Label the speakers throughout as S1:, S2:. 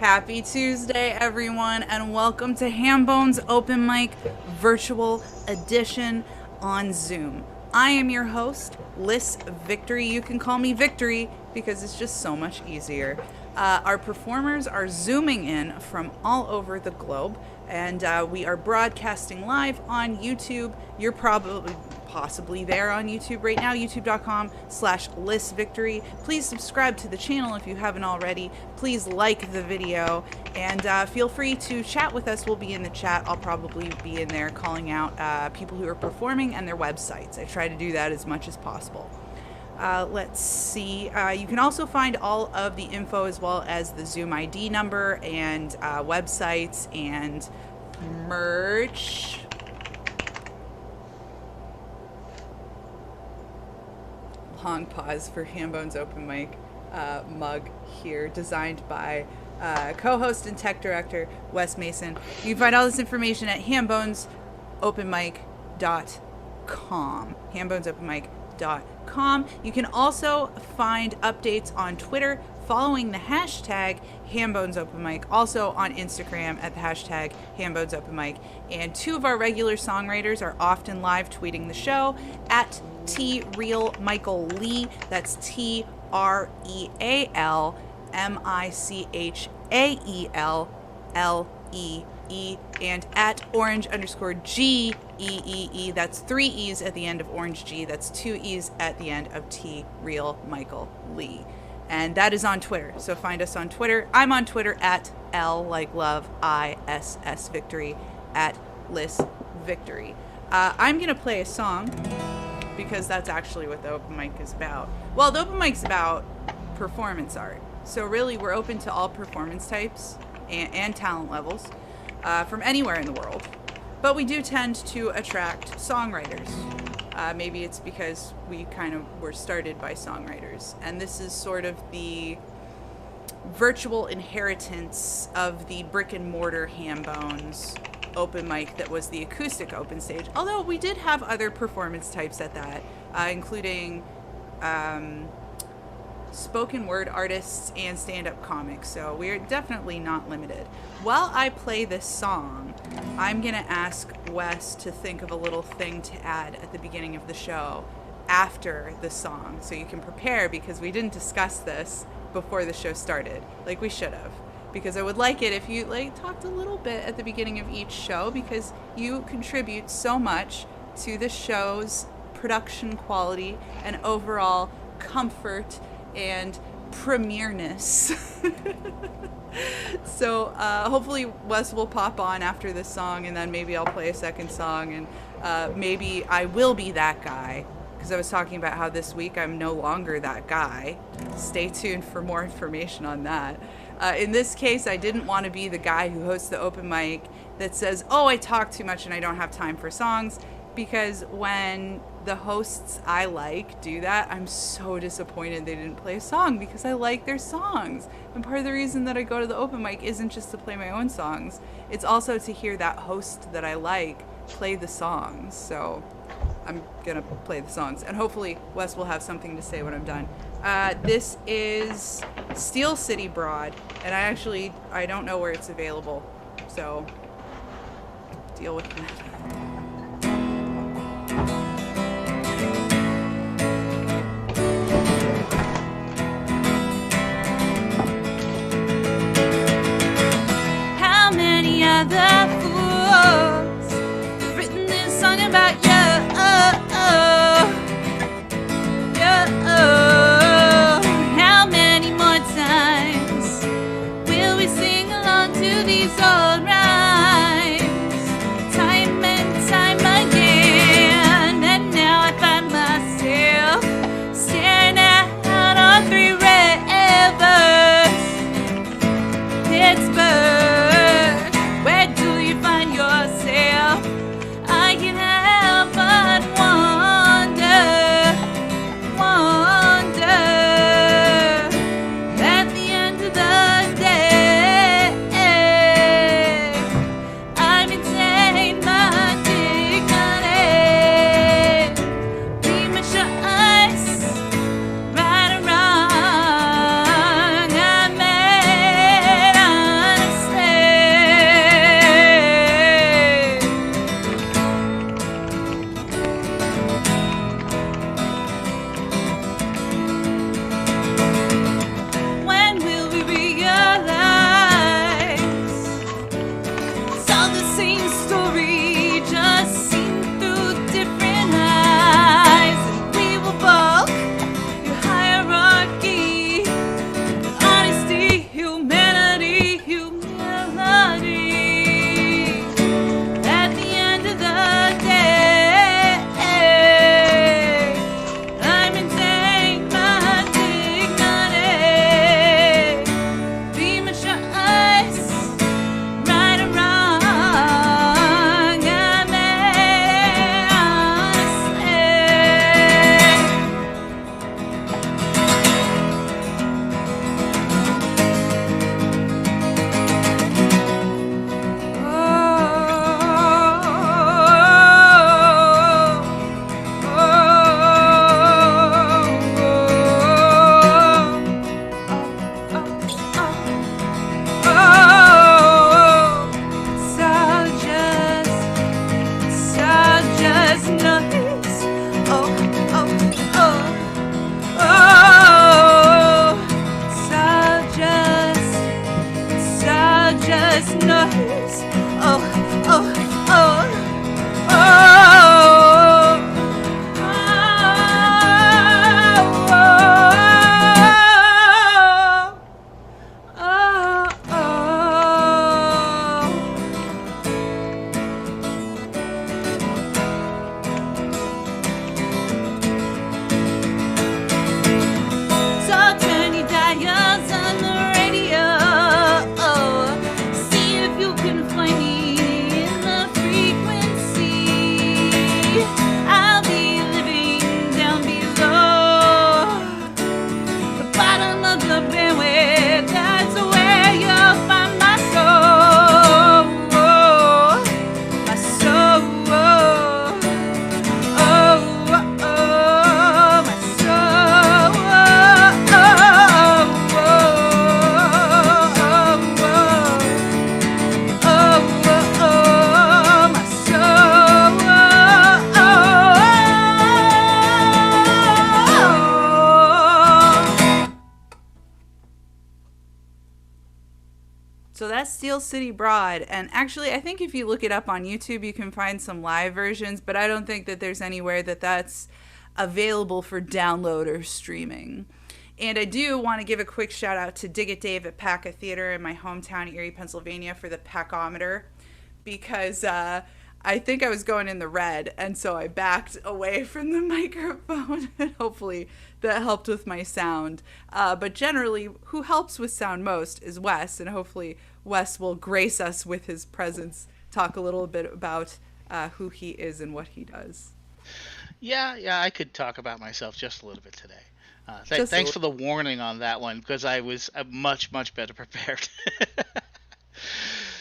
S1: Happy Tuesday, everyone, and welcome to Hambone's Open Mic Virtual Edition on Zoom. I am your host, Liss Victory. You can call me Victory because it's just so much easier. Our performers are zooming in from all over the globe, and we are broadcasting live on YouTube. You're possibly there on YouTube right now, youtube.com/lissvictory. Please subscribe to the channel if you haven't already. Please like the video, and feel free to chat with us. We'll be in the chat. I'll probably be in there calling out people who are performing and their websites. I try to do that as much as possible. Let's see. You can also find all of the info as well as the Zoom ID number and websites and merch. Long pause for Hambone's Open Mic mug here, designed by co-host and tech director Wes Mason. You can find all this information at hambonesopenmic.com. hambonesopenmic.com. You can also find updates on Twitter following the hashtag HambonesOpenMic, also on Instagram at the hashtag HambonesOpenMic. And two of our regular songwriters are often live tweeting the show at TRealMichaelLee, that's TRealMichaelLee, and at orange_GEEE, that's 3 E's at the end of Orange G, that's 2 E's at the end of TRealMichaelLee. And that is on Twitter, so find us on Twitter. I'm on Twitter at L like love, ISS Victory, at Liss Victory. I'm going to play a song because that's actually what the open mic is about. Well, the open mic's about performance art. So really, we're open to all performance types and talent levels from anywhere in the world. But we do tend to attract songwriters. Maybe it's because we kind of were started by songwriters. And this is sort of the virtual inheritance of the brick and mortar Hambones open mic that was the acoustic open stage. Although we did have other performance types at that, including spoken word artists and stand-up comics. So we're definitely not limited. While I play this song, I'm going to ask Wes to think of a little thing to add at the beginning of the show after the song, so you can prepare, because we didn't discuss this before the show started like we should have. Because I would like it if you talked a little bit at the beginning of each show, because you contribute so much to the show's production quality and overall comfort and premierness. So hopefully Wes will pop on after this song, and then maybe I'll play a second song, and maybe I will be that guy, because I was talking about how this week I'm no longer that guy. Stay tuned for more information on that. In this case, I didn't want to be the guy who hosts the open mic that says, oh, I talk too much and I don't have time for songs, because when the hosts I like do that, I'm so disappointed they didn't play a song, because I like their songs. And part of the reason that I go to the open mic isn't just to play my own songs, it's also to hear that host that I like play the songs. So I'm gonna play the songs, and hopefully Wes will have something to say when I'm done. This is Steel City Broad, and I don't know where it's available, so deal with that. How many other fools have written this song about you? How many more times will we sing along to these old rhymes? Time and time again, and now I find myself staring out on 3 rivers. Pittsburgh, where do you find yourself? I can help Steel City Broad. And actually, I think if you look it up on YouTube, you can find some live versions, but I don't think that there's anywhere that that's available for download or streaming. And I do want to give a quick shout out to Dig It Dave at Paca Theater in my hometown, Erie, Pennsylvania, for the Pacometer, because I think I was going in the red, and so I backed away from the microphone, and hopefully that helped with my sound. But generally, who helps with sound most is Wes, and hopefully Wes will grace us with his presence, talk a little bit about who he is and what he does.
S2: Yeah, I could talk about myself just a little bit today. Thanks for the warning on that one, because I was much better prepared.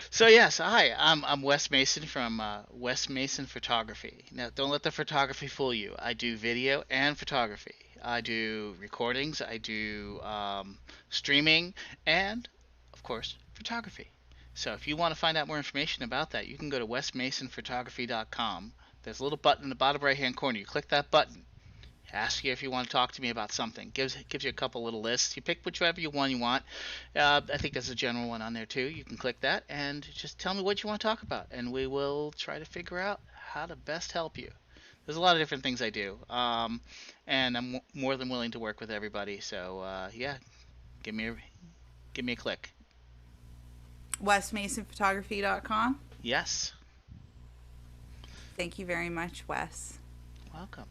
S2: So yes, hi, I'm Wes Mason from Wes Mason Photography. Now, don't let the photography fool you. I do video and photography. I do recordings, I do streaming, and of course, photography. So if you want to find out more information about that, you can go to wesmasonphotography.com. There's a little button in the bottom right-hand corner. You click that button. Ask you if you want to talk to me about something. Gives you a couple little lists. You pick whichever one you want. I think there's a general one on there too. You can click that and just tell me what you want to talk about, and we will try to figure out how to best help you. There's a lot of different things I do, and I'm more than willing to work with everybody. So yeah, give me a click.
S1: WesMasonPhotography.com.
S2: Yes.
S1: Thank you very much, Wes.
S2: Welcome.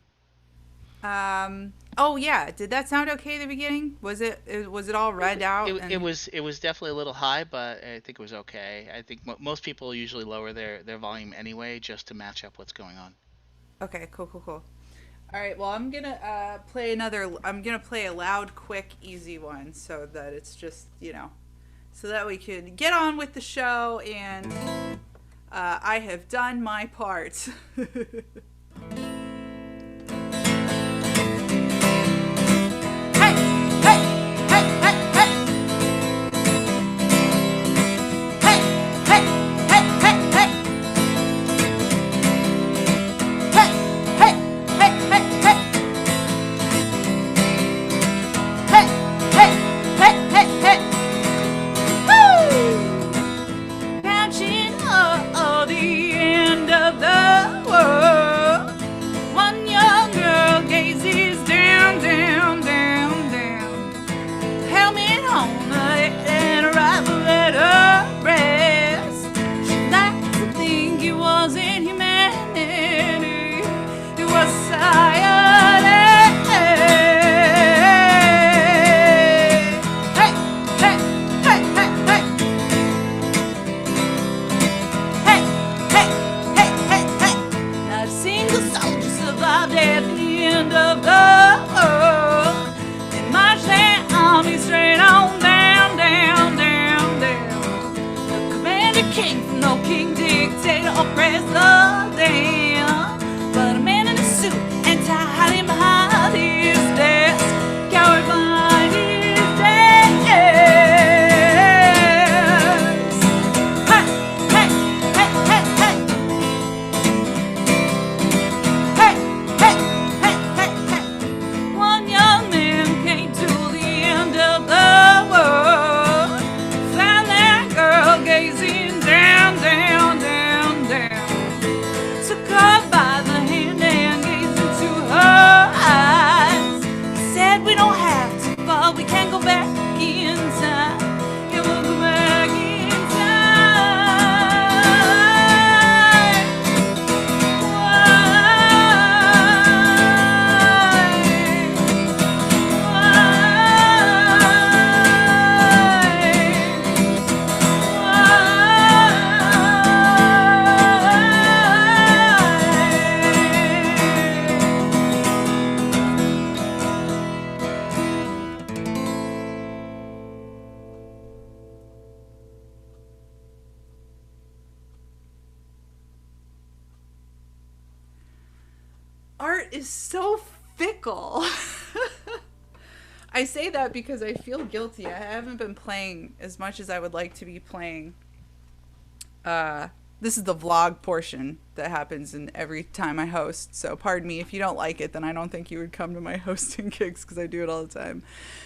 S1: Oh yeah, did that sound okay at the beginning? Was it all read out?
S2: It was definitely a little high, but I think it was okay. I think most people usually lower their volume anyway, just to match up what's going on.
S1: Okay, cool. All right, well, I'm gonna play a loud, quick, easy one, so that it's just, so that we can get on with the show, and I have done my part. Art is so fickle. I say that because I feel guilty. I haven't been playing as much as I would like to be playing. This is the vlog portion that happens in every time I host. So pardon me if you don't like it, then I don't think you would come to my hosting gigs, because I do it all the time.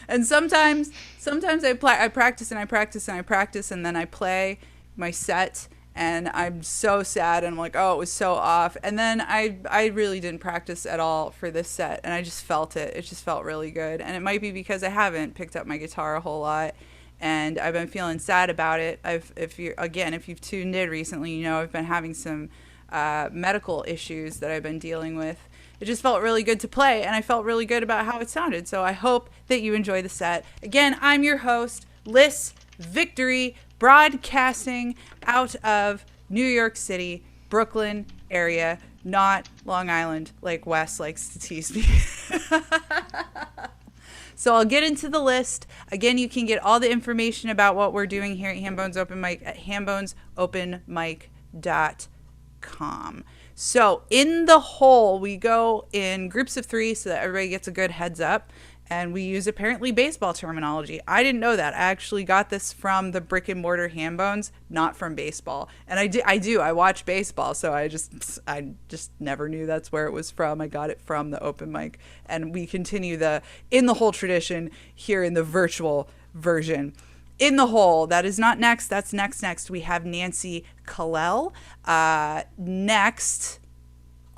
S1: And sometimes I practice and then I play, my set, and I'm so sad, and I'm like, oh, it was so off. And then I really didn't practice at all for this set, and I just felt it. It just felt really good. And it might be because I haven't picked up my guitar a whole lot, and I've been feeling sad about it. If you've tuned in recently, you know I've been having some medical issues that I've been dealing with. It just felt really good to play, and I felt really good about how it sounded. So I hope that you enjoy the set. Again, I'm your host, Liss Victory, broadcasting out of New York City, Brooklyn area, not Long Island, like Wes likes to tease me. So I'll get into the list. Again, you can get all the information about what we're doing here at Hambone's Open Mic at hambonesopenmic.com. So in the hole, we go in groups of 3 so that everybody gets a good heads up. And we use apparently baseball terminology. I didn't know that. I actually got this from the brick and mortar Hambones, not from baseball. And I watch baseball, so I just never knew that's where it was from. I got it from the open mic. And we continue in the hole tradition here in the virtual version. In the hole, that is not next. That's next. We have Nancy Kalel. Next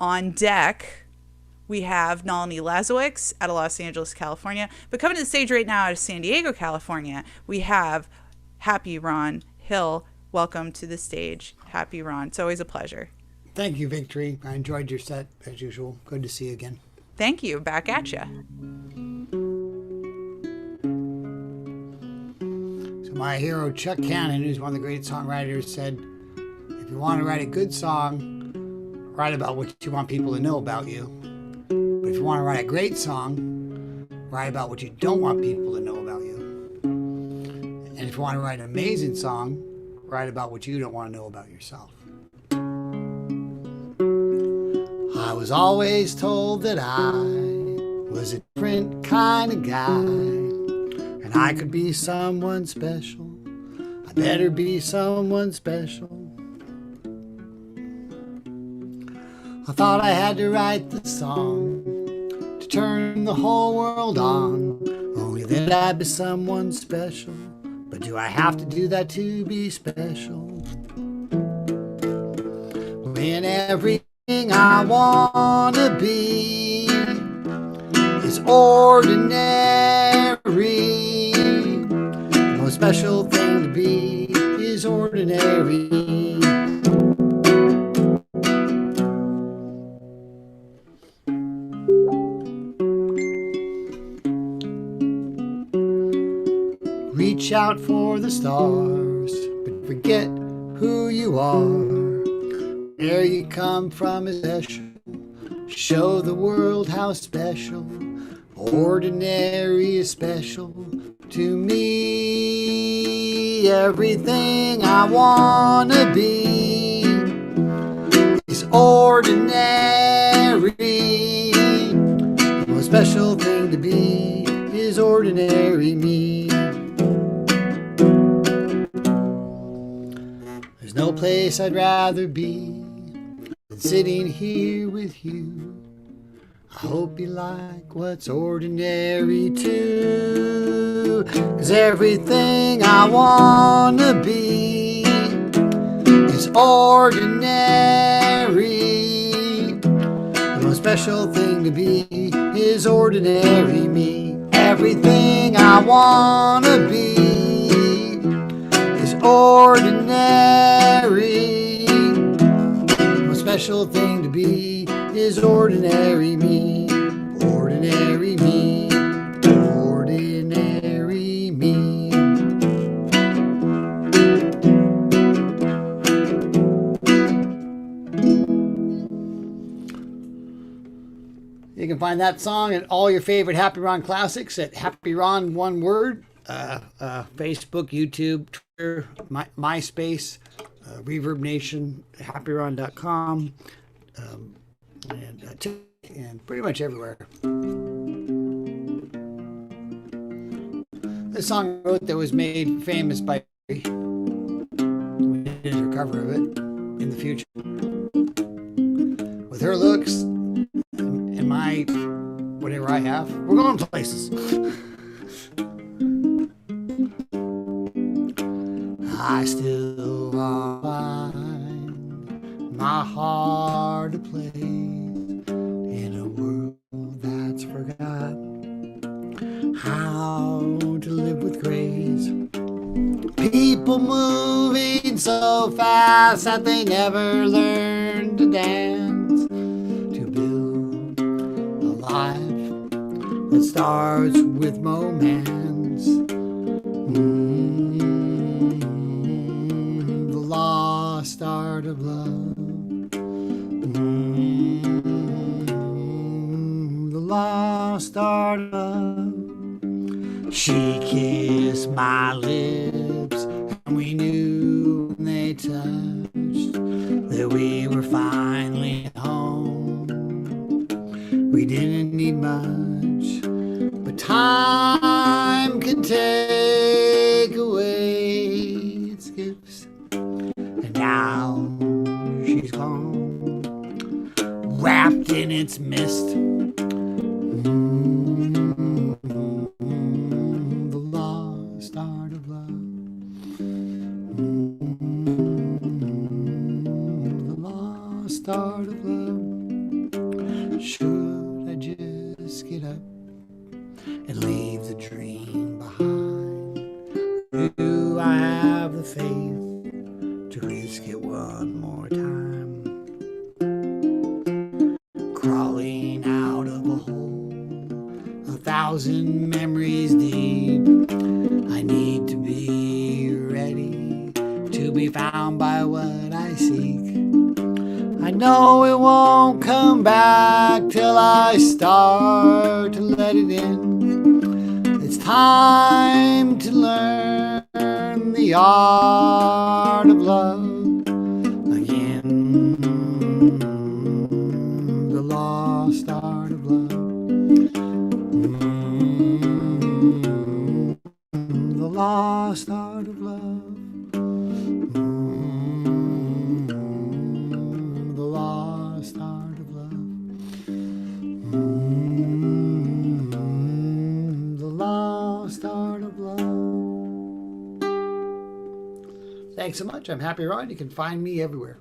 S1: on deck, we have Nalini Lazowicz out of Los Angeles, California. But coming to the stage right now out of San Diego, California, we have Happy Ron Hill. Welcome to the stage, Happy Ron. It's always a pleasure.
S3: Thank you, Victory. I enjoyed your set, as usual. Good to see you again.
S1: Thank you. Back at you.
S3: So my hero, Chuck Cannon, who's one of the great songwriters, said, if you want to write a good song, write about what you want people to know about you. But if you want to write a great song, write about what you don't want people to know about you. And if you want to write an amazing song, write about what you don't want to know about yourself. I was always told that I was a different kind of guy, and I could be someone special. I better be someone special. I thought I had to write the song to turn the whole world on, only then I'd be someone special. But do I have to do that to be special? When everything I want to be is ordinary, the most special thing to be is ordinary. Reach out for the stars, but forget who you are. Where you come from is special. Show the world how special. Ordinary is special to me. Everything I want to be is ordinary. The most special thing to be is ordinary me. There's no place I'd rather be than sitting here with you. I hope you like what's ordinary too. 'Cause everything I wanna be is ordinary. The most special thing to be is ordinary me. Everything I wanna be is ordinary. The most special thing to be is ordinary me. Ordinary me. Ordinary me. You can find that song and all your favorite Happy Ron classics at Happy Ron, one word. Facebook, YouTube, Twitter, MySpace, Reverb Nation, happyron.com, and pretty much everywhere. This song I wrote that was made famous by we did a cover of it in the future. With her looks and my whatever I have, we're going places. I still want hard to play in a world that's forgot how to live with grace. People moving so fast that they never learn to dance, to build a life that starts with romance. The lost art of love. The lost art of love. She kissed my lips, and we knew when they touched that we were finally home. We didn't need much, but time can take away its gifts. And now she's gone, wrapped in its mist. The lost art of love. The lost art of love. Should I just get up and leave the dream behind? Do I have the faith to risk it one more time? Crawling out of a hole 1,000 memories deep, I need to be ready to be found by what I seek. I know it won't come back till I start to let it in. It's time to learn the art of love again. The lost art of love. The lost art of love. The lost art of love. The lost art of love. Thanks so much. I'm Happy Ron. You can find me everywhere.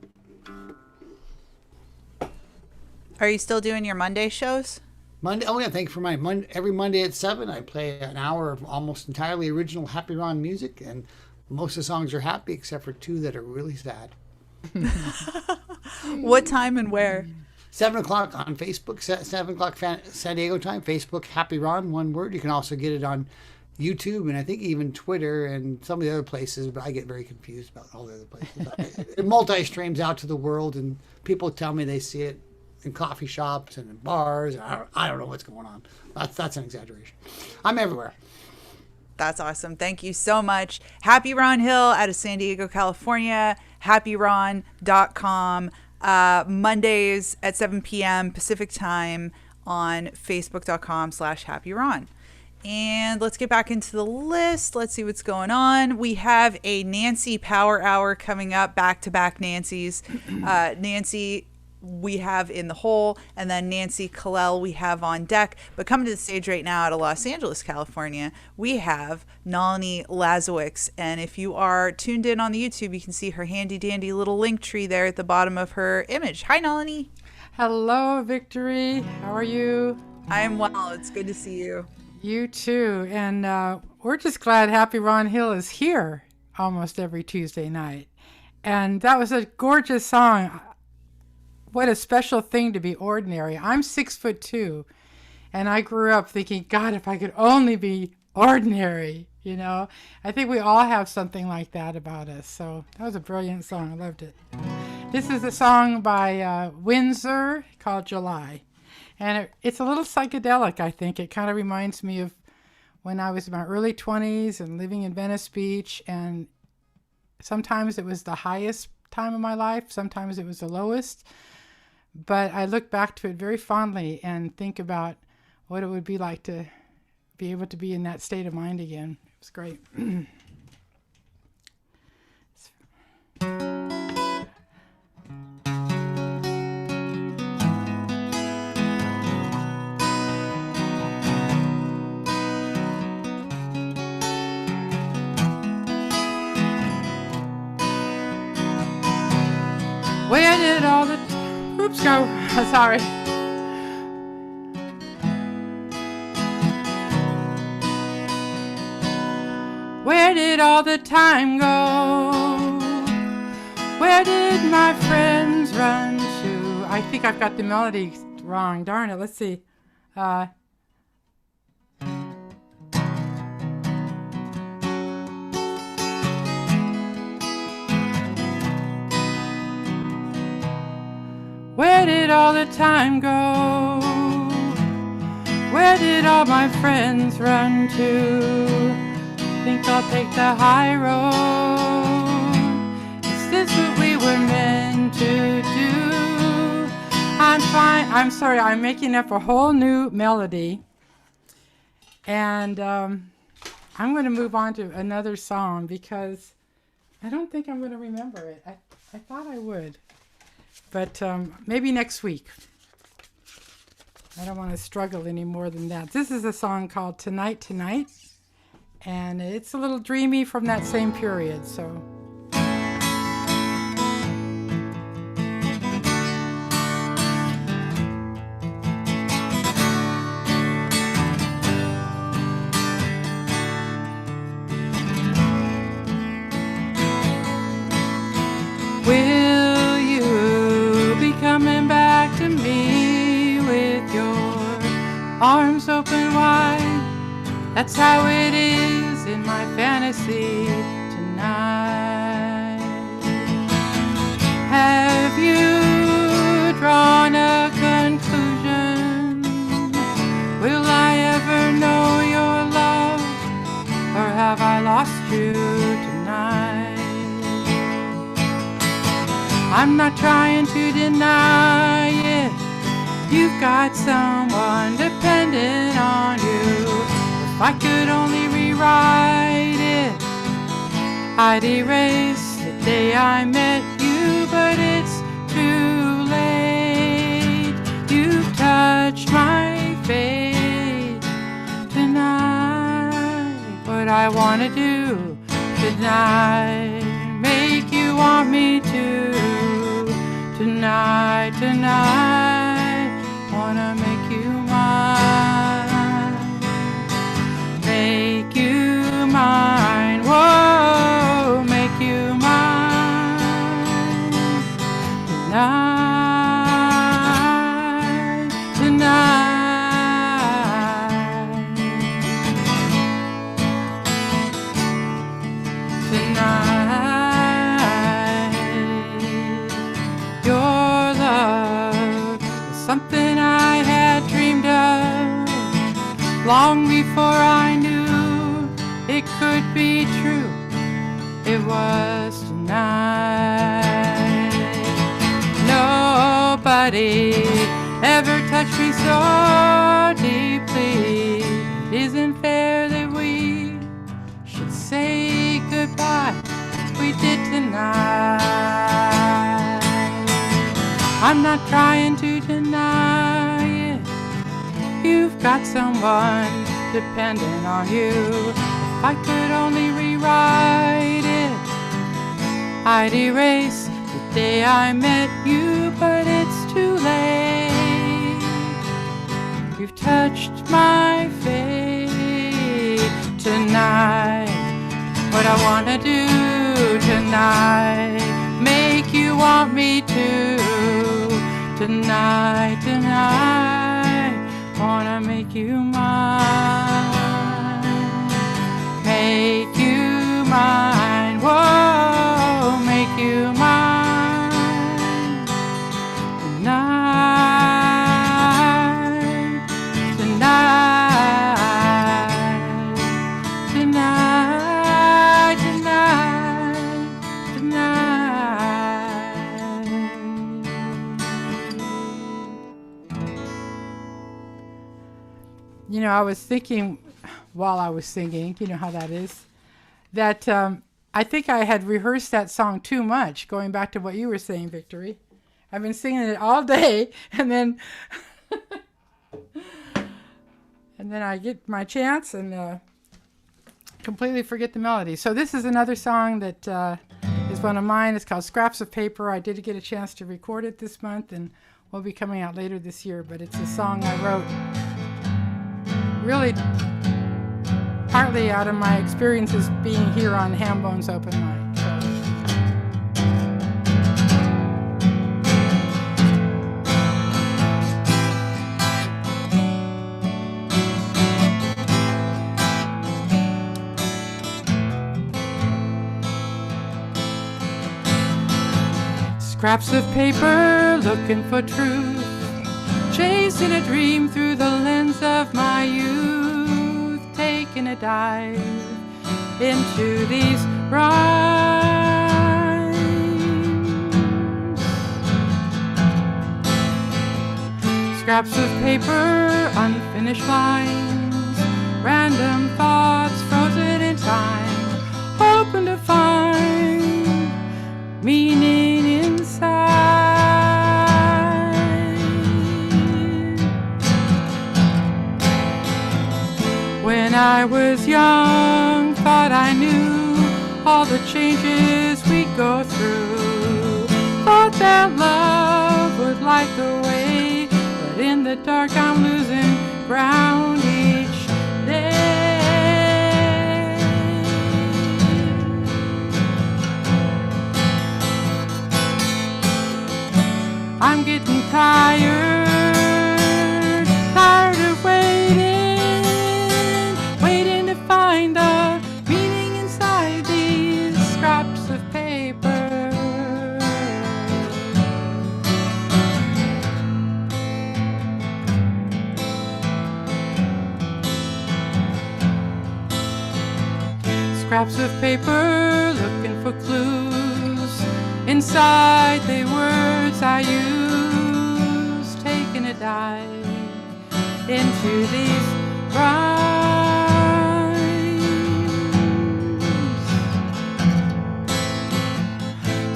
S1: Are you still doing your Monday shows?
S3: Monday. Oh yeah, thank you for my every Monday at 7. I play an hour of almost entirely original Happy Ron music, and most of the songs are happy except for 2 that are really sad.
S1: What time and where?
S3: 7 o'clock on Facebook, 7 o'clock San Diego time, Facebook, Happy Ron, one word. You can also get it on YouTube and I think even Twitter and some of the other places, but I get very confused about all the other places. It multi-streams out to the world, and people tell me they see it in coffee shops and in bars. I don't know what's going on. That's an exaggeration. I'm everywhere.
S1: That's awesome. Thank you so much. Happy Ron Hill out of San Diego, California. HappyRon.com. Mondays at 7 p.m. Pacific time on Facebook.com/HappyRon. And let's get back into the list. Let's see what's going on. We have a Nancy Power Hour coming up, back-to-back Nancy's. Nancy we have in the hole, and then Nancy Kalel we have on deck. But coming to the stage right now out of Los Angeles, California, we have Nalini Lazowicz. And if you are tuned in on the YouTube, you can see her handy dandy little link tree there at the bottom of her image. Hi, Nalini.
S4: Hello, Victory. How are you?
S1: I am well. It's good to see you.
S4: You too. And we're just glad Happy Ron Hill is here almost every Tuesday night. And that was a gorgeous song. What a special thing to be ordinary. I'm 6'2", and I grew up thinking, God, if I could only be ordinary, you know. I think we all have something like that about us. So that was a brilliant song. I loved it. This is a song by Windsor called July. And it's a little psychedelic, I think. It kind of reminds me of when I was in my early 20s and living in Venice Beach. And sometimes it was the highest time of my life. Sometimes it was the lowest. But I look back to it very fondly and think about what it would be like to be able to be in that state of mind again. It was great. Where did all the go. Sorry. Where did all the time go? Where did my friends run to? I think I've got the melody wrong. Darn it. Let's see. Where did all the time go? Where did all my friends run to? Think I'll take the high road. Is this what we were meant to do? I'm fine. I'm sorry. I'm making up a whole new melody. And I'm going to move on to another song because I don't think I'm going to remember it. I thought I would. But maybe next week. I don't want to struggle any more than that. This is a song called Tonight, Tonight. And it's a little dreamy from that same period, so. Will you be coming back to me with your arms open wide? That's how it is in my fantasy tonight. Have you drawn a conclusion? Will I ever know your love? Or have I lost you tonight? I'm not trying to deny it. You've got someone dependent on you. If I could only rewrite it, I'd erase the day I met you, but it's too late. You've touched my fate tonight. What I want to do tonight, make you want me to. Tonight, tonight, wanna make you mine. Make you mine, whoa, make you mine. Tonight, tonight, tonight. Your love is something I had dreamed of long before I knew it could be true. It was tonight. Nobody ever touched me so deeply. It isn't fair that we should say goodbye as we did tonight. I'm not trying to deny it. You've got someone dependent on you. If I could only rewrite it, I'd erase the day I met you, but it's too late. You've touched my fate tonight. What I wanna do tonight, make you want me to. Tonight, tonight, wanna make you mine. Make you mine, whoa, make you mine. Tonight, tonight, tonight, tonight, tonight. You know, I was thinking while I was singing, you know how that is, that I think I had rehearsed that song too much, going back to what you were saying, Victory. I've been singing it all day, and then and then I get my chance and completely forget the melody. So this is another song that is one of mine. It's called Scraps of Paper. I did get a chance to record it this month, and will be coming out later this year, but it's a song I wrote really partly out of my experiences being here on Hambone's open mic. So. Scraps of paper looking for truth, chasing a dream through the lens of my youth, taking a dive into these rhymes. Scraps of paper, unfinished lines, random thoughts frozen in time, hoping to find meaning inside. When I was young, thought I knew all the changes we'd go through. Thought that love would light the way, but in the dark I'm losing ground each day. I'm getting tired, tired of waiting to find the meaning inside these scraps of paper. Scraps of paper looking for clues inside the words I use, taking a dive into these rhymes.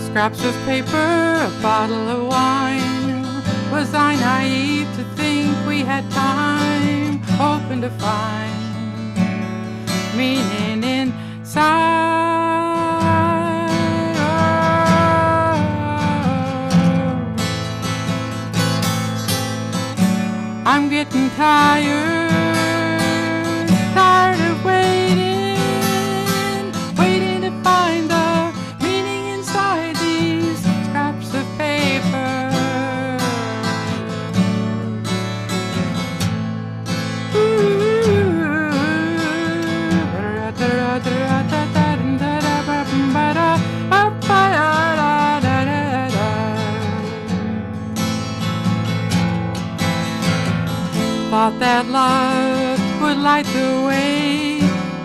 S4: Scraps of paper, a bottle of wine. Was I naive to think we had time, hoping to find meaning inside? I'm getting tired, tired of waiting to find the meaning inside these scraps of paper. Thought that love would light the way.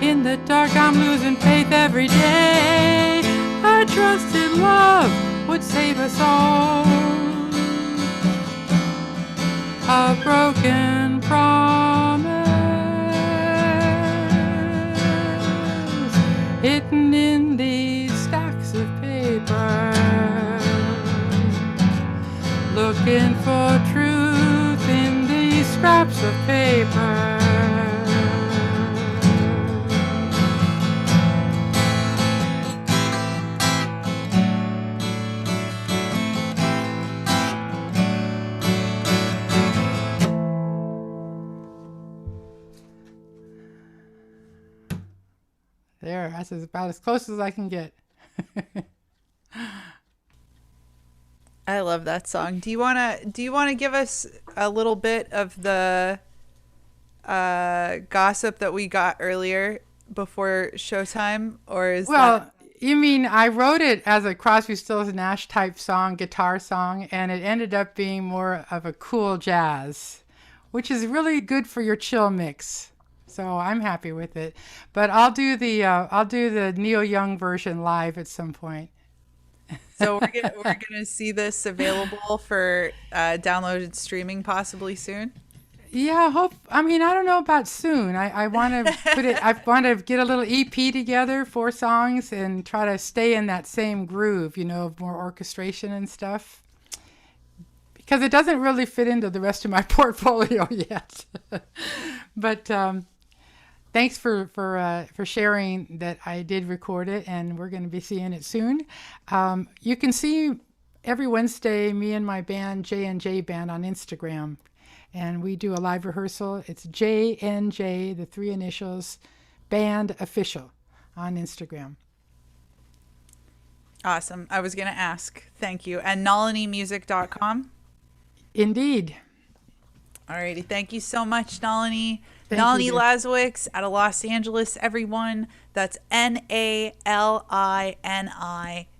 S4: In the dark I'm losing faith every day. I trusted love would save us all. A broken promise hidden in these stacks of paper. Looking for truth in these scraps of paper. There, that's about as close as I can get.
S1: I love that song. Do you wanna give us a little bit of the gossip that we got earlier before showtime, or is that?
S4: You mean I wrote it as a Crosby, Stills, Nash type song, guitar song, and it ended up being more of a cool jazz, which is really good for your chill mix. So I'm happy with it. But I'll do the Neil Young version live at some point.
S1: So we're gonna see this available for downloaded streaming possibly soon.
S4: Yeah, I don't know about soon. I want to put it. I want to get a little EP together, 4 songs, and try to stay in that same groove, of more orchestration and stuff. Because it doesn't really fit into the rest of my portfolio yet. But thanks for sharing that I did record it, and we're going to be seeing it soon. You can see every Wednesday, me and my band, J&J Band, on Instagram. And we do a live rehearsal. It's J&J, the three initials, Band Official on Instagram.
S1: Awesome. I was going to ask. Thank you. And nalinimusic.com?
S4: Indeed.
S1: Alrighty. Thank you so much, Nalini.
S4: Thank
S1: Nalini
S4: you, dear.
S1: Lazowicz out of Los Angeles, everyone. That's NALINI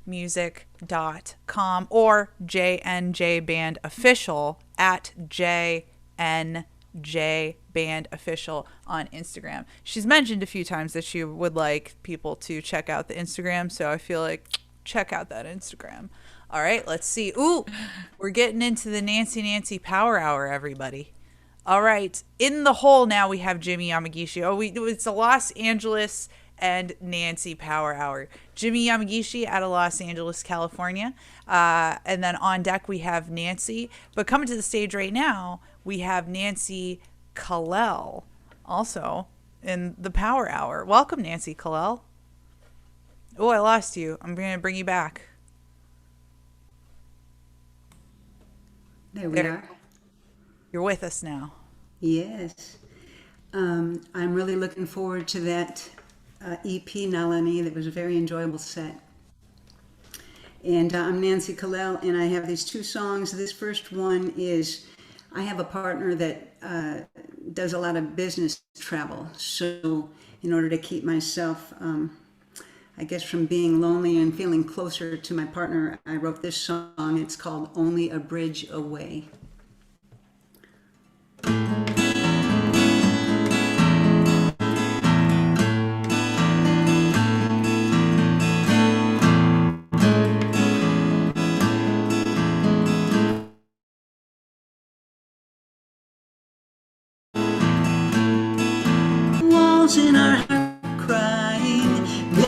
S1: music.com or JNJ Band Official at JNJ Band Official on Instagram. She's mentioned a few times that she would like people to check out the Instagram, so I feel like check out that Instagram. All right, let's see. Ooh, we're getting into the Nancy Power Hour, everybody. All right, in the hole now we have Jimmy Yamagishi. It's a Los Angeles and Nancy Power Hour. Jimmy Yamagishi out of Los Angeles, California. And then on deck we have Nancy. But coming to the stage right now, we have Nancy Kalel also in the Power Hour. Welcome, Nancy Kalel. Oh, I lost you. I'm going to bring you back.
S5: There we are.
S1: You're with us now.
S5: Yes. I'm really looking forward to that EP, Nalini. That was a very enjoyable set. And I'm Nancy Kalel, and I have these two songs. This first one is, I have a partner that does a lot of business travel. So in order to keep myself, I guess, from being lonely and feeling closer to my partner, I wrote this song. It's called Only a Bridge Away. In our heart crying,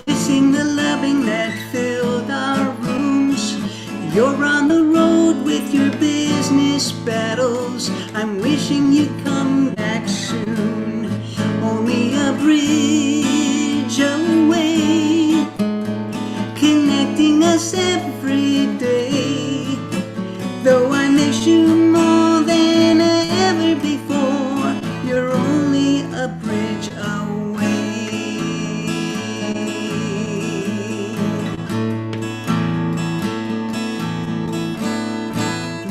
S5: missing the loving that filled our rooms. You're on the road with your business battles. I'm wishing you'd come back soon. Only a bridge away, connecting us every day. Though I miss you more than ever before, you're only a bridge away.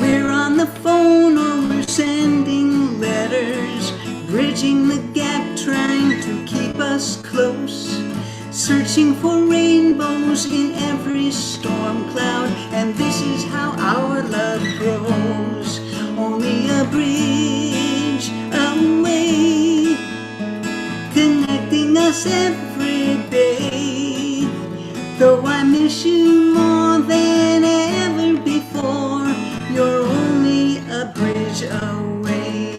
S5: We're on the phone or we're sending letters, bridging the gap, trying to keep us close, searching for rainbows in every storm cloud, and this is how our love grows. Only a bridge away, connecting us every day. Though I miss you more than ever before, you're only a bridge away.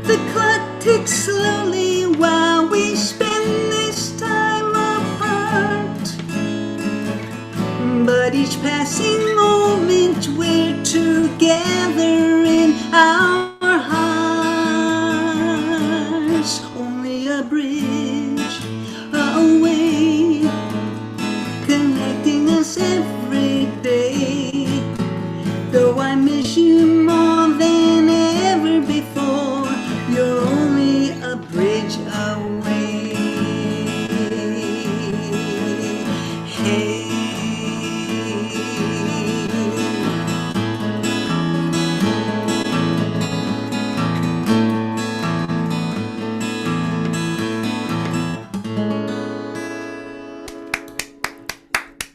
S5: The clock ticks slowly while we spend this time apart, but each passing moment we're together in our hearts. Only a bridge away, connecting us every day. Though I miss you more than ever before, you're only a bridge away. Hey.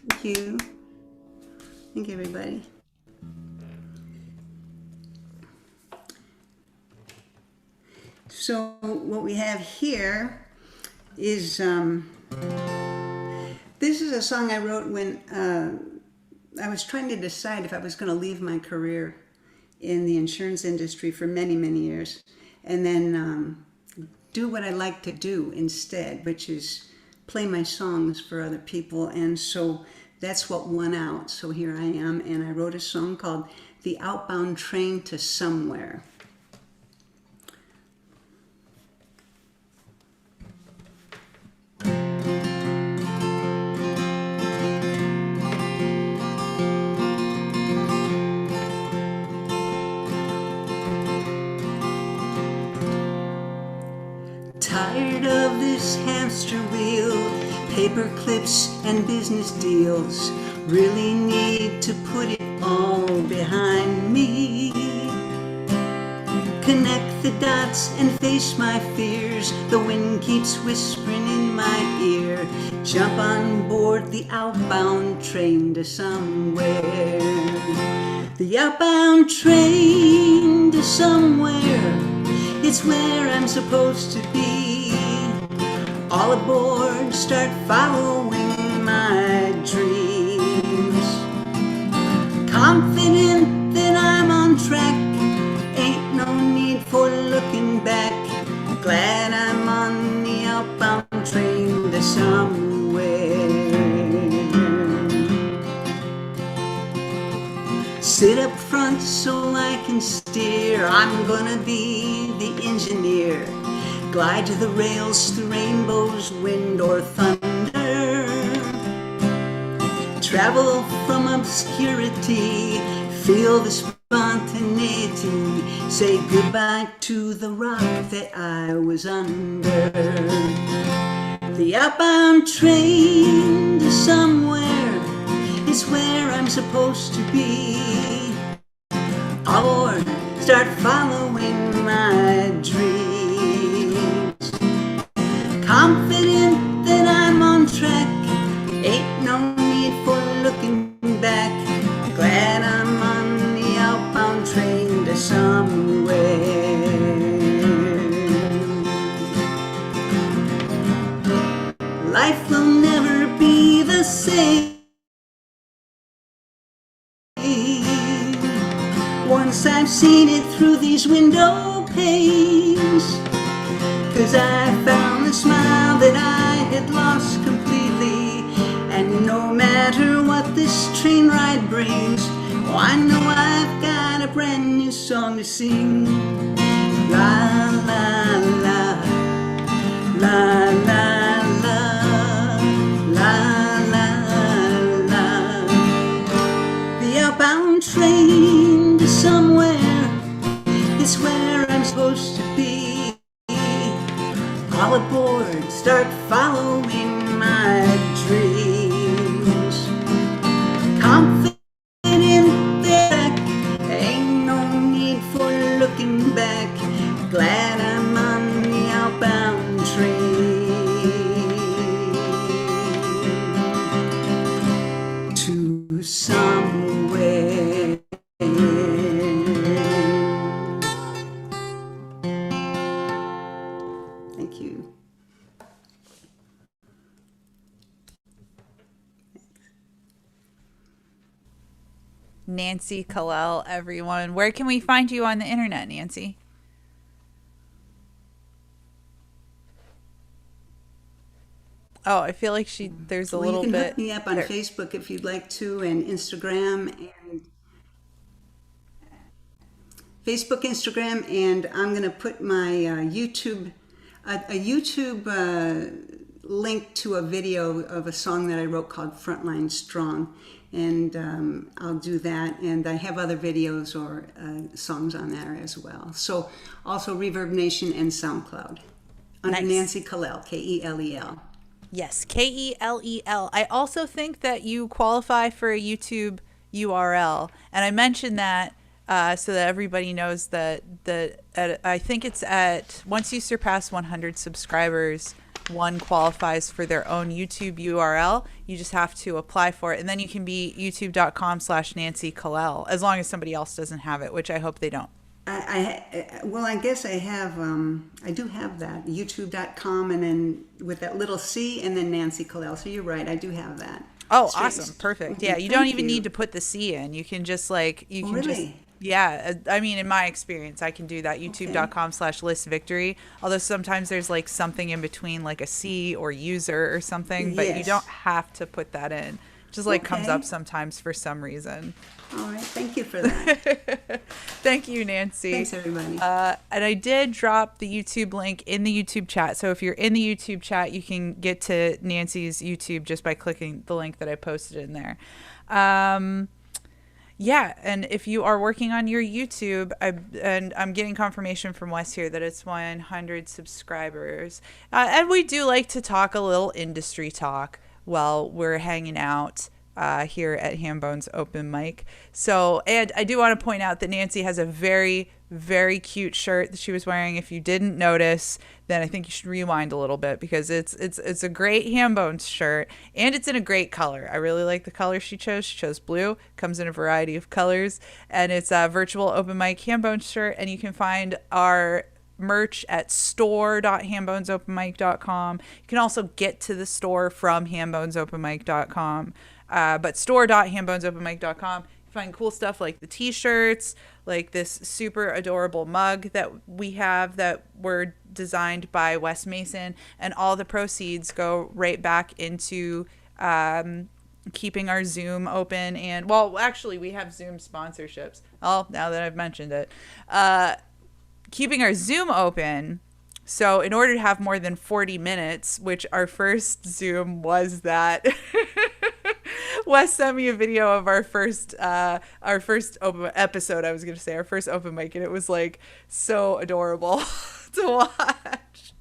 S5: Thank you. Thank you, everybody. So what we have here is, this is a song I wrote when I was trying to decide if I was going to leave my career in the insurance industry for many, many years, and then do what I like to do instead, which is play my songs for other people. And so that's what won out. So here I am, and I wrote a song called The Outbound Train to Somewhere. paper clips and business deals. Really need to put it all behind me. Connect the dots and face my fears. The wind keeps whispering in my ear. Jump on board the outbound train to somewhere. The outbound train to somewhere. It's where I'm supposed to be. All aboard, start following my dreams. Confident that I'm on track. Ain't no need for looking back. Glad I'm on the outbound train to somewhere. Sit up front so I can steer. I'm gonna be the engineer. Glide to the rails through rainbows, wind or thunder. Travel from obscurity. Feel the spontaneity. Say goodbye to the rock that I was under. The outbound train to somewhere is where I'm supposed to be. All aboard, start following my dreams. Confident that I'm on track. Ain't no need for looking back. Glad I'm on the outbound train to somewhere. Life will never be the same once I've seen it through these window panes. 'Cause I found the smile that I had lost completely. And no matter what this train ride brings, oh, I know I've got a brand new song to sing. La la la, la la la, la la la. The outbound train to somewhere is where I'm supposed to be. All aboard, start following my dreams. Confident that ain't no need for looking back. Glad I'm on the outbound train to somewhere. Thank you.
S1: Nancy Kalel, everyone. Where can we find you on the internet, Nancy? Oh, I feel like there's a
S5: Well,
S1: little
S5: you can
S1: bit.
S5: hook me up on
S1: there.
S5: Facebook if you'd like to, and Instagram, and Facebook, Instagram, and I'm going to put my YouTube, a YouTube link to a video of a song that I wrote called Frontline Strong, and I'll do that, and I have other videos or songs on there as well. So also Reverb Nation and SoundCloud under
S1: Nice.
S5: Nancy Kalel, Kelel.
S1: Yes, Kelel. I also think that you qualify for a YouTube URL, and I mentioned that so that everybody knows that I think it's at once you surpass 100 subscribers, one qualifies for their own YouTube URL. You just have to apply for it, and then you can be youtube.com/Nancy Kalel, as long as somebody else doesn't have it, which I hope they don't.
S5: Well, I guess I have, I do have that, youtube.com, and then with that little C, and then Nancy Kalel. So you're right, I do have that.
S1: Oh,
S5: Straight.
S1: awesome. Perfect. Yeah, you
S5: Thank
S1: don't even
S5: you.
S1: need to put the C in. You can just like, you can just,
S5: Really?
S1: yeah. I mean, in my experience, I can do that. youtube.com/lissvictory. Although sometimes there's like something in between, like a C or user or something, but you
S5: Yes.
S1: don't have to put that in. It just like comes
S5: Okay.
S1: up sometimes for some reason.
S5: All right, thank you for that.
S1: Thank you, Nancy.
S5: Thanks, everybody.
S1: And I did drop the YouTube link in the YouTube chat. So if you're in the YouTube chat, you can get to Nancy's YouTube just by clicking the link that I posted in there. Yeah, and if you are working on your YouTube, and I'm getting confirmation from Wes here that it's 100 subscribers. And we do like to talk a little industry talk while we're hanging out here at Hambone's Open Mic. So, and I do want to point out that Nancy has a very, very cute shirt that she was wearing. If you didn't notice, then I think you should rewind a little bit, because it's a great Hambone shirt, and it's in a great color. I really like the color she chose. She chose blue. Comes in a variety of colors, and it's a virtual open mic Hambone shirt. And you can find our merch at store.hambonesopenmic.com. You can also get to the store from hambonesopenmic.com. But store.hambonesopenmic.com. You find cool stuff like the t-shirts, like this super adorable mug that we have that were designed by Wes Mason, and all the proceeds go right back into keeping our Zoom open. And, well, actually, we have Zoom sponsorships. Oh, now that I've mentioned it. Keeping our Zoom open. So in order to have more than 40 minutes, which our first Zoom was that... Wes sent me a video of our first open episode. I was going to say our first open mic, and it was like so adorable to watch.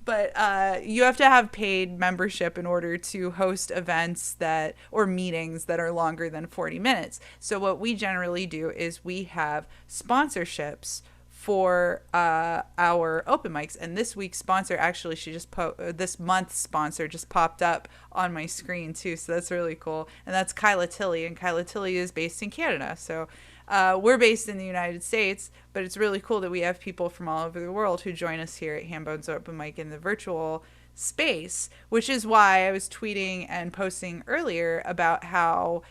S1: But you have to have paid membership in order to host events or meetings that are longer than 40 minutes. So what we generally do is we have sponsorships for our open mics, and this week's sponsor, actually, this month's sponsor just popped up on my screen too, so that's really cool. And that's Kyla Tilley, and Kyla Tilley is based in Canada, so we're based in the United States, but it's really cool that we have people from all over the world who join us here at Hambone's Open Mic in the virtual space, which is why I was tweeting and posting earlier about how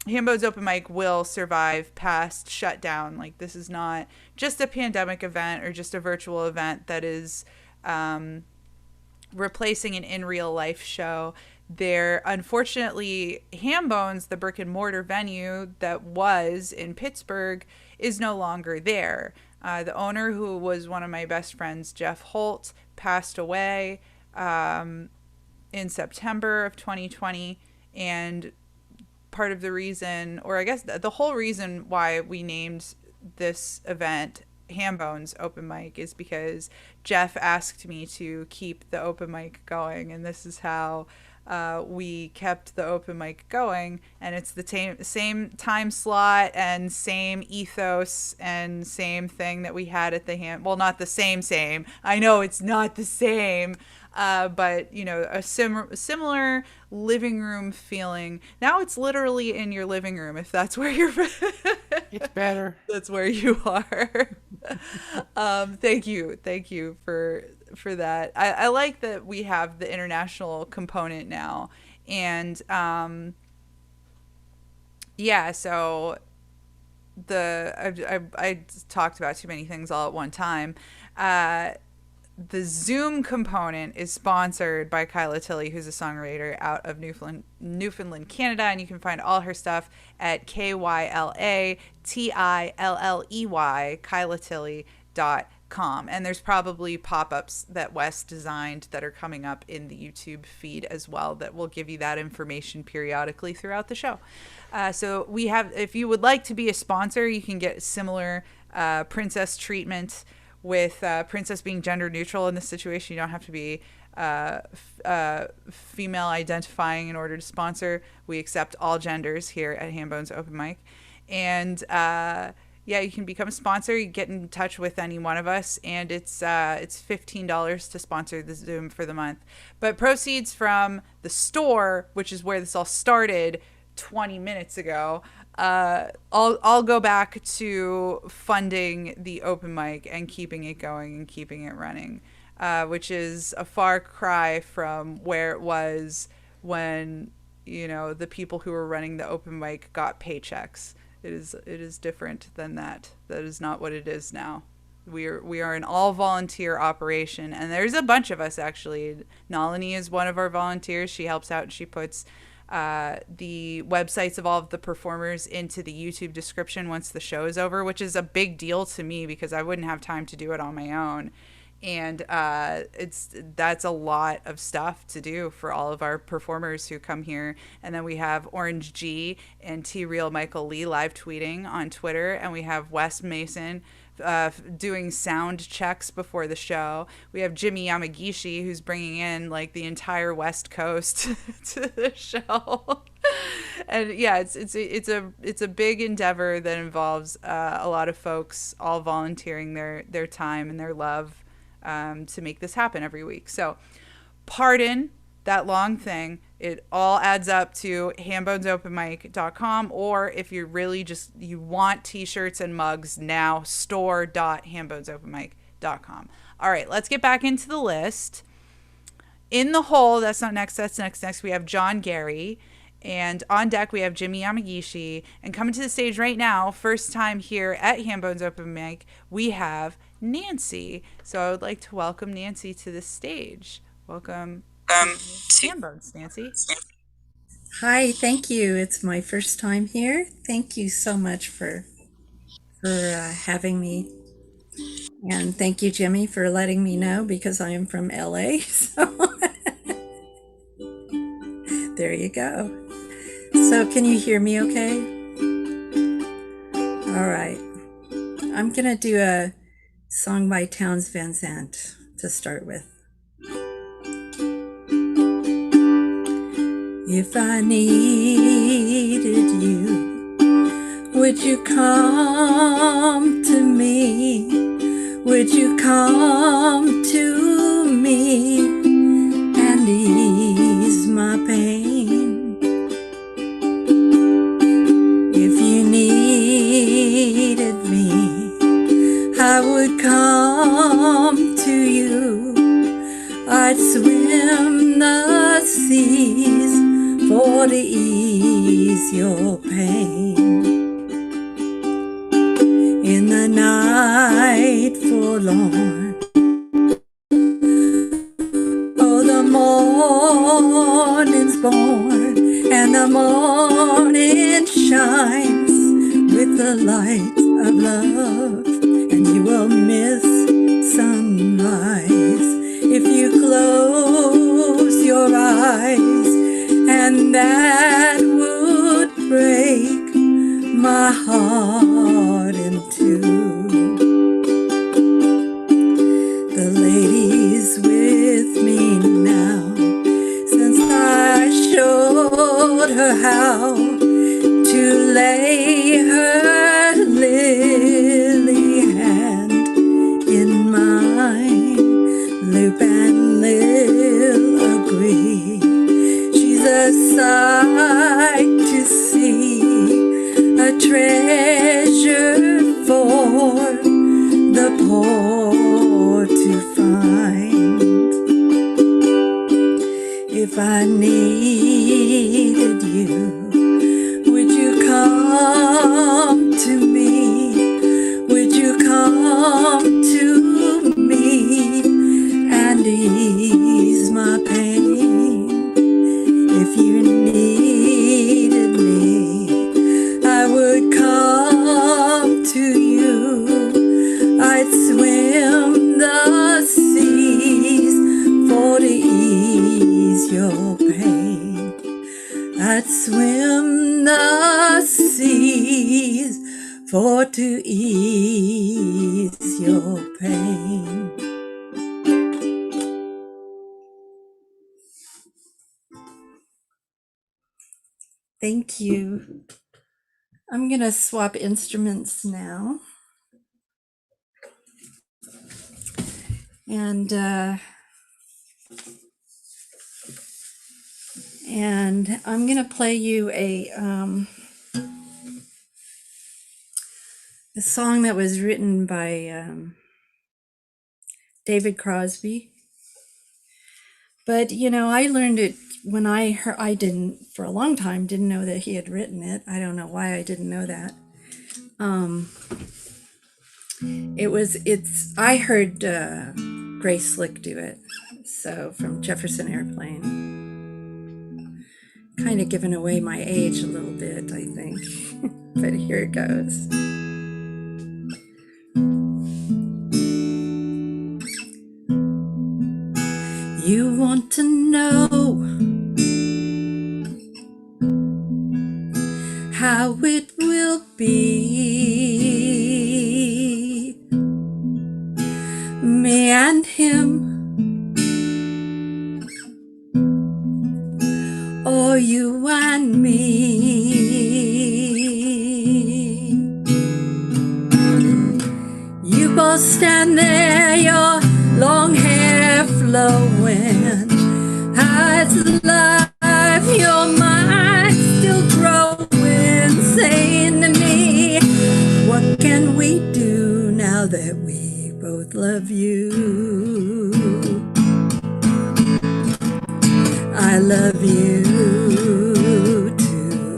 S1: Hambone's Open Mic will survive past shutdown. Like, this is not just a pandemic event or just a virtual event that is replacing an in real life show. Unfortunately, Hambone's, the brick and mortar venue that was in Pittsburgh, is no longer there. The owner, who was one of my best friends, Jeff Holt, passed away in September of 2020, and part of the reason, or I guess the whole reason why we named this event Hambone's Open Mic is because Jeff asked me to keep the open mic going, and this is how we kept the open mic going. And it's the same time slot and same ethos and same thing that we had at the well, not the same. I know it's not the same. But, you know, a similar living room feeling. Now it's literally in your living room, if that's where you're...
S4: It's better.
S1: That's where you are. Thank you for that. I like that we have the international component now. And, yeah, so I talked about too many things all at one time. The Zoom component is sponsored by Kyla Tilley, who's a songwriter out of Newfoundland, Canada, and you can find all her stuff at KYLATILLEY, KylaTilley.com. And there's probably pop-ups that Wes designed that are coming up in the YouTube feed as well that will give you that information periodically throughout the show. So we have, if you would like to be a sponsor, you can get similar princess treatment with princess being gender neutral in this situation. You don't have to be female identifying in order to sponsor. We accept all genders here at Hambone's Open Mic. And yeah, you can become a sponsor. You get in touch with any one of us, and it's $15 to sponsor the Zoom for the month. But proceeds from the store, which is where this all started 20 minutes ago, I'll go back to funding the open mic and keeping it going and keeping it running, which is a far cry from where it was when, you know, the people who were running the open mic got paychecks. It is different than that. That is not what it is now. We are an all volunteer operation, and there's a bunch of us actually. Nalini is one of our volunteers. She helps out and she puts the websites of all of the performers into the YouTube description once the show is over, which is a big deal to me because I wouldn't have time to do it on my own. and that's a lot of stuff to do for all of our performers who come here. And then we have Orange G and T Real Michael Lee live tweeting on Twitter, and we have Wes Mason doing sound checks before the show. We have Jimmy Yamagishi, who's bringing in like the entire West Coast to the show. And yeah, it's a big endeavor that involves a lot of folks all volunteering their time and their love to make this happen every week. So pardon that long thing. It all adds up to hambonesopenmic.com, or if you're really just, you want t-shirts and mugs now, store.hambonesopenmic.com. All right, let's get back into the list. In the hole, that's not next, that's next, we have John Gary. And on deck, we have Jimmy Yamagishi. And coming to the stage right now, first time here at Hambone's Open Mic, we have Nancy. So I would like to welcome Nancy to the stage. Welcome to Hambones, Nancy.
S6: Hi, thank you. It's my first time here. Thank you so much for having me. And thank you, Jimmy, for letting me know, because I am from LA. So there you go. So can you hear me okay? All right. I'm going to do a song by Townes Van Zandt to start with. If I needed you, would you come to me? Would you come to me and ease my pain? If you needed me, I would come to you. I'd swim the seas for to ease your pain. In the night forlorn, oh, the morning's born, and the morning shines with the light of love, and you will miss sunrise if you close your eyes, and that would break my heart in two. The lady's with me now, since I showed her how to lay her lily hand in mine. Loop and Lil agree, she's a sight to see, a treasure for the poor to find. If I needed you, would you come to me? Would you come to me and ease my pain? If you needed me, I would come to you. I'd swim the seas for to ease your pain. I'd swim the seas for to ease your pain. Thank you. I'm going to swap instruments now. And I'm going to play you a song that was written by David Crosby. But, you know, I learned it when I heard, I didn't, for a long time, didn't know that he had written it. I don't know why I didn't know that. I heard Grace Slick do it. So from Jefferson Airplane. Kind of giving away my age a little bit, I think. But here it goes. how it will be. Me and him, or you and me. You both stand there, your long hair flowing. How's life, your mind still growing, saying to me, what can we do now that we both love you? I love you too.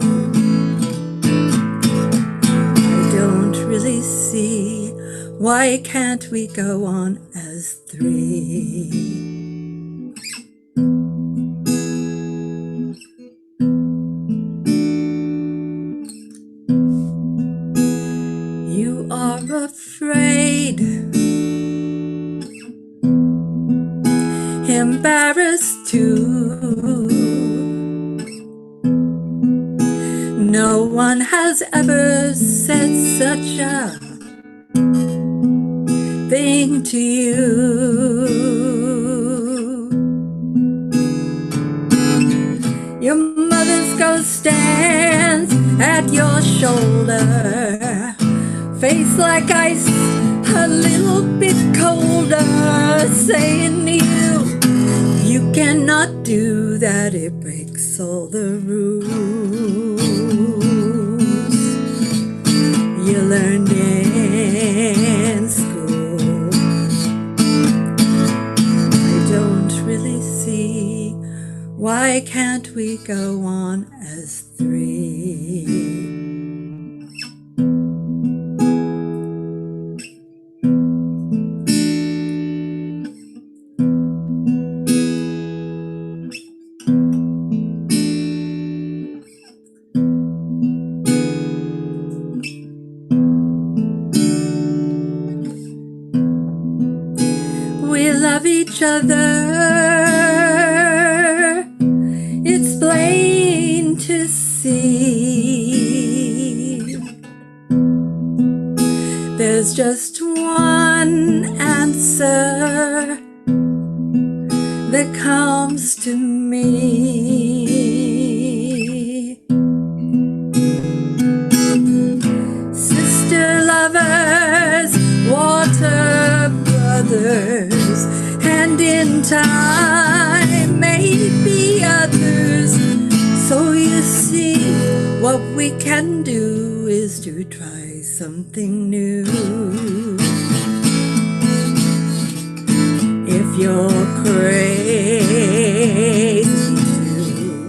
S6: I don't really see, why can't we go on as three? You are afraid, embarrassed too. No one has ever said such a thing to you. Your mother's ghost stands at your shoulder, face like ice, a little bit colder, saying to you, you cannot do that, it breaks all the rules you learned in school. I don't really see, why can't we go on as three? We love each other, it's plain to see. There's just one answer that comes to me. Sister lovers, water brothers, and in time maybe others. So you see, what we can do is to try something new. If you're crazy too,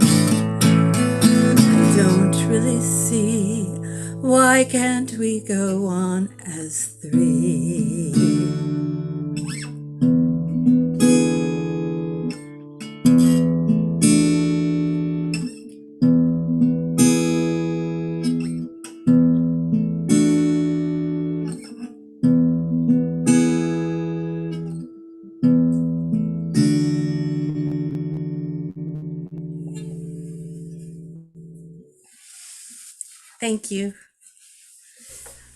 S6: I don't really see, why can't we go on as three? Thank you.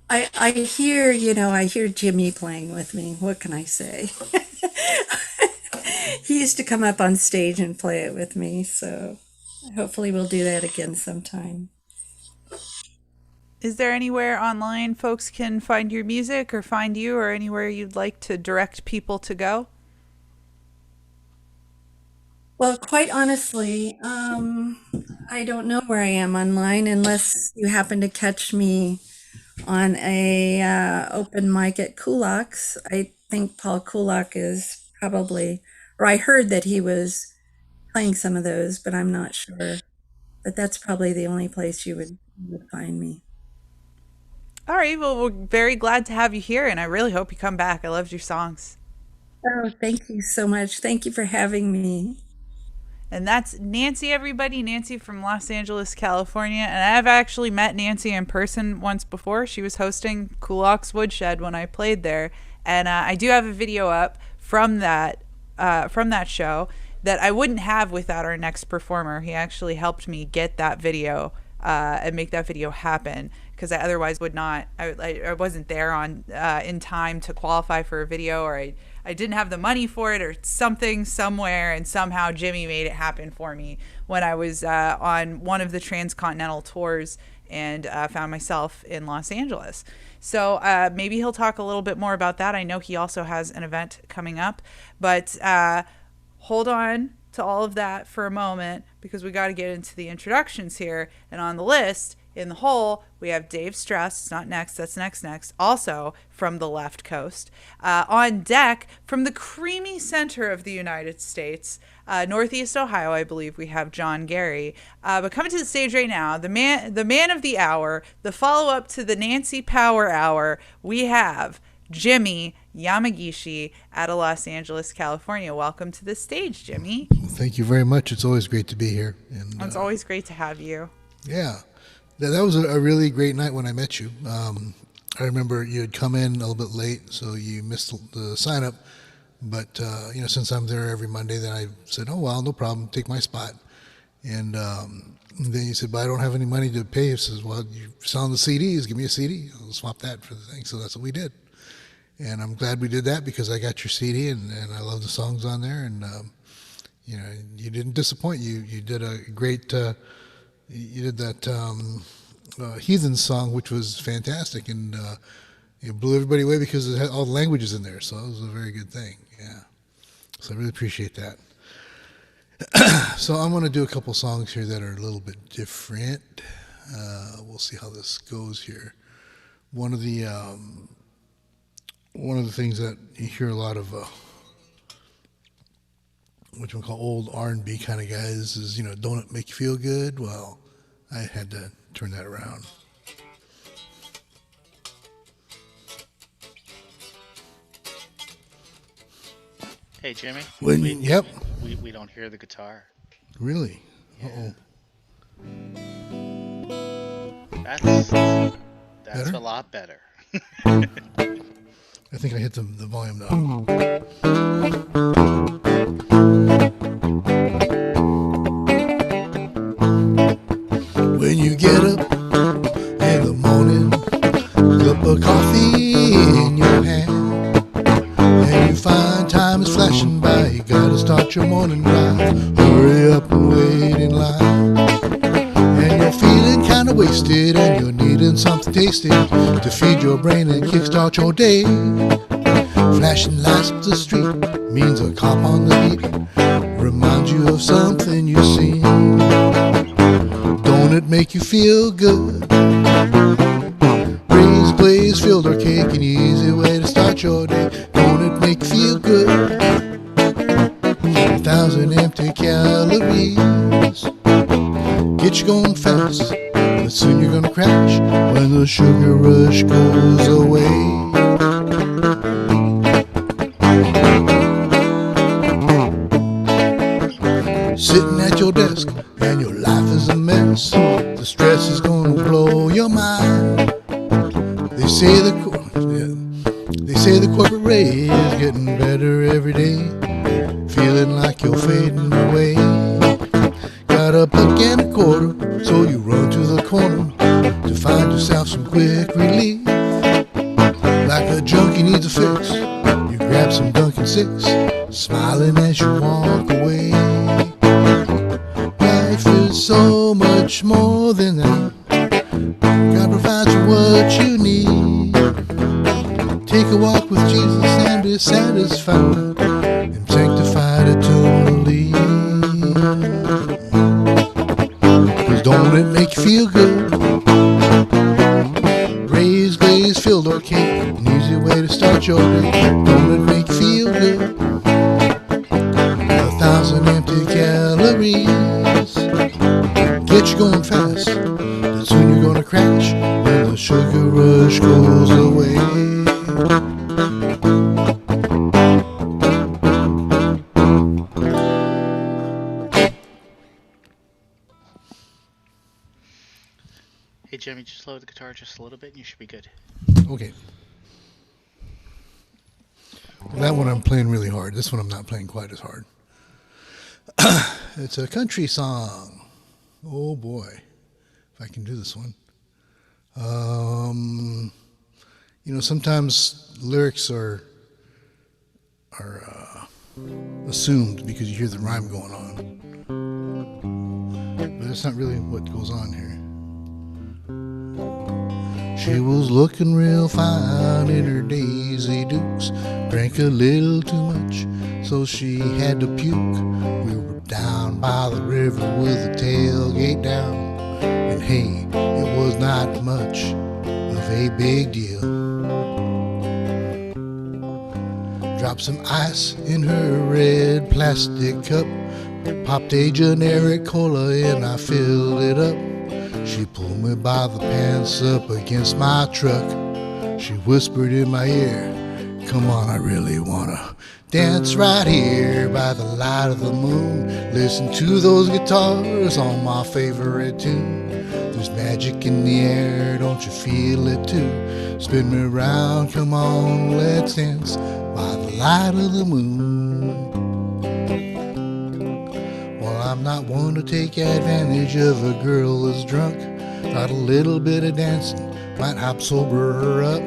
S6: I hear, I hear Jimmy playing with me. What can I say? He used to come up on stage and play it with me, so hopefully we'll do that again sometime.
S1: Is there anywhere online folks can find your music or find you, or anywhere you'd like to direct people to go?
S6: Well, quite honestly, I don't know where I am online unless you happen to catch me on a open mic at Kulak's. I think Paul Kulak is probably, or I heard that he was playing some of those, but I'm not sure. But that's probably the only place you would find me.
S1: All right, well, we're very glad to have you here, and I really hope you come back. I loved your songs.
S6: Oh, thank you so much. Thank you for having me.
S1: And that's Nancy, everybody. Nancy from Los Angeles, California. And I've actually met Nancy in person once before. She was hosting Kulak's Woodshed when I played there. And I do have a video up from that show that I wouldn't have without our next performer. He actually helped me get that video and make that video happen, because I otherwise would not. I wasn't there on in time to qualify for a video, or I didn't have the money for it, or something somewhere, and somehow Jimmy made it happen for me when I was on one of the transcontinental tours and found myself in Los Angeles. So maybe he'll talk a little bit more about that. I know he also has an event coming up, but hold on to all of that for a moment, because we got to get into the introductions here. And on the list, in the hole, we have Dave Stress. It's not next, that's next. Also from the left coast. On deck, from the creamy center of the United States, Northeast Ohio, I believe, we have John Gary. But coming to the stage right now, the man of the hour, the follow-up to the Nancy Power Hour, we have Jimmy Yamagishi out of Los Angeles, California. Welcome to the stage, Jimmy.
S7: Well, thank you very much. It's always great to be here. And
S1: it's always great to have you.
S7: Yeah. That was a really great night when I met you. I remember you had come in a little bit late, so you missed the sign up. But, since I'm there every Monday, then I said, oh, well, no problem. Take my spot. And then you said, but I don't have any money to pay. He says, well, you're selling the CDs. Give me a CD. I'll swap that for the thing. So that's what we did. And I'm glad we did that, because I got your CD and I love the songs on there. And, you didn't disappoint. You did a great, you did that Heathen song, which was fantastic. And it blew everybody away because it had all the languages in there. So it was a very good thing. Yeah. So I really appreciate that. So I'm going to do a couple songs here that are a little bit different. We'll see how this goes here. One of the things that you hear a lot of, what you call old R&B kind of guys, is, don't it make you feel good? Well, I had to turn that around.
S2: Hey, Jimmy.
S7: Yep.
S2: We don't hear the guitar.
S7: Really?
S2: Yeah.
S7: Uh-oh.
S2: That's
S7: Better?
S2: a lot better.
S7: I think I hit the volume now. When you get up in the morning, cup of coffee in your hand, and you find time is flashing by, you gotta start your morning drive. Hurry up and wait in line. And you're feeling kinda wasted, and you're needing something tasty to feed your brain and kickstart your day. Flashing lights up the street means a cop on the beat, reminds you of something you've seen. Don't it make you feel good? Raised, glazed, filled, or cake, an easy way to start your day. Don't it make you feel good? 1,000 empty calories get you going fast, but soon you're gonna crash when the sugar rush goes away. Sitting at your desk and your life is a mess. The stress is gonna blow your mind. They say the corporate rate is getting better every day. Feeling like you're fading away. Got a buck and a quarter, so you run to the corner to find yourself some quick relief. Like a junkie needs a fix, you grab some Dunkin' Six, smiling as you walk away. Life is so much more than that. God provides you what you need. Take a walk with Jesus and be satisfied and sanctified eternally. 'Cause don't it make you feel good? Raised, glazed, filled, or cake, an easy way to start your day. Don't it make you feel good? 1,000 empty calories get you going fast, but soon you're gonna crash when the sugar rush goes away.
S2: Hey, Jimmy, just lower the guitar just a little bit and you should be good.
S7: Okay. Well, that one I'm playing really hard. This one I'm not playing quite as hard. It's a country song. Oh boy. if I can do this one. Sometimes lyrics are assumed because you hear the rhyme going on, but that's not really what goes on here. She was looking real fine in her Daisy Dukes, drank a little too much, so she had to puke. We were down by the river with the tailgate down, and hey, it was not much of a big deal. Dropped some ice in her red plastic cup, popped a generic cola and I filled it up. She pulled me by the pants up against my truck. She whispered in my ear, come on, I really wanna dance right here by the light of the moon. Listen to those guitars on my favorite tune. There's magic in the air, don't you feel it too? Spin me around, come on, let's dance by the light of the moon. Well, I'm not one to take advantage of a girl that's drunk. Thought a little bit of dancing might help sober her up.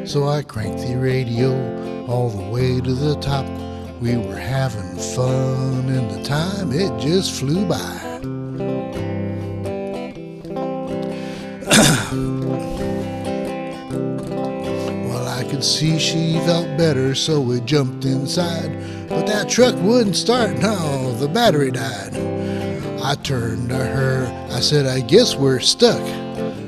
S7: So I cranked the radio all the way to the top. We were having fun and the time, it just flew by. Well, I could see she felt better, so we jumped inside. But that truck wouldn't start, no, the battery died. I turned to her, I said, I guess we're stuck.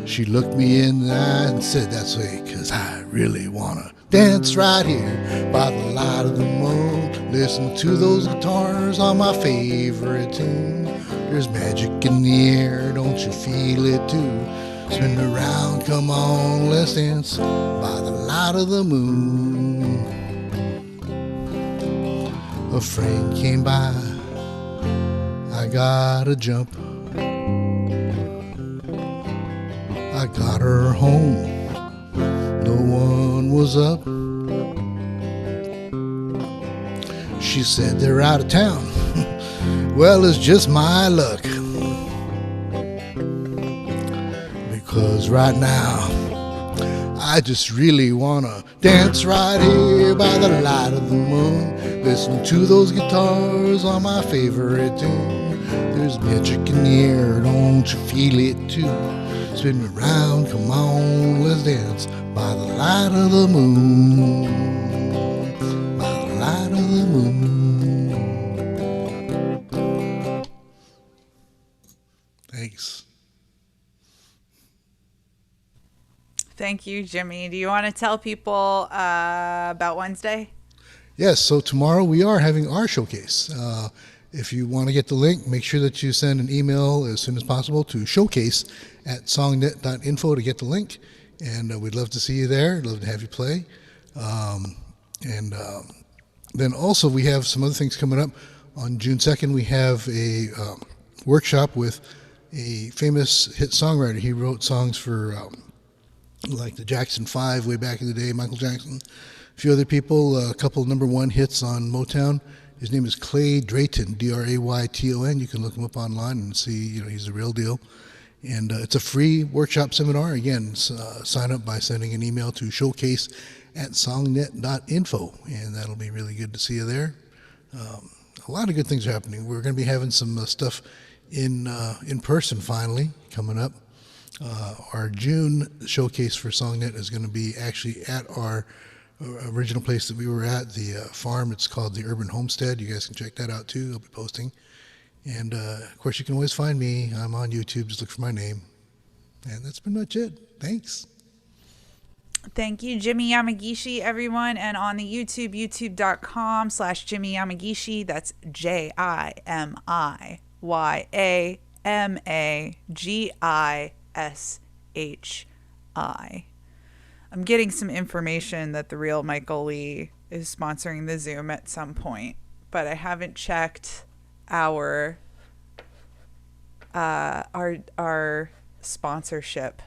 S7: She looked me in the eye and said, that's okay, 'cause I really wanna dance right here by the light of the moon. Listen to those guitars on my favorite tune. There's magic in the air, don't you feel it too? Spin around, come on, let's dance by the light of the moon. A friend came by, I gotta jump. I got her home, no one was up. She said they're out of town. Well, it's just my luck, because right now I just really wanna dance right here by the light of the moon. Listen to those guitars on my favorite tune. There's magic in the air, don't you feel it too? Spin me around, come on, let's dance by the light of the moon. By the light of the moon. Thanks.
S1: Thank you, Jimmy. Do you want to tell people about Wednesday?
S7: Yes, so tomorrow we are having our showcase. If you want to get the link, make sure that you send an email as soon as possible to showcase@songnet.info to get the link. And we'd love to see you there. Love to have you play. Then also we have some other things coming up. On June 2nd, we have a workshop with a famous hit songwriter. He wrote songs for like the Jackson 5 way back in the day, Michael Jackson. A few other people, a couple number one hits on Motown. His name is Clay Drayton, Drayton. You can look him up online and see, he's the real deal. And it's a free workshop seminar. Again, sign up by sending an email to showcase@songnet.info, and that'll be really good to see you there. A lot of good things are happening. We're going to be having some stuff in person finally coming up. Our June showcase for SongNet is going to be actually at our original place that we were at, the farm. It's called the Urban Homestead. You guys can check that out too. I'll be posting. And of course, you can always find me. I'm on YouTube. Just look for my name. And that's pretty much it. Thanks.
S1: Thank you, Jimmy Yamagishi, everyone. And on the YouTube, youtube.com/Jimmy Yamagishi. That's JIMIYAMAGISHI. I'm getting some information that the real Michael Lee is sponsoring the Zoom at some point, but I haven't checked our sponsorship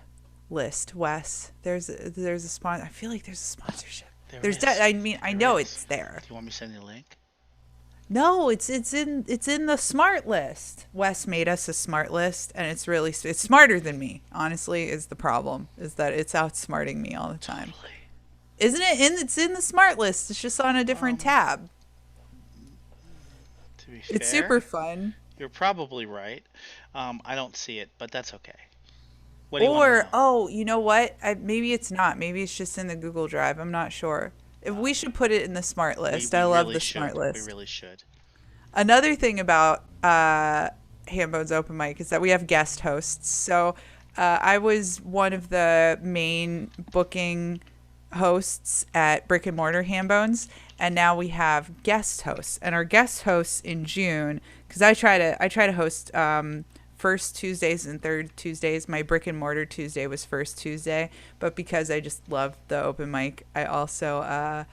S1: list. Wes, there's a sponsor. I feel like there's a sponsorship. I know it's there.
S2: Do you want me to send you a link?
S1: No, it's in the smart list. Wes made us a smart list, and it's smarter than me. Honestly, is the problem is that it's outsmarting me all the time. Isn't it? It's in the smart list. It's just on a different tab.
S2: To be
S1: It's
S2: fair,
S1: super fun.
S2: you're probably right. I don't see it, but that's okay. What do you want to
S1: Or
S2: know?
S1: oh, you know what? Maybe it's not. Maybe it's just in the Google Drive. I'm not sure. If we should put it in the smart list. I love the smart
S2: We
S1: list.
S2: really should.
S1: Another thing about Hambone's open mic is that we have guest hosts. So I was one of the main booking hosts at Brick and Mortar Hambones, and now we have guest hosts. And our guest hosts in June, because I try to host first Tuesdays and third Tuesdays. My Brick and Mortar Tuesday was first Tuesday, but because I just love the open mic, I also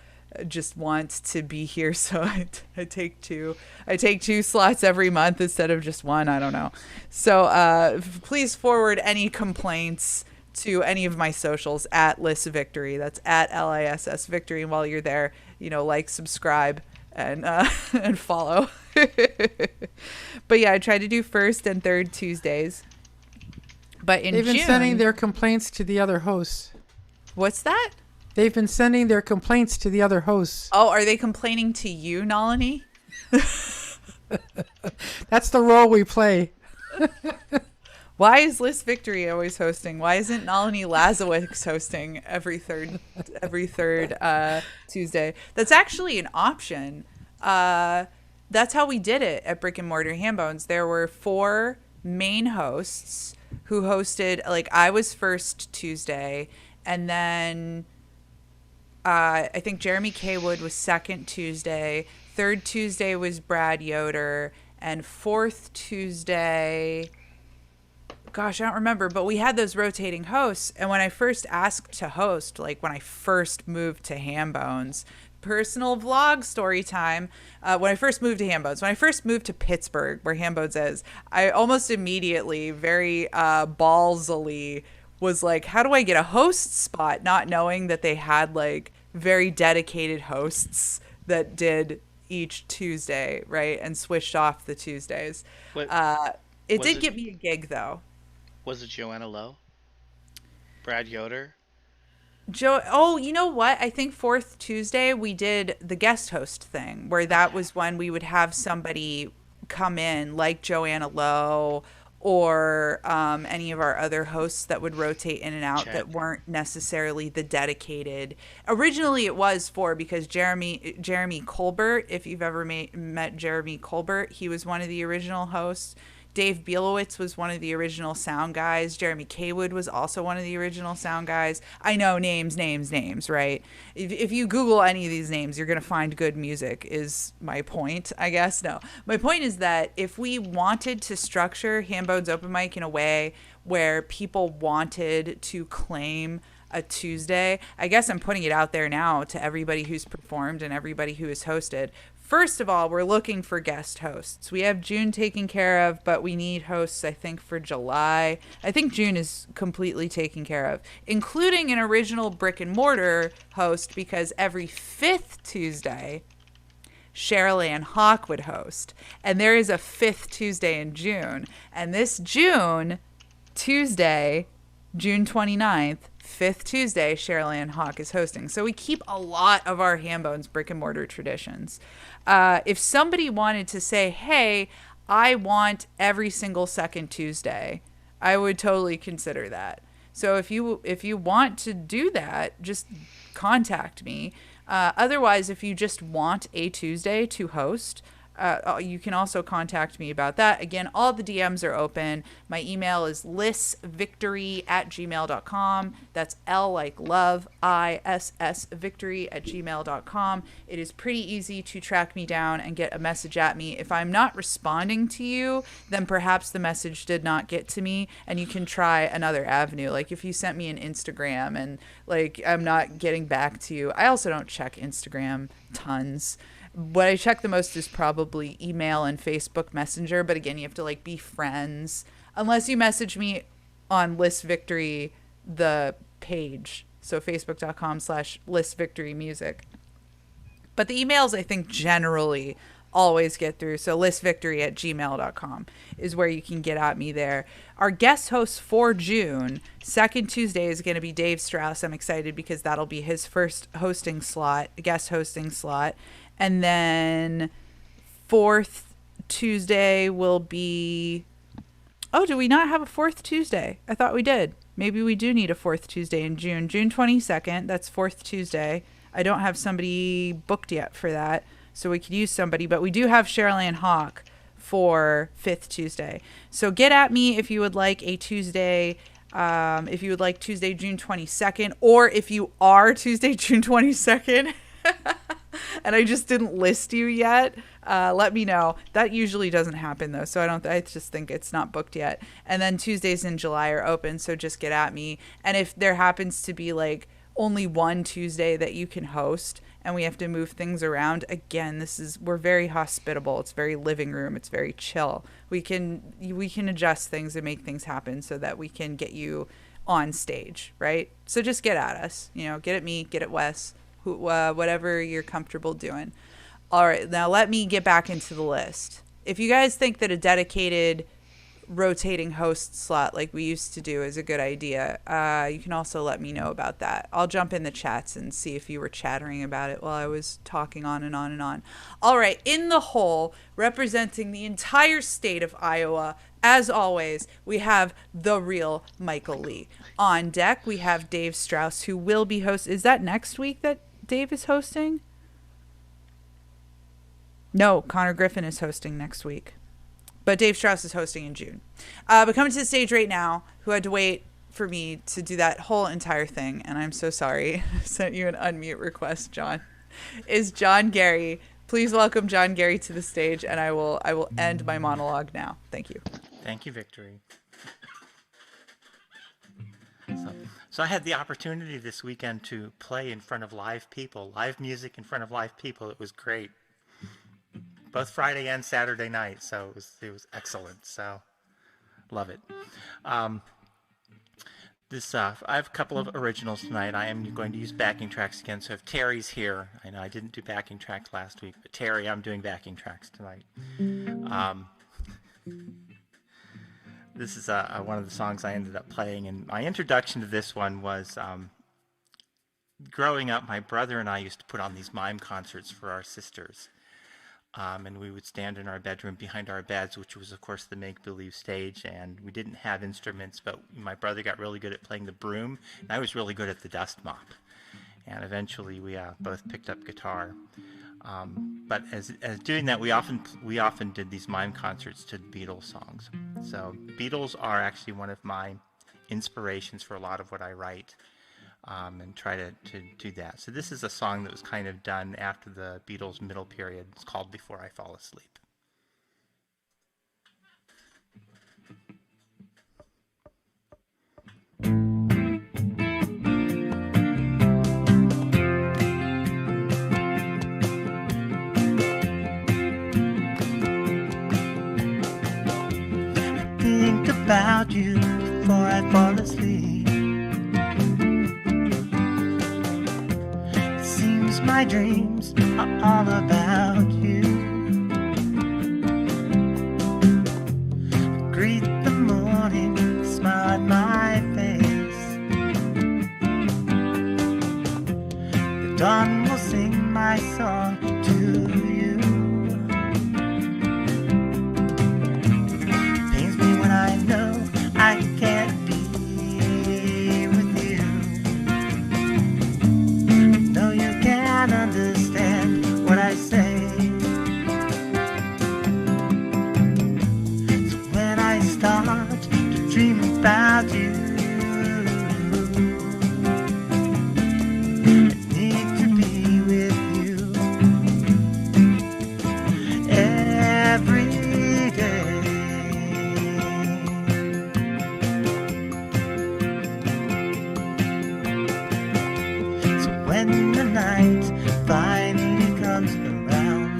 S1: just want to be here, so I take two slots every month instead of just one. I don't know. So please forward any complaints to any of my socials at Liss Victory. That's at LISS Victory. And while you're there, like, subscribe, and and follow. But yeah, I try to do first and third Tuesdays. But in
S4: They've been
S1: June,
S4: sending their complaints to the other hosts.
S1: what's that?
S4: They've been sending their complaints to the other hosts.
S1: Oh, are they complaining to you, Nalini?
S4: That's the role we play.
S1: Why is Liss Victory always hosting? Why isn't Nalini Lazowicz hosting every third Tuesday? That's actually an option. That's how we did it at Brick and Mortar Hambones. There were 4 main hosts who hosted. Like, I was first Tuesday, and then I think Jeremy K. Wood was second Tuesday. Third Tuesday was Brad Yoder, and fourth Tuesday, gosh, I don't remember, but we had those rotating hosts. And when I first asked to host, like when I first moved to Hambones, personal vlog story time, when I first moved to Hambones, when I first moved to Pittsburgh, where Hambones is, I almost immediately, very ballsily, was like, how do I get a host spot? Not knowing that they had like very dedicated hosts that did each Tuesday, right? And switched off the Tuesdays.
S2: What,
S1: It
S2: was
S1: did
S2: it-
S1: get me a gig though.
S2: Was it Joanna Lowe? Brad Yoder?
S1: Oh, you know what? I think fourth Tuesday we did the guest host thing, where that was when we would have somebody come in, like Joanna Lowe or any of our other hosts that would rotate in and out
S2: Check.
S1: that weren't necessarily the dedicated. Originally, it was because Jeremy Colbert. If you've ever met Jeremy Colbert, he was one of the original hosts. Dave Bielowitz was one of the original sound guys. Jeremy K. Wood was also one of the original sound guys. I know names, right? If you Google any of these names, you're going to find good music, is my point, I guess. No. My point is that if we wanted to structure Hambone's Open Mic in a way where people wanted to claim a Tuesday, I guess I'm putting it out there now to everybody who's performed and everybody who has hosted. First of all, we're looking for guest hosts. We have June taken care of, but we need hosts, I think, for July. I think June is completely taken care of, including an original Brick and Mortar host, because every 5th Tuesday, Cheryl Ann Hawk would host. And there is a 5th Tuesday in June. And this Tuesday, June 29th, 5th Tuesday, Cheryl Ann Hawk is hosting. So we keep a lot of our Hambones Brick and Mortar traditions. If somebody wanted to say, hey, I want every single second Tuesday, I would totally consider that. So if you want to do that, just contact me. Otherwise, if you just want a Tuesday to host, you can also contact me about that. Again, all the DMs are open. My email is lissvictory@gmail.com. That's L like love, ISS victory@gmail.com. It is pretty easy to track me down and get a message at me. If I'm not responding to you, then perhaps the message did not get to me, and you can try another avenue. Like if you sent me an Instagram and like I'm not getting back to you. I also don't check Instagram tons. What I check the most is probably email and Facebook Messenger. But again, you have to like be friends. Unless you message me on Liss Victory, the page. So facebook.com/lissvictorymusic. But the emails, I think, generally always get through. So lissvictory@gmail.com is where you can get at me there. Our guest host for June, second Tuesday, is going to be Dave Strauss. I'm excited because that'll be his first guest hosting slot. And then fourth Tuesday will be... Oh, do we not have a fourth Tuesday? I thought we did. Maybe we do need a fourth Tuesday in June. June 22nd, that's fourth Tuesday. I don't have somebody booked yet for that, so we could use somebody. But we do have Cheryl Ann Hawk for fifth Tuesday. So get at me if you would like a Tuesday, if you would like Tuesday, June 22nd, or if you are Tuesday, June 22nd, and I just didn't list you yet, let me know. That usually doesn't happen though, so I just think it's not booked yet. And then Tuesdays in July are open, so just get at me. And if there happens to be like only one Tuesday that you can host and we have to move things around, again, we're very hospitable. It's very living room. It's very chill. We can adjust things and make things happen so that we can get you on stage, right? So just get at us, get at me, get at Wes, whatever you're comfortable doing. All right, now let me get back into the list. If you guys think that a dedicated rotating host slot like we used to do is a good idea, you can also let me know about that. I'll jump in the chats and see if you were chattering about it while I was talking on and on and on. All right, in the hole, representing the entire state of Iowa, as always, we have the real Michael Lee. On deck, we have Dave Strauss, who will be host. Is that next week that Dave is hosting? No, Connor Griffin is hosting next week. But Dave Strauss is hosting in June. But coming to the stage right now, who had to wait for me to do that whole entire thing, and I'm so sorry, I sent you an unmute request, John, is John Gary. Please welcome John Gary to the stage, and I will end my monologue now. Thank you.
S8: Thank you, Victory. So I had the opportunity this weekend to play in front of live music in front of live people. It was great. Both Friday and Saturday night, so it was excellent. So, love it. I have a couple of originals tonight. I am going to use backing tracks again. So if Terry's here, I know I didn't do backing tracks last week, but Terry, I'm doing backing tracks tonight. This is one of the songs I ended up playing, and my introduction to this one was growing up. My brother and I used to put on these mime concerts for our sisters. And we would stand in our bedroom behind our beds, which was, of course, the make-believe stage, and we didn't have instruments, but my brother got really good at playing the broom, and I was really good at the dust mop. And eventually we both picked up guitar. But as doing that, we often did these mime concerts to Beatles songs. So Beatles are actually one of my inspirations for a lot of what I write. And try to do that. So this is a song that was kind of done after the Beatles' middle period. It's called Before I Fall Asleep. I think about you before I fall asleep. My dreams are all about you. Greet the morning, smile on my face. The dawn will sing my song to you. It pains me when I know I can't be with you. No, you can't understand what I say. So when I start to dream about you, I need to be with you every day. So when the night finally comes around,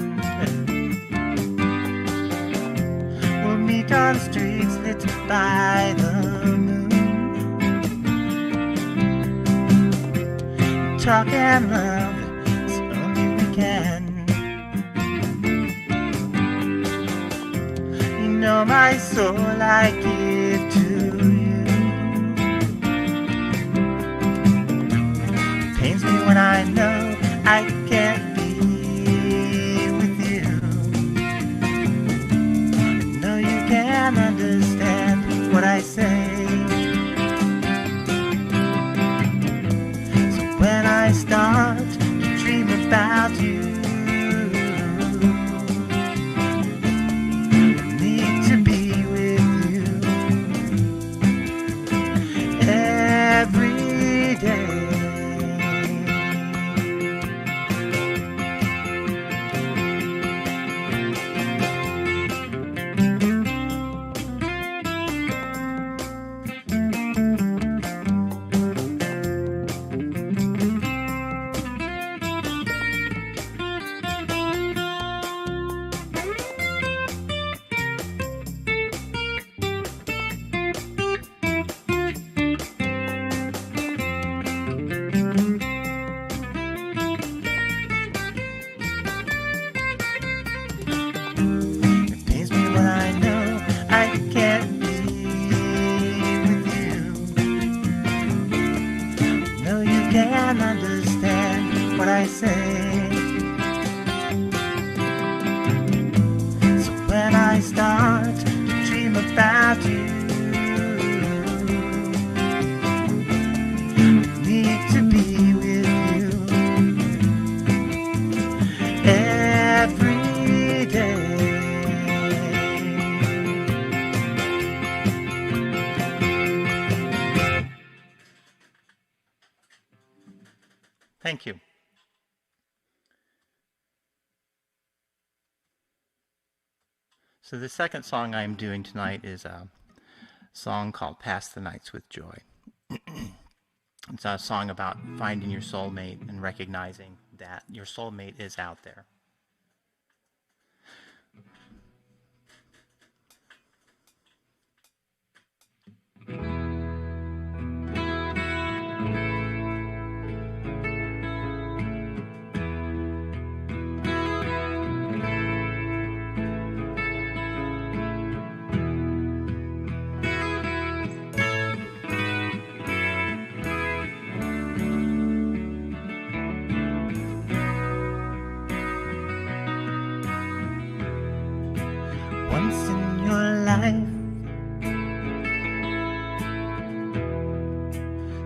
S8: we'll meet on streets lit by the moon, talk and love as only we can. know my soul I give to you. It pains me when I know I can't be with you. I know you can understand what I say. So when I start to dream about you, Thank you. So the second song I'm doing tonight is a song called Pass the Nights with Joy. It's a song about finding your soulmate and recognizing that your soulmate is out there. Once in your life,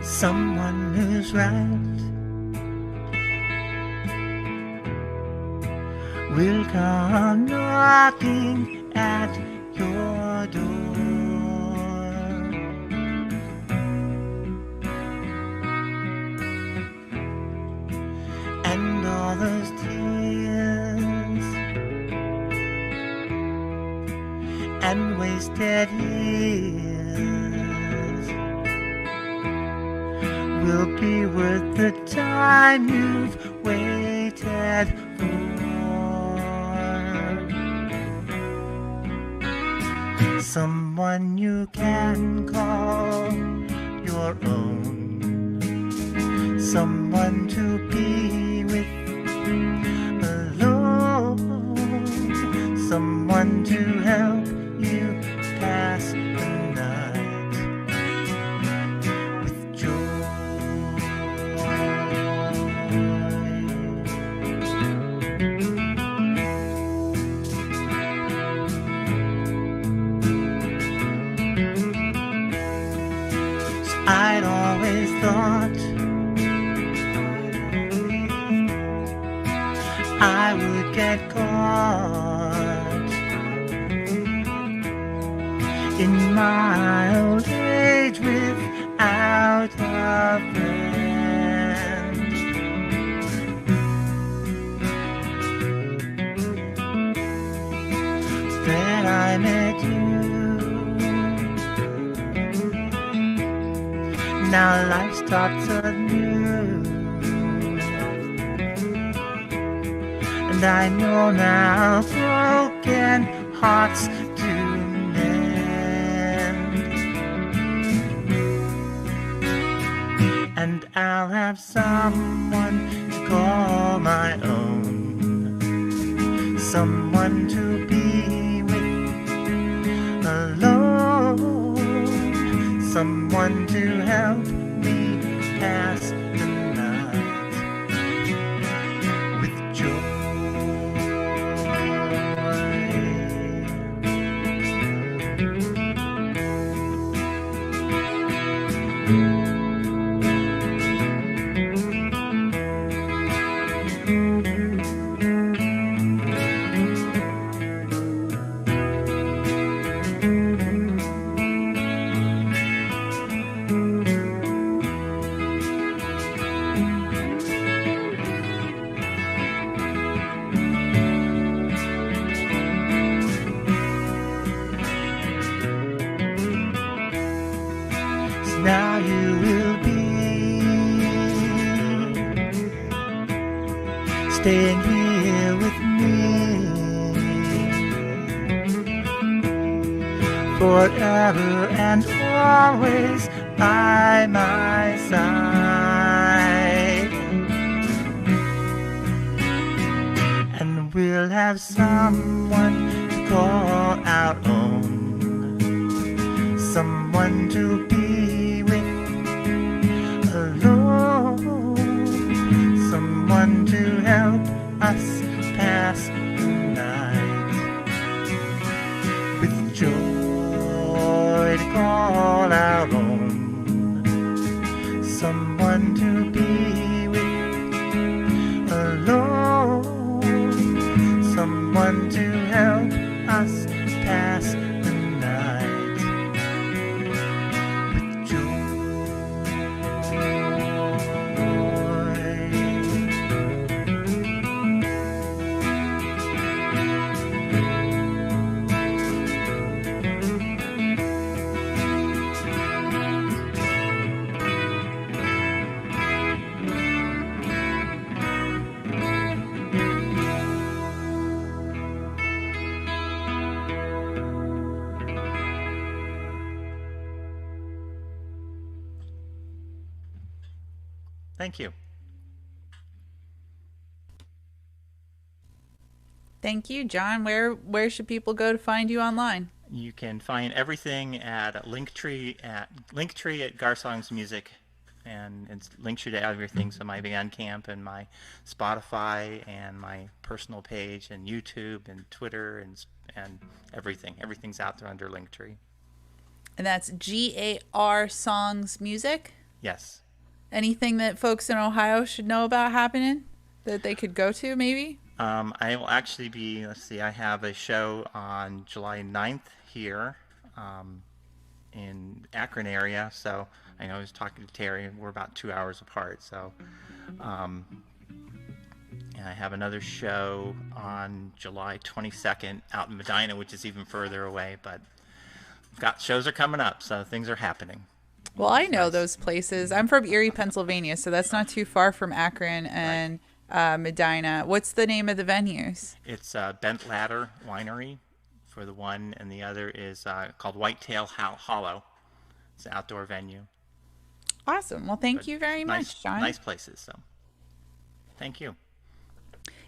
S8: someone who's right will come knocking at your door. And all those tears and wasted years will be worth the time you've waited for. Someone you can call your own, someone to be with alone, someone to help you pass the night with joy. So I'd always thought I would get caught in my old age without a friend. Then I met you. Now life starts anew, and I know now broken hearts do mend. And I'll have someone to call my own, someone to be with someone to help me pass the night with joy. Now you will be staying here with me forever and always by my side, and we'll have someone to call out on, someone to be with alone, someone to help us pass the night with joy to call out on, someone to be with alone, someone to help us pass the night with joy. Thank you.
S1: Thank you, John. Where should people go to find you online?
S8: You can find everything at Linktree at Garsong's Music, and it's Linktree to everything. So my Bandcamp and my Spotify and my personal page and YouTube and Twitter and everything. Everything's out there under Linktree.
S1: And that's GAR Songs Music.
S8: Yes.
S1: Anything that folks in Ohio should know about happening that they could go to, maybe?
S8: I will actually be, I have a show on July 9th here in Akron area. So I know I was talking to Terry, we're about 2 hours apart. So, and I have another show on July 22nd out in Medina, which is even further away, but shows are coming up, so things are happening.
S1: Well, I know those places. I'm from Erie, Pennsylvania, so that's not too far from Akron and Medina. What's the name of the venues?
S8: It's Bent Ladder Winery for the one, and the other is called Whitetail Hollow. It's an outdoor venue.
S1: Awesome. Well, thank you very much, John.
S8: Nice places. So, thank you.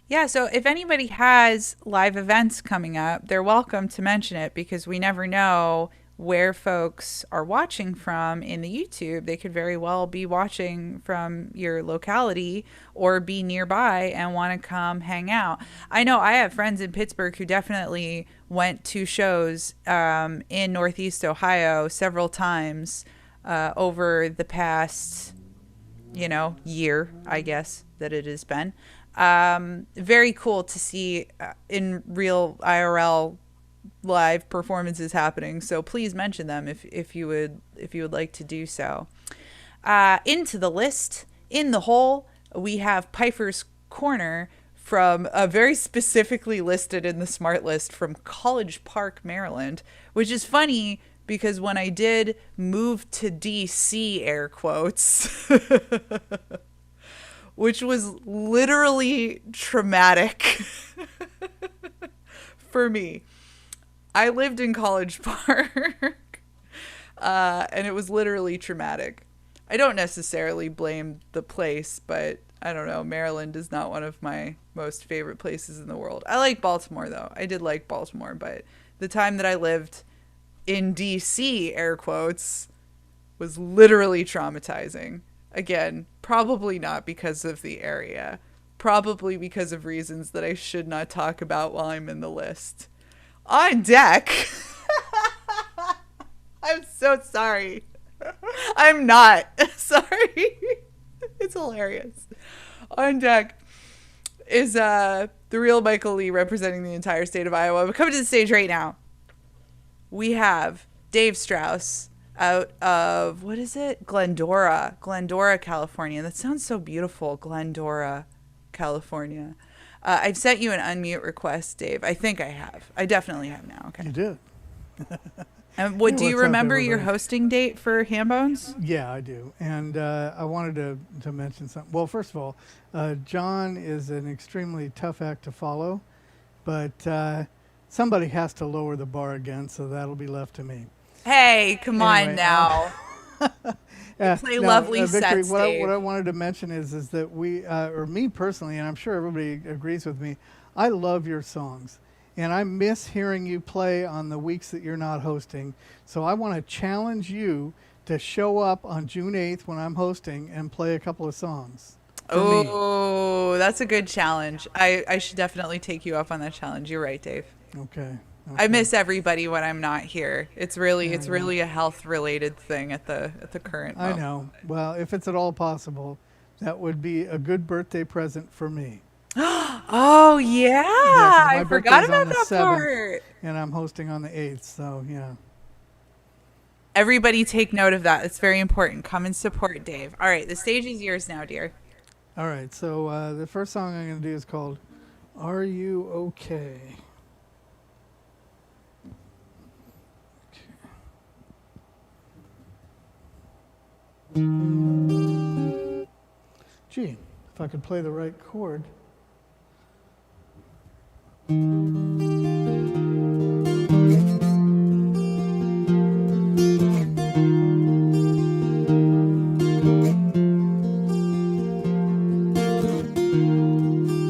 S1: Yeah, so if anybody has live events coming up, they're welcome to mention it, because we never know where folks are watching from in the YouTube. They could very well be watching from your locality or be nearby and want to come hang out. I know I have friends in Pittsburgh who definitely went to shows in Northeast Ohio several times over the past, year, I guess, that it has been. Very cool to see in real IRL live performances happening. So please mention them if you would like to do so. Into the list, in the hole, we have Piper's Corner from very specifically listed in the Smart List from College Park, Maryland, which is funny because when I did move to DC, air quotes, which was literally traumatic for me. I lived in College Park, and it was literally traumatic. I don't necessarily blame the place, but I don't know. Maryland is not one of my most favorite places in the world. I like Baltimore, though. I did like Baltimore, but the time that I lived in D.C., air quotes, was literally traumatizing. Again, probably not because of the area. Probably because of reasons that I should not talk about while I'm in the list. On deck. I'm so sorry. I'm not. Sorry. It's hilarious. On deck is the real Michael Lee representing the entire state of Iowa. But coming to the stage right now, we have Dave Strauss out of, what is it? Glendora, California. That sounds so beautiful. Glendora, California. I've sent you an unmute request, Dave. I think I have. I definitely have now. Okay.
S9: You did.
S1: And
S9: Hey,
S1: do you
S9: what's up,
S1: remember your
S9: everybody?
S1: hosting date for Hambones?
S9: Yeah, I do. And I wanted to mention something. Well, first of all, John is an extremely tough act to follow, but somebody has to lower the bar again, so that'll be left to me.
S1: Hey, come on
S9: Anyway,
S1: now. Play lovely
S9: Victory,
S1: sets,
S9: what
S1: Dave.
S9: I wanted to mention is that we, or me personally, and I'm sure everybody agrees with me, I love your songs. And I miss hearing you play on the weeks that you're not hosting. So I want to challenge you to show up on June 8th when I'm hosting and play a couple of songs. For me.
S1: Oh, that's a good challenge. I should definitely take you up on that challenge. You're right, Dave.
S9: Okay.
S1: I miss everybody when I'm not here. It's really a health related thing at the current
S9: I
S1: moment.
S9: know. Well, if it's at all possible, that would be a good birthday present for me.
S1: Oh yeah,
S9: 'cause my
S1: I forgot
S9: birthday's on
S1: about
S9: the
S1: that
S9: 7th.
S1: part.
S9: And I'm hosting on the 8th, so yeah.
S1: Everybody take note of that. It's very important. Come and support Dave. All right, the stage is yours now, dear.
S9: All right, so the first song I'm going to do is called Are You Okay? Gee, if I could play the right chord.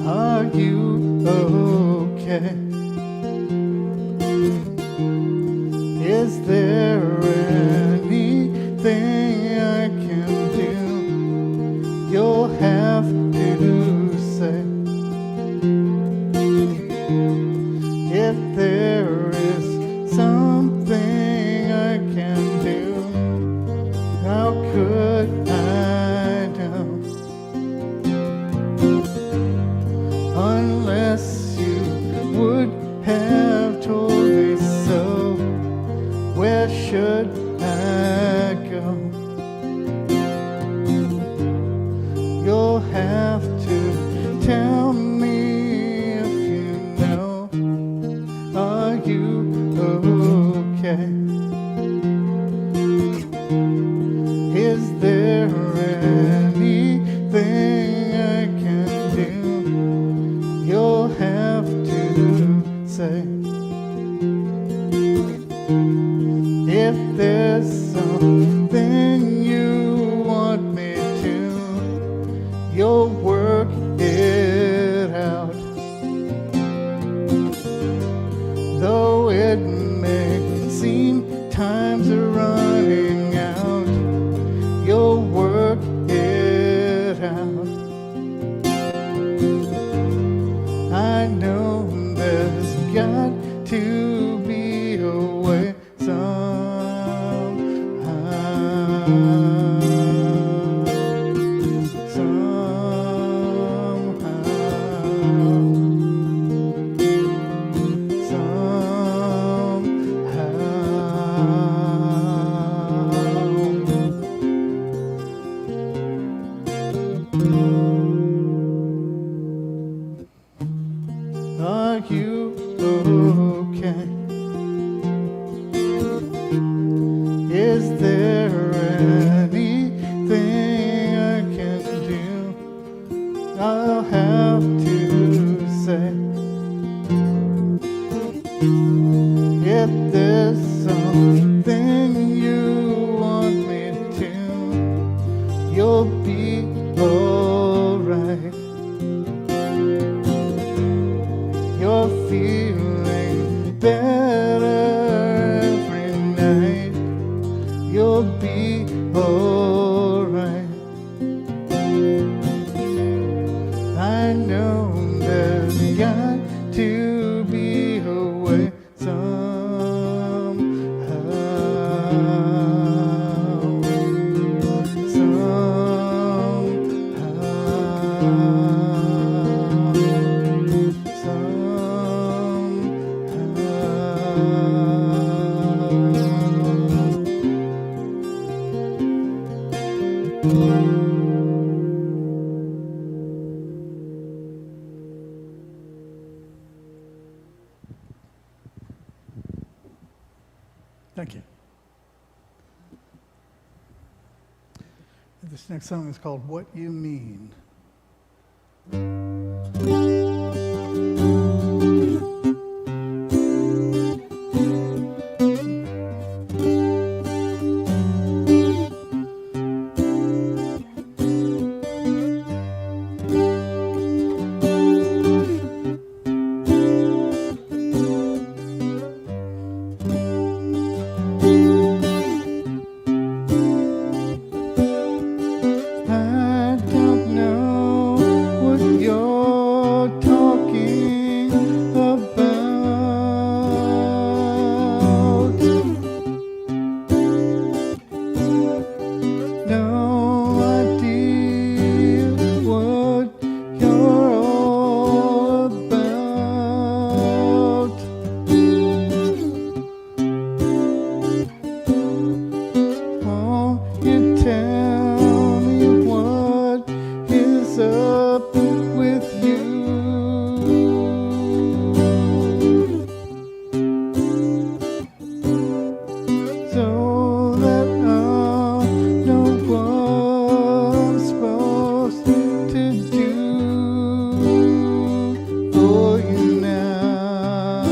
S9: Are you okay? Is there anything I can do? You'll have to say. If there is something I can do, how could I know? Unless you would have told me so, where should I go? You'll have to tell me if you know. Are you okay? Is there anything I can do? You'll have to say. If there's something you want me to, you'll work it out. Though it may seem times are running out, you'll work it out. I know there's got to be a way Are you okay? Is there anything I can do? I'll have to say. If there's something you want me to, you'll be alright. You're feeling better every night. You'll be Thank you. This next song is called What You Mean. I don't know what you're talking about. No idea what you're all about. Won't you tell me what is up with you? So that I'll know what I'm supposed to do for you now.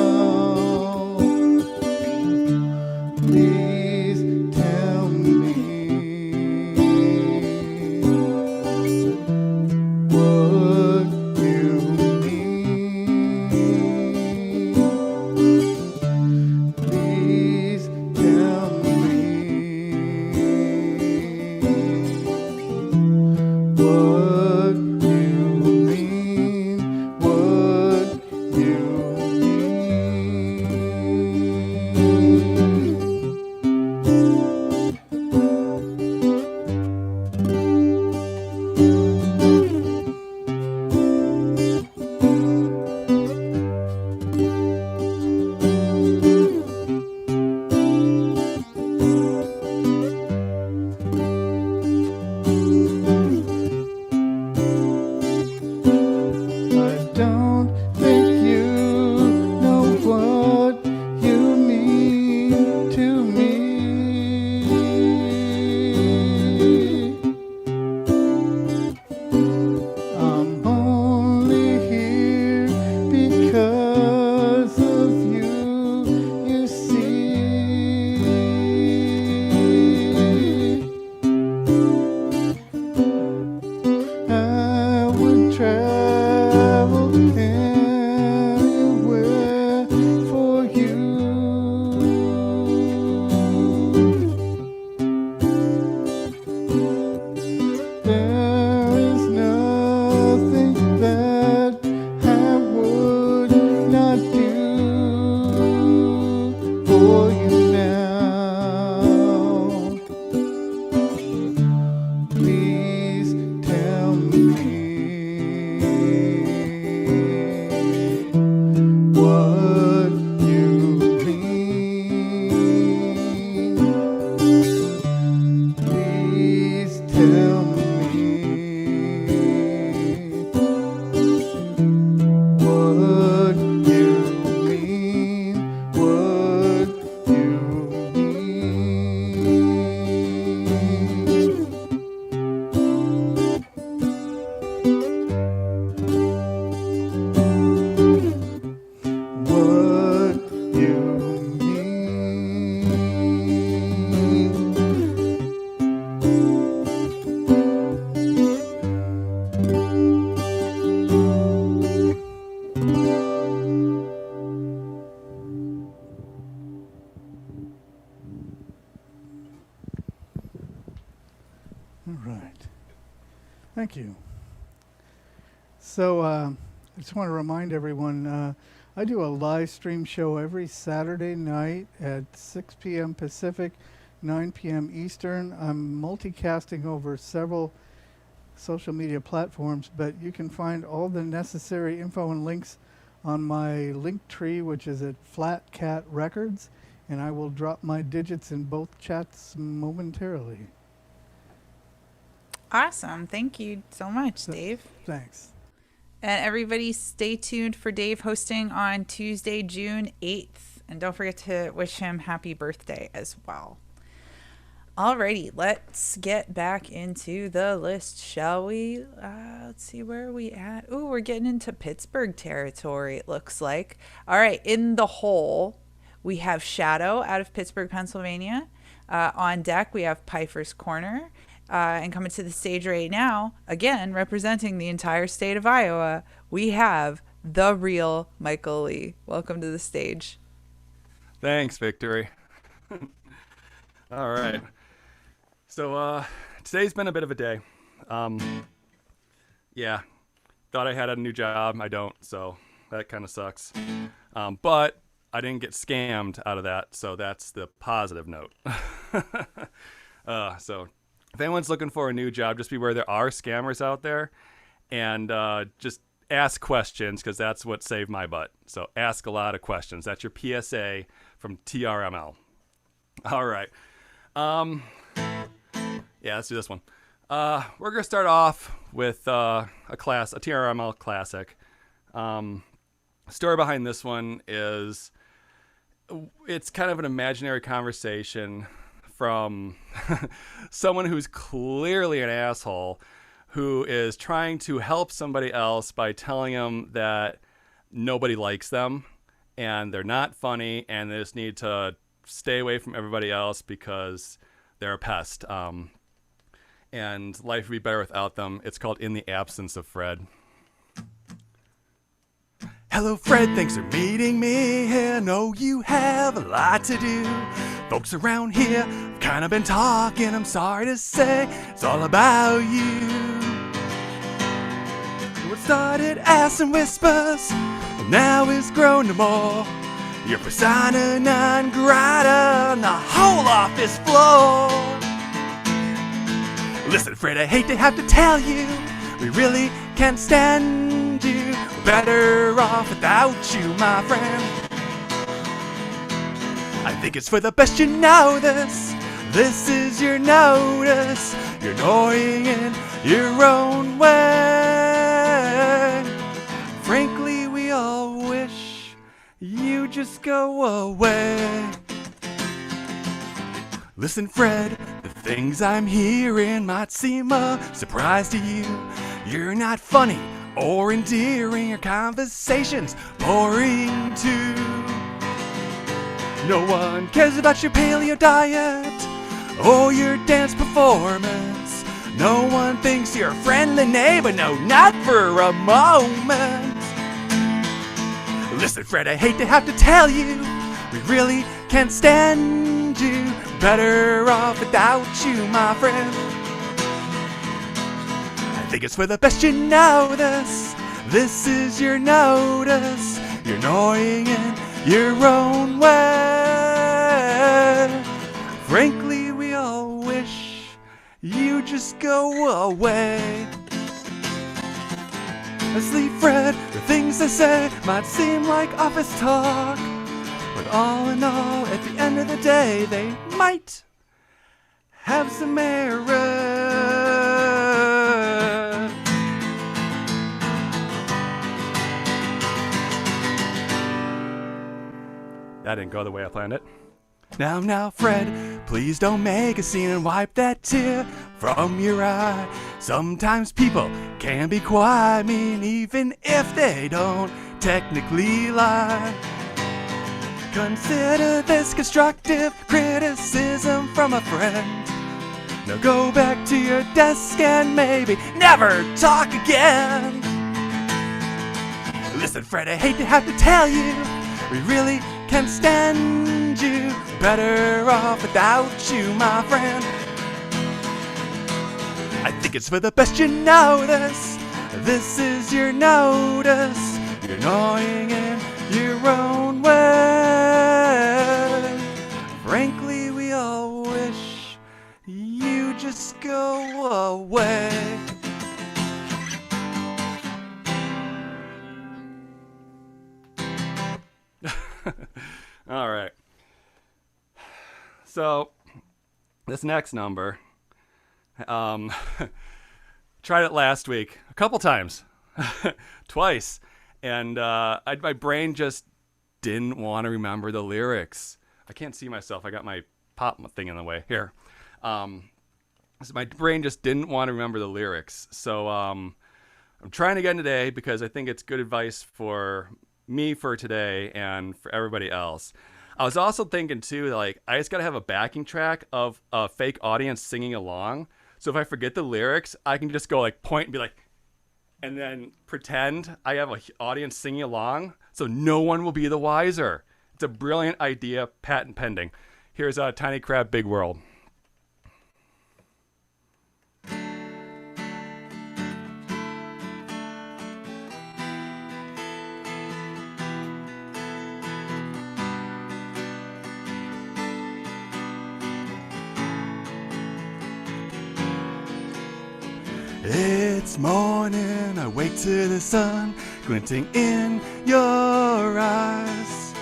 S9: Please tell me what you mean. Please tell me what you mean. What you mean. I don't think you know what you mean to me. I'm only here because of you, you see. I would travel anywhere for you. There is nothing that I would not do for you now. Please tell me what you mean. Please tell me what you mean. What you mean. What you All right. Thank you. So I just want to remind everyone, I do a live stream show every Saturday night at 6 p.m. Pacific, 9 p.m. Eastern. I'm multicasting over several social media platforms, but you can find all the necessary info and links on my link tree, which is at Flat Cat Records, and I will drop my digits in both chats momentarily.
S1: Awesome. Thank you so much, Dave.
S9: Thanks.
S1: And everybody stay tuned for Dave hosting on Tuesday, June 8th. And don't forget to wish him happy birthday as well. Alrighty, let's get back into the list, shall we? Let's see, where are we at? Ooh, we're getting into Pittsburgh territory, it looks like. All right, in the hole, we have Shadow out of Pittsburgh, Pennsylvania. On deck, we have Piper's Corner. And coming to the stage right now, again, representing the entire state of Iowa, we have the real Michael Lee. Welcome to the stage.
S10: Thanks, Victory. All right. So today's been a bit of a day. Yeah, thought I had a new job. I don't, so that kind of sucks. But I didn't get scammed out of that, so that's the positive note. So if anyone's looking for a new job, just beware there are scammers out there, and just ask questions, because that's what saved my butt. So ask a lot of questions. That's your PSA from TRML. All right. Yeah, let's do this one. We're going to start off with a TRML classic. Story behind this one is it's kind of an imaginary conversation from someone who's clearly an asshole who is trying to help somebody else by telling them that nobody likes them and they're not funny and they just need to stay away from everybody else because they're a pest. And life would be better without them. It's called In the Absence of Fred. Hello, Fred, thanks for meeting me here. Know you have a lot to do. Folks around here have kind of been talking. I'm sorry to say it's all about you. What started as some whispers, now it's grown to more. Your persona non grata on the whole office floor. Listen, Fred, I hate to have to tell you, we really can't stand you. We're better off without you, my friend. I think it's for the best you know this. This is your notice. You're annoying in your own way. Frankly, we all wish you just go away. Listen, Fred, the things I'm hearing might seem a surprise to you. You're not funny or endearing, your conversation's boring too. No one cares about your paleo diet or your dance performance. No one thinks you're a friendly neighbor, no, not for a moment. Listen, Fred, I hate to have to tell you, we really can't stand you. Better off without you, my friend. I think it's for the best you know this. This is your notice. You're annoying in your own way. Frankly, we all wish you just go away. Honestly, Fred, the things they say might seem like office talk, but all in all, at the end of the day, they might have some merit. That didn't go the way I planned it. Now, Fred, please don't make a scene and wipe that tear from your eye. Sometimes people can be quiet, mean even if they don't technically lie. Consider this constructive criticism from a friend. Now go back to your desk and maybe never talk again. Listen, Fred, I hate to have to tell you, we really can't stand you. Better off without you, my friend. I think it's for the best you know this. This is your notice. You're annoying in your own way. Frankly, we all wish you just go away. All right. So, this next number, Tried it last week a couple times, twice, and my brain just didn't want to remember the lyrics. I can't see myself. I got my pop thing in the way here. So my brain just didn't want to remember the lyrics. So I'm trying again today because I think it's good advice for me for today and for everybody else. I was also thinking too, like, I just got to have a backing track of a fake audience singing along. So if I forget the lyrics, I can just go like point and be like, and then pretend I have an audience singing along. So no one will be the wiser. It's a brilliant idea, patent pending. Here's a Tiny Crab, Big World. It's morning, I wake to the sun glinting in your eyes.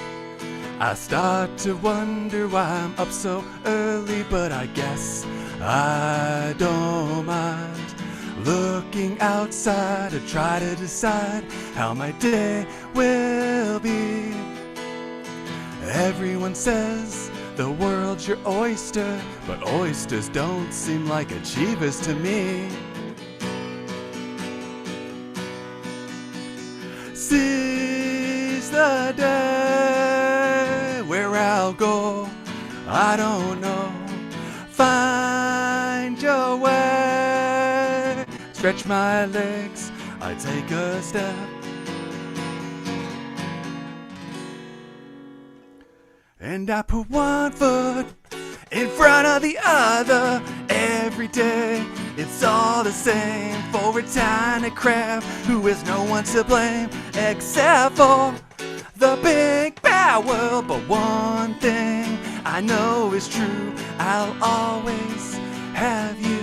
S10: I start to wonder why I'm up so early, but I guess I don't mind. Looking outside to try to decide how my day will be. Everyone says the world's your oyster, but oysters don't seem like achievers to me. Seize the day, where I'll go, I don't know. Find your way, stretch my legs, I take a step. And I put one foot in front of the other every day. It's all the same for a tiny crab who has no one to blame except for the big bad world. But one thing I know is true, I'll always have you,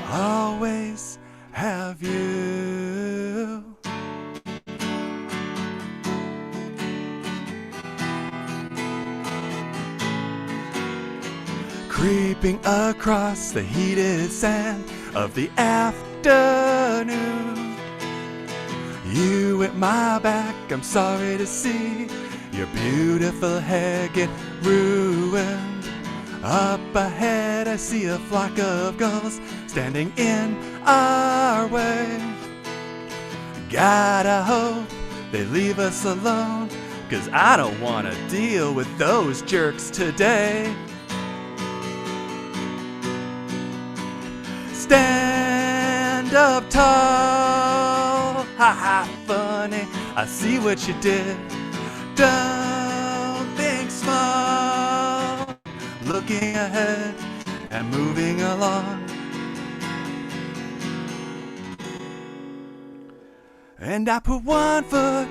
S10: always have you. Creeping across the heated sand of the afternoon, you at my back, I'm sorry to see your beautiful hair get ruined. Up ahead I see a flock of gulls standing in our way. Gotta hope they leave us alone, 'cause I don't wanna deal with those jerks today. Stand up tall, ha ha, funny, I see what you did. Don't think small, looking ahead and moving along. And I put one foot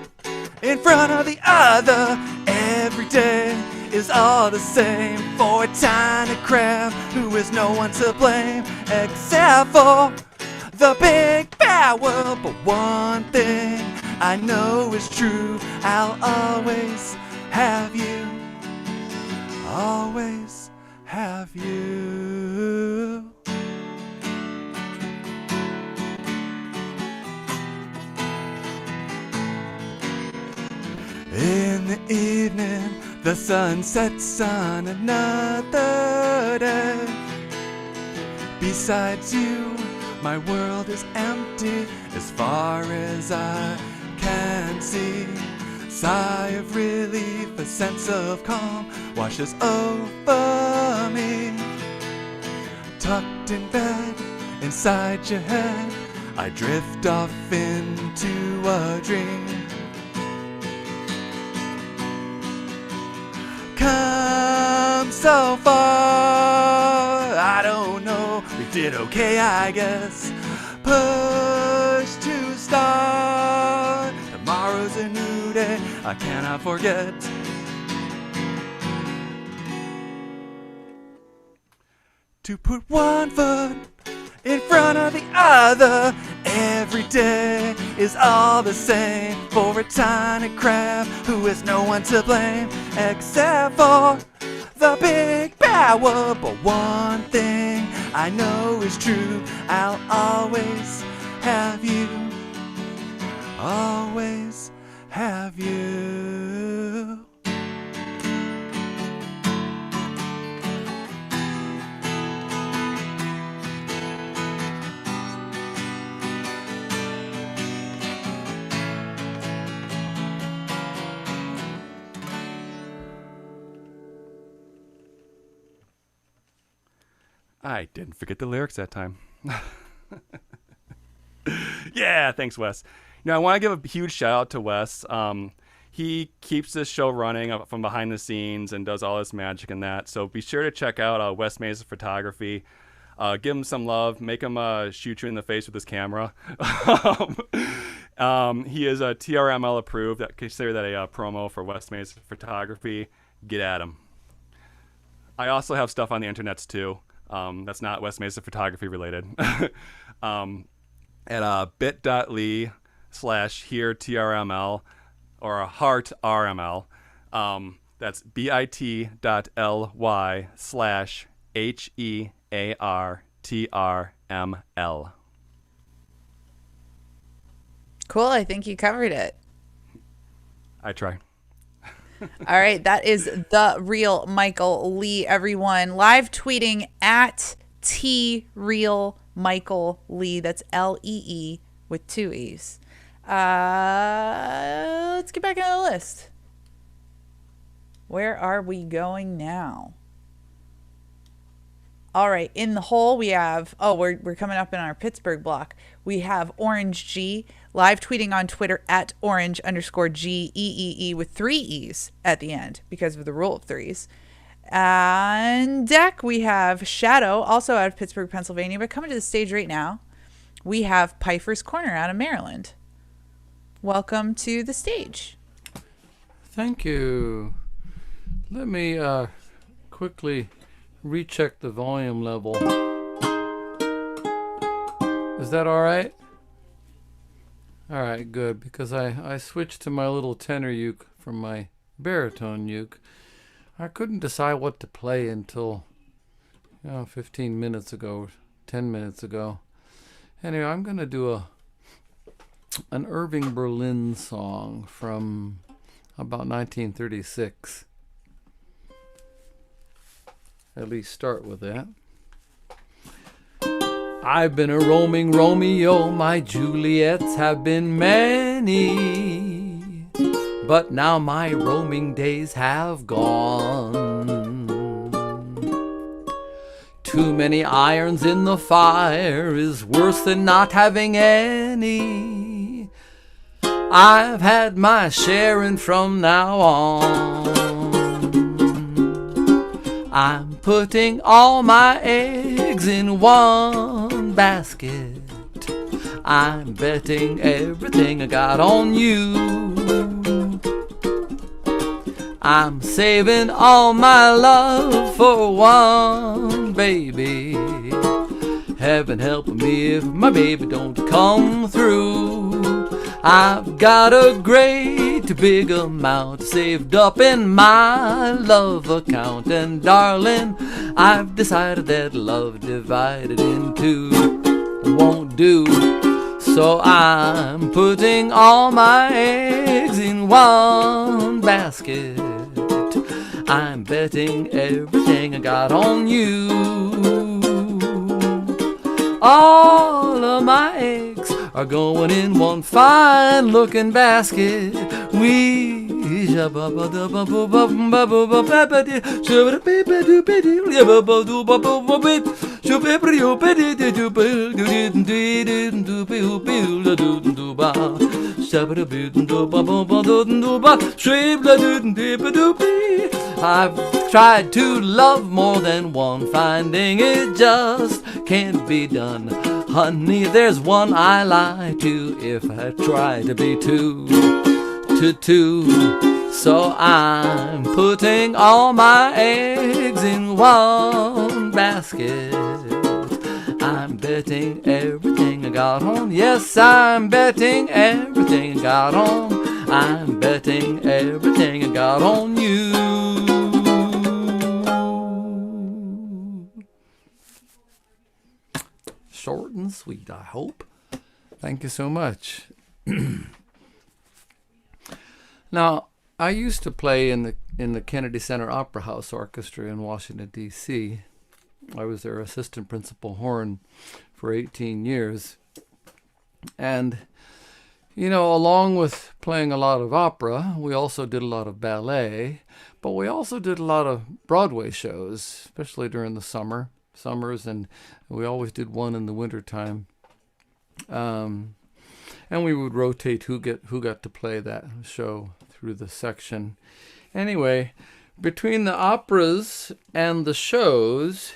S10: in front of the other every day. Is all the same for a tiny crab who has no one to blame except for the big bad world. But one thing I know is true, I'll always have you, always have you. In the evening, the sun sets on another day. Besides you, my world is empty as far as I can see. Sigh of relief, a sense of calm washes over me. Tucked in bed, inside your head, I drift off into a dream. Come so far, I don't know, we did okay, I guess. Push to start, tomorrow's a new day, I cannot forget. To put one foot in front of the other every day is all the same for a tiny crab who has no one to blame except for the big bad world. But one thing
S11: I know is true. I'll always have you. Always have you.
S10: I didn't forget the lyrics that time. Yeah, thanks, Wes. I want to give a huge shout out to Wes. He keeps this show running from behind the scenes and does all this magic and that. So be sure to check out Wes Mesa Photography. Give him some love. Make him shoot you in the face with his camera. He is a TRML approved. Consider that a promo for Wes Mesa Photography. Get at him. I also have stuff on the internets too. That's not West Mesa Photography related. At bit.ly/heretrml or a heart RML. That's bit.ly/HEARTRML.
S1: Cool. I think you covered it.
S10: I try.
S1: All right, that is the real Michael Lee, everyone. Live tweeting at TRealMichael Lee. That's LEE with 2 E's. Let's get back on the list. Where are we going now? All right, in the hole we have, we're coming up in our Pittsburgh block. We have Orange G live tweeting on Twitter at orange_GEEE with 3 E's at the end because of the rule of threes. And deck, we have Shadow, also out of Pittsburgh, Pennsylvania, but coming to the stage right now, we have Piper's Corner out of Maryland. Welcome to the stage.
S12: Thank you. Let me quickly recheck the volume level. Is that all right? All right, good, because I switched to my little tenor uke from my baritone uke. I couldn't decide what to play until 15 minutes ago, 10 minutes ago. Anyway, I'm going to do an Irving Berlin song from about 1936. At least start with that. I've been a roaming Romeo, my Juliets have been many, but now my roaming days have gone. Too many irons in the fire is worse than not having any. I've had my share and from now on I'm putting all my eggs in one basket. I'm betting everything I got on you. I'm saving all my love for one baby. Heaven help me if my baby don't come through. I've got a great big amount saved up in my love account, and darling, I've decided that love divided in two won't do. So I'm putting all my eggs in one basket. I'm betting everything I got on you. All of my eggs are going in one fine looking basket. We I've tried to love more than one, finding it just can't be done. Honey, there's one I lie to if I try to be two. So I'm putting all my eggs in one basket. I'm betting everything I got on. Yes, I'm betting everything I got on. I'm betting everything I got on you. short and sweet, I hope. Thank you so much. Now, I used to play in the Kennedy Center Opera House Orchestra in Washington, D.C. I was their assistant principal horn for 18 years. And, you know, along with playing a lot of opera, we also did a lot of ballet, but we also did a lot of Broadway shows, especially during the summers, and we always did one in the wintertime. And we would rotate who got to play that show through the section. Anyway, between the operas and the shows,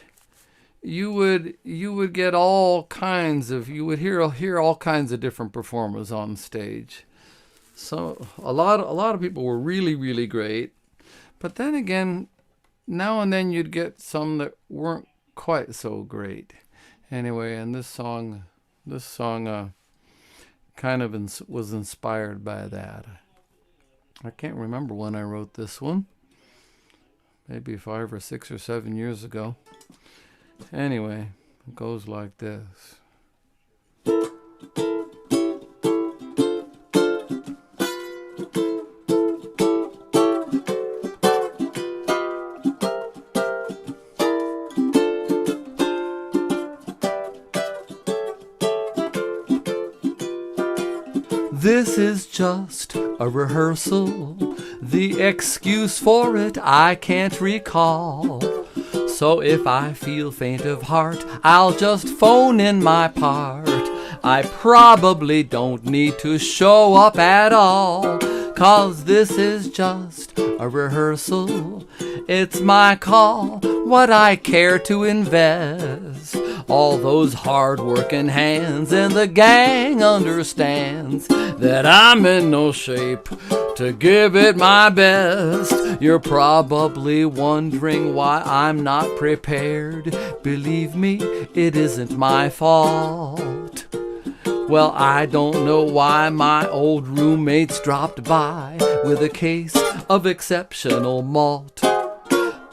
S12: you would get all kinds of, you would hear all kinds of different performers on stage. So a lot of people were really, really great. But then again, now and then you'd get some that weren't quite so great. Anyway, and this song kind of was inspired by that. I can't remember when I wrote this one. Maybe 5 or 6 or 7 years ago. Anyway, it goes like this. This is just a rehearsal. The excuse for it I can't recall. So if I feel faint of heart, I'll just phone in my part. I probably don't need to show up at all, 'cause this is just a rehearsal. It's my call, what I care to invest. All those hard-working hands and the gang understands that I'm in no shape to give it my best. You're probably wondering why I'm not prepared. Believe me, it isn't my fault. Well, I don't know why my old roommates dropped by with a case of exceptional malt.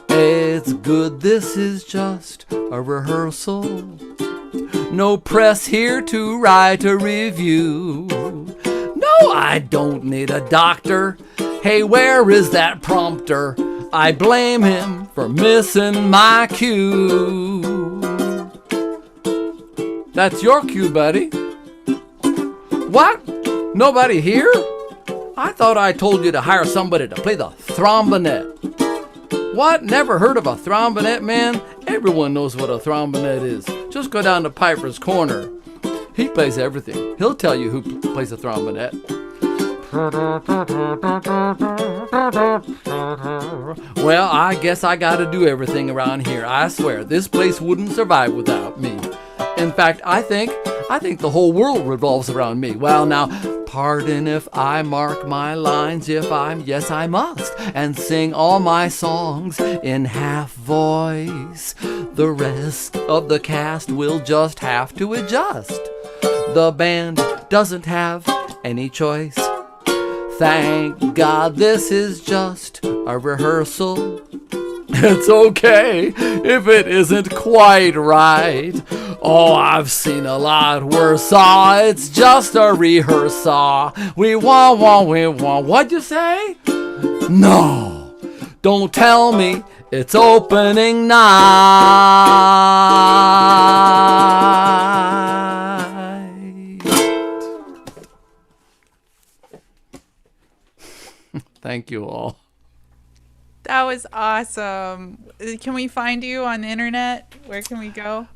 S12: It's good, this is just a rehearsal. No press here to write a review. No, I don't need a doctor. Hey, where is that prompter? I blame him for missing my cue. That's your cue, buddy. What? Nobody here? I thought I told you to hire somebody to play the trombonette. What? Never heard of a trombonette, man? Everyone knows what a trombonette is. Just go down to Piper's Corner. He plays everything. He'll tell you who plays a trombonette. Well, I guess I gotta do everything around here. I swear, this place wouldn't survive without me. In fact, I think the whole world revolves around me. Well, now, pardon if I mark my lines, yes, I must, and sing all my songs in half voice. The rest of the cast will just have to adjust. The band doesn't have any choice. Thank God this is just a rehearsal. It's okay if it isn't quite right. Oh, I've seen a lot worse. It's just a rehearsal. We want. What'd you say? No, don't tell me it's opening night. Thank you all.
S1: That was awesome. Can we find you on the internet? Where can we go?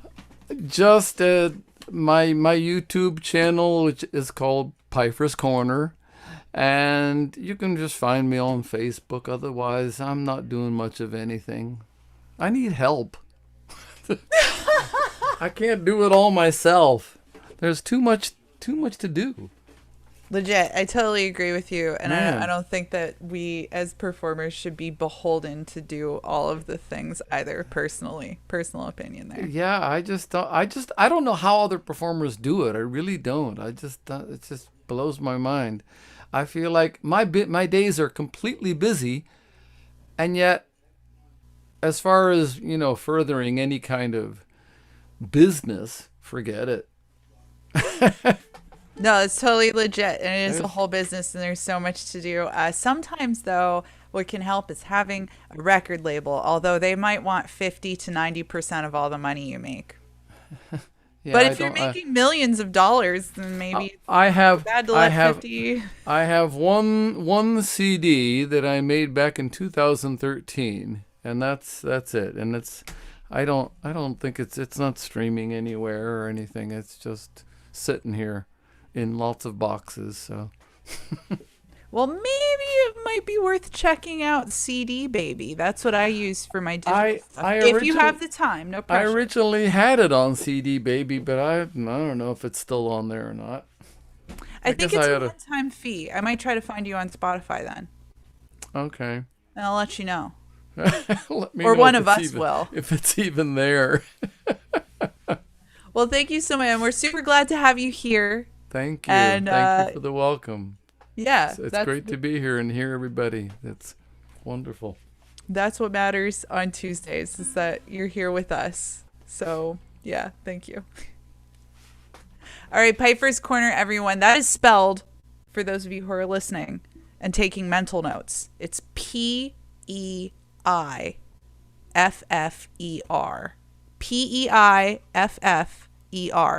S12: Just my YouTube channel, which is called Piper's Corner, and you can just find me on Facebook. Otherwise, I'm not doing much of anything. I need help. I can't do it all myself. There's too much to do.
S1: Legit, I totally agree with you, and
S12: Man.
S1: I don't think that we as performers should be beholden to do all of the things either. Personal opinion there.
S12: Yeah, I don't know how other performers do it. I really don't. It just blows my mind. I feel like my days are completely busy, and yet, as far as furthering any kind of business forget it.
S1: No, it's totally legit, and it is a whole business, and there's so much to do. Sometimes, though, what can help is having a record label, although they might want 50 to 90% of all the money you make.
S12: Yeah,
S1: but if you're making millions of dollars, then maybe it's
S12: I have
S1: bad to let 50.
S12: I have one CD that I made back in 2013, and that's it. And I don't think it's not streaming anywhere or anything. It's just sitting here in lots of boxes. So
S1: Well, maybe it might be worth checking out CD Baby. That's what I use for my digital stuff. If you have the time, no pressure.
S12: I originally had it on CD Baby, but I don't know if it's still on there or not.
S1: I think it's a one-time fee. I might try to find you on Spotify then.
S12: Okay.
S1: And I'll let you know.
S12: Let me
S1: or
S12: know
S1: one of us will.
S12: If it's even there.
S1: Well, thank you so much. And we're super glad to have you here.
S12: Thank you.
S1: And,
S12: thank you for the welcome.
S1: Yeah.
S12: It's great to be here and hear everybody. That's wonderful.
S1: That's what matters on Tuesdays, is that you're here with us. So, yeah, thank you. All right, Piper's Corner, everyone. That is spelled, for those of you who are listening and taking mental notes, it's P-E-I-F-F-E-R. P-E-I-F-F-E-R,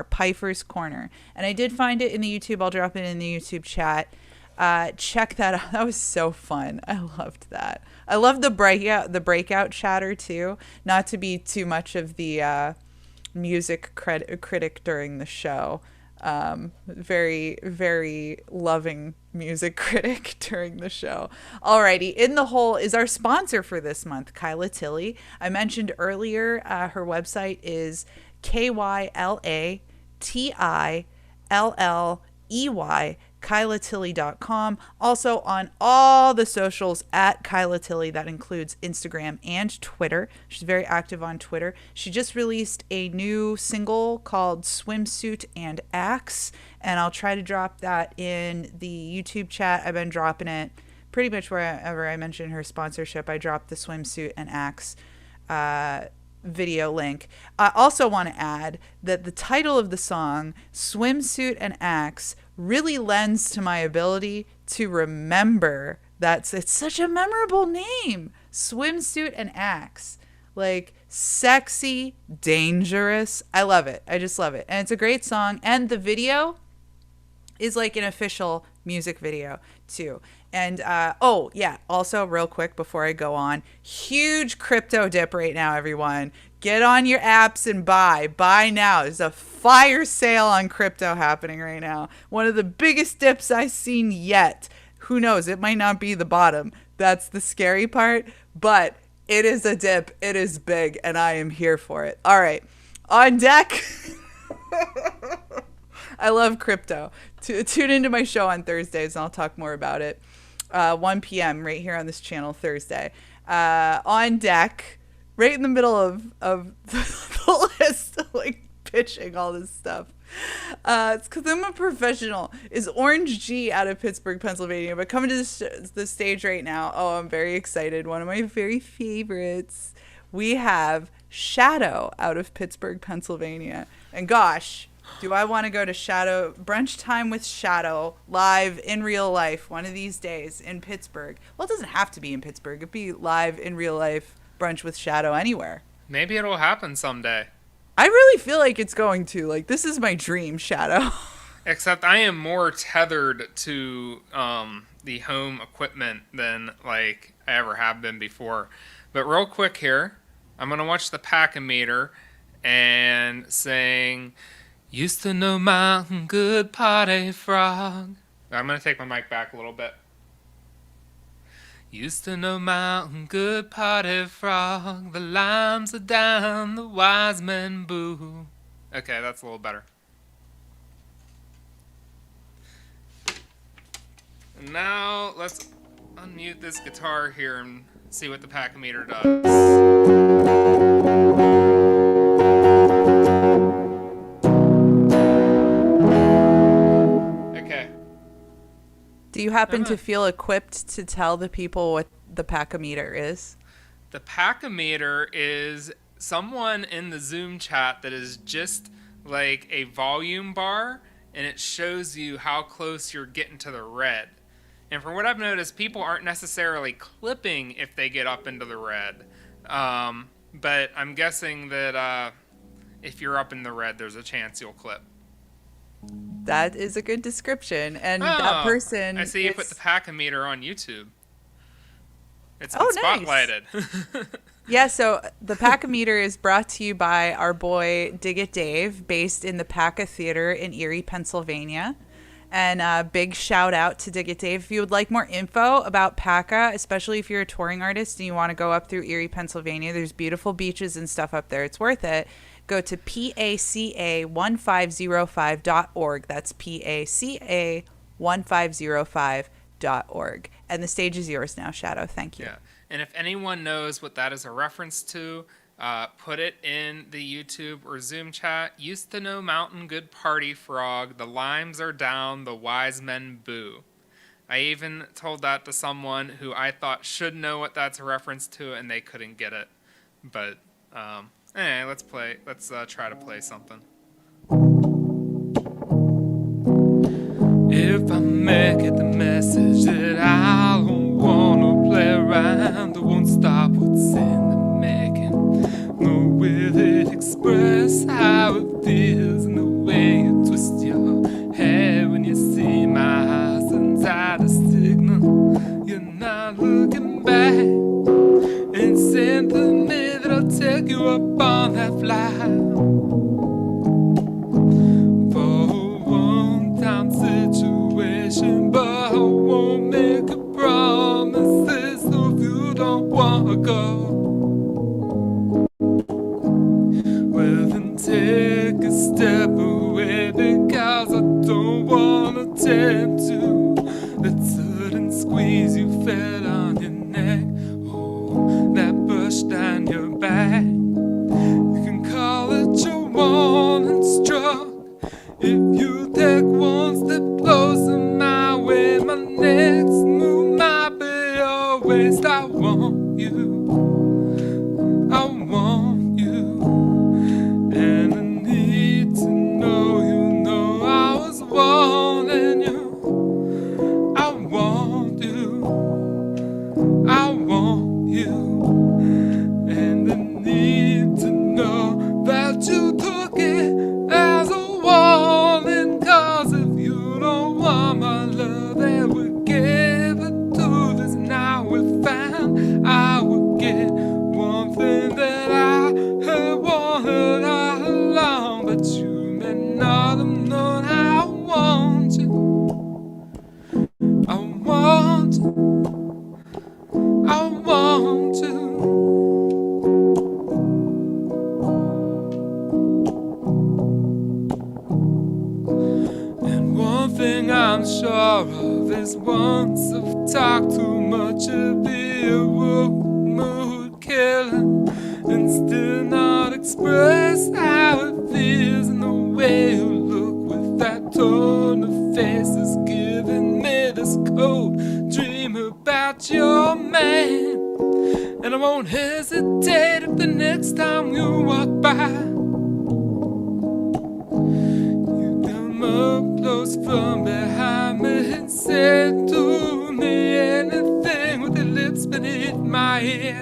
S1: Piper's Corner. And I did find it in the YouTube. I'll drop it in the YouTube chat. Check that out. That was so fun. I loved that. I love the breakout chatter too. Not to be too much of the music critic during the show. Very, very loving music critic during the show. Alrighty, In the Hole is our sponsor for this month, Kyla Tilley. I mentioned earlier, her website is KYLATILLEY, KylaTilley.com. Also on all the socials at Kyla Tilley. That includes Instagram and Twitter. She's very active on Twitter. She just released a new single called Swimsuit and Axe, and I'll try to drop that in the YouTube chat. I've been dropping it pretty much wherever I mention her sponsorship. I dropped the Swimsuit and Axe video link. I also want to add that the title of the song, Swimsuit and Axe, really lends to my ability to remember that it's such a memorable name. Swimsuit and Axe. Like, sexy, dangerous. I love it. I just love it. And it's a great song. And the video is like an official music video too. And oh yeah, also real quick before I go on, huge crypto dip right now, everyone. Get on your apps and buy now. There's a fire sale on crypto happening right now. One of the biggest dips I've seen yet. Who knows, it might not be the bottom. That's the scary part, but it is a dip. It is big, and I am here for it. All right, on deck. I love crypto. Tune into my show on Thursdays, and I'll talk more about it. 1 p.m. right here on this channel Thursday. On deck, right in the middle of the list, like pitching all this stuff. It's because I'm a professional. Is Orange G out of Pittsburgh, Pennsylvania, but coming to the stage right now. Oh, I'm very excited. One of my very favorites. We have Shadow out of Pittsburgh, Pennsylvania. And gosh, do I want to go to Shadow brunch time with Shadow live in real life one of these days in Pittsburgh. Well, it doesn't have to be in Pittsburgh. It'd be live in real life brunch with Shadow anywhere.
S13: Maybe it'll happen someday.
S1: I really feel like it's going to. Like, this is my dream, Shadow.
S13: Except I am more tethered to the home equipment than like I ever have been before. But real quick here, I'm going to watch the Pack-O-Meter and sing... Used to know my good party frog. I'm going to take my mic back a little bit. Used to know my good party frog. The limes are down, the wise men boo. Okay, that's a little better. And now let's unmute this guitar here and see what the Pack-O-Meter does.
S1: Do you happen to feel equipped to tell the people what the Pack-O-Meter is?
S13: The Pack-O-Meter is someone in the Zoom chat that is just like a volume bar, and it shows you how close you're getting to the red. And from what I've noticed, people aren't necessarily clipping if they get up into the red. But I'm guessing that if you're up in the red, there's a chance you'll clip.
S1: That is a good description. And that person...
S13: I see you put the pack-o-meter on YouTube. It's been
S1: nice.
S13: spotlighted.
S1: Yeah, so the Pack-O-Meter is brought to you by our boy Dig It Dave, based in the Paca Theater in Erie, Pennsylvania. And big shout out to Dig It Dave. If you would like more info about Paca, especially if you're a touring artist and you want to go up through Erie, Pennsylvania, there's beautiful beaches and stuff up there. It's worth it. Go to paca1505.org. That's paca1505.org. And the stage is yours now, Shadow. Thank you.
S13: Yeah. And if anyone knows what that is a reference to, put it in the YouTube or Zoom chat. Used to know Mountain Good Party Frog. The limes are down, the wise men boo. I even told that to someone who I thought should know what that's a reference to, and they couldn't get it. But anyway, let's try to play something. If I make it the message that I don't wanna play around, I won't stop what's in the making. No, will it express how it feels in the way you twist your hair when you see my eyes inside a signal. You're not looking back and saying to me that I'll take you up on that flight. Situation, but I won't make a promises so if you don't wanna go. Well then take a step away, because I don't wanna tempt you. That sudden squeeze you felt on your neck, oh, that brush down your back. You can call it your warning struck. If you take one step closer my way, my next move might be your waist. I want you, I want you, and I need to know you know I was wanting you. I want you, I want you, and I need to know that you took it as a warning, 'cause if you don't want my love, then we gave it to this. Now we found I would get one thing that I had wanted all along, but you may not have known how I want you. I want you, I want you. Thing I'm sure of is once I've talked too much, it'd be a mood killer, and still not express how it feels in the way you look with that tone of face is giving me this cold dream about your man. And I won't hesitate if the next time you walk by up close from behind me and said to me anything with your lips beneath my ear.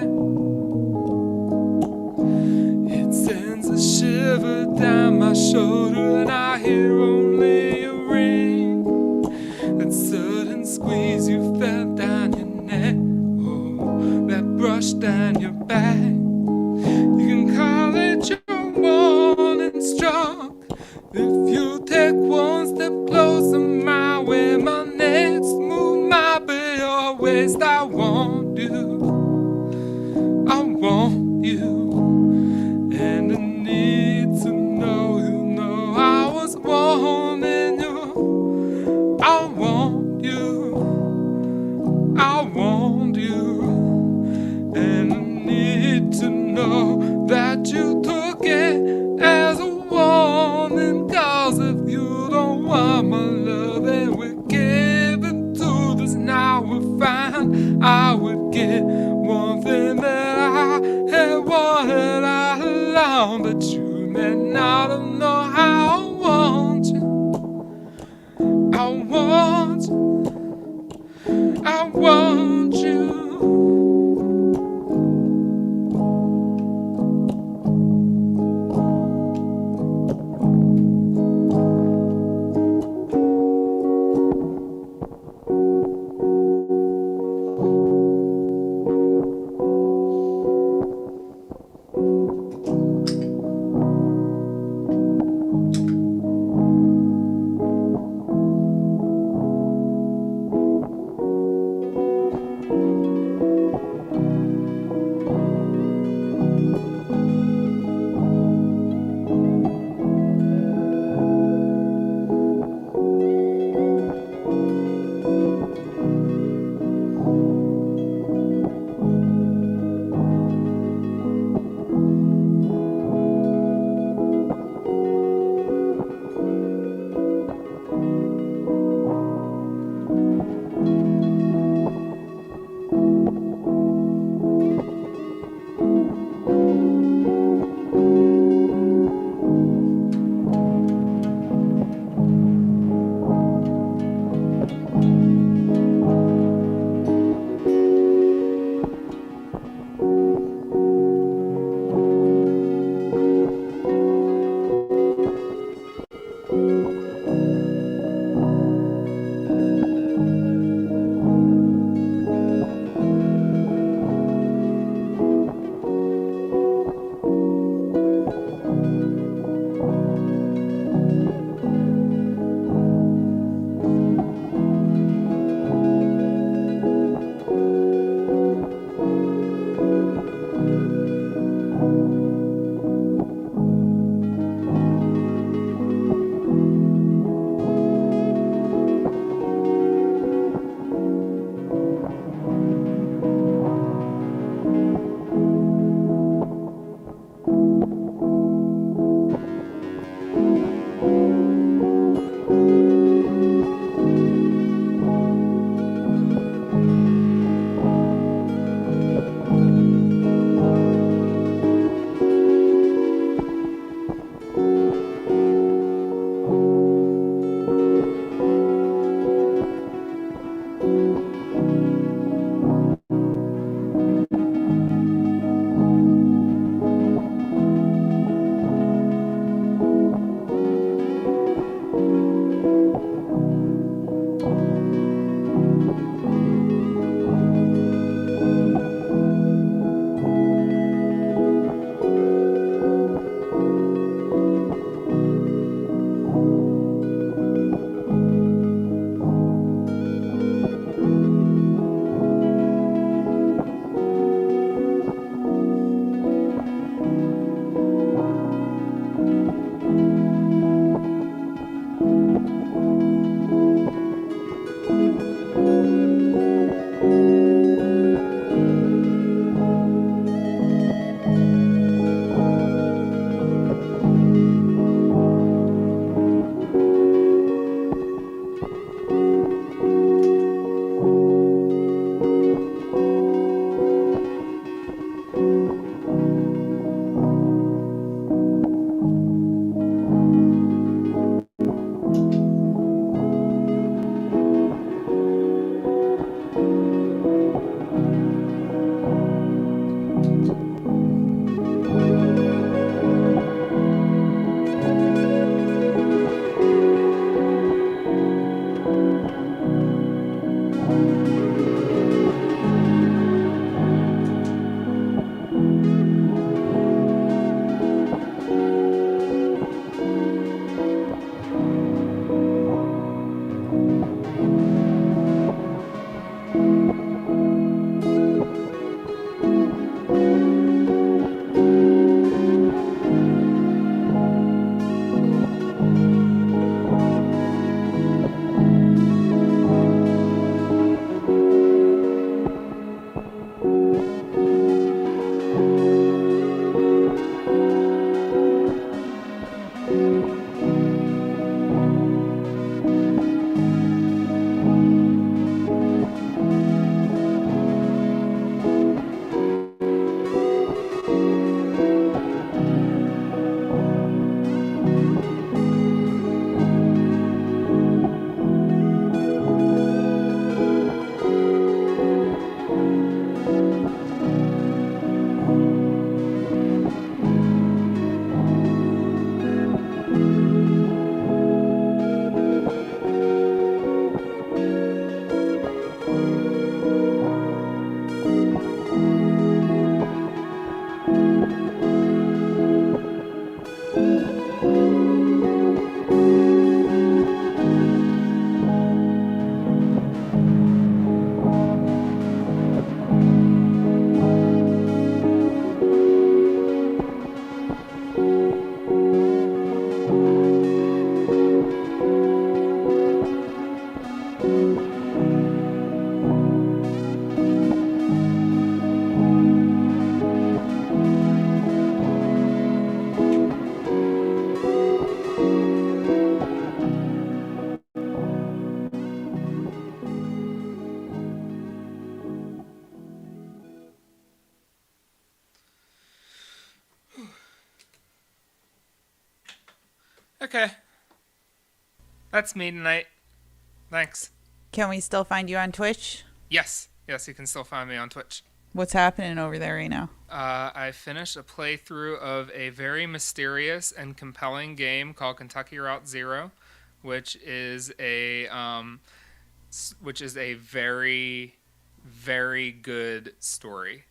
S13: It sends a shiver down my shoulder, and I hear only a ring. That sudden squeeze you felt down your neck, oh, that brush down your back. You can call it your warning stroke. If you take one step closer my way, my next move might be your waist. I want you, I want you, and I need to know you know I was wanting you. I want you, I want you, and I need to know that you took it as a warning, 'cause if you don't Okay. That's me tonight. Thanks.
S1: Can we still find you on Twitch?
S13: Yes. Yes, you can still find me on Twitch.
S1: What's happening over there right now?
S13: I finished a playthrough of a very mysterious and compelling game called Kentucky Route Zero, which is a very, very good story,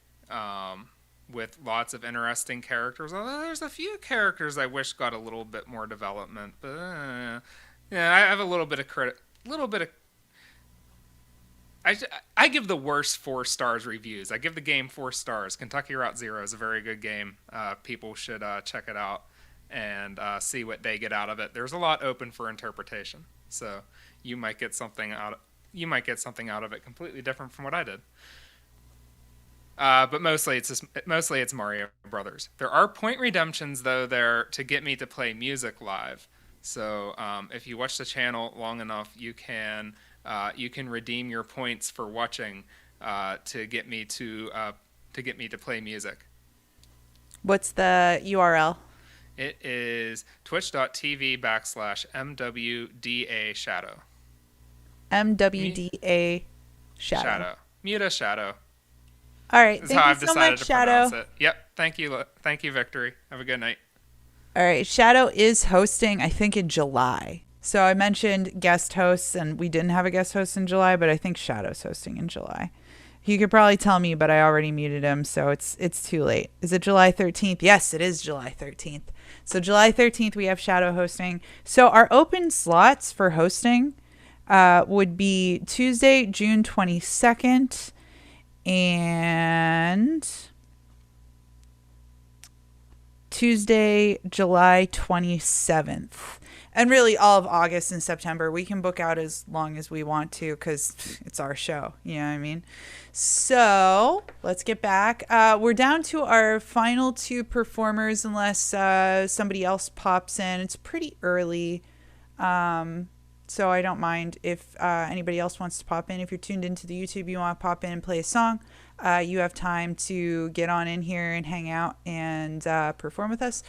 S13: with lots of interesting characters. Although there's a few characters I wish got a little bit more development, but yeah, I have a little bit of credit, I give the worst 4 stars reviews. I give the game 4 stars. Kentucky Route Zero is a very good game. People should check it out and see what they get out of it. There's a lot open for interpretation, so you might get something out of it completely different from what I did. But mostly it's Mario Brothers. There are point redemptions though there to get me to play music live. So if you watch the channel long enough, you can redeem your points for watching to get me to play music.
S1: What's the URL?
S13: It is twitch.tv/MWDA Shadow.
S1: MWDA Shadow.
S13: Muta Shadow.
S1: All right.
S13: That's how I've decided to pronounce it. Yep. Thank you, Victory. Have a good night.
S1: All right. Shadow is hosting, I think, in July. So I mentioned guest hosts, and we didn't have a guest host in July, but I think Shadow's hosting in July. He could probably tell me, but I already muted him, so it's too late. Is it July 13th? Yes, it is July 13th. So July 13th, we have Shadow hosting. So our open slots for hosting would be Tuesday, June 22nd, and Tuesday, July 27th. And really all of August and September. We can book out as long as we want to because it's our show. You know what I mean? So let's get back. We're down to our final 2 performers unless somebody else pops in. It's pretty early. So I don't mind if anybody else wants to pop in. If you're tuned into the YouTube, you want to pop in and play a song, you have time to get on in here and hang out and perform with us.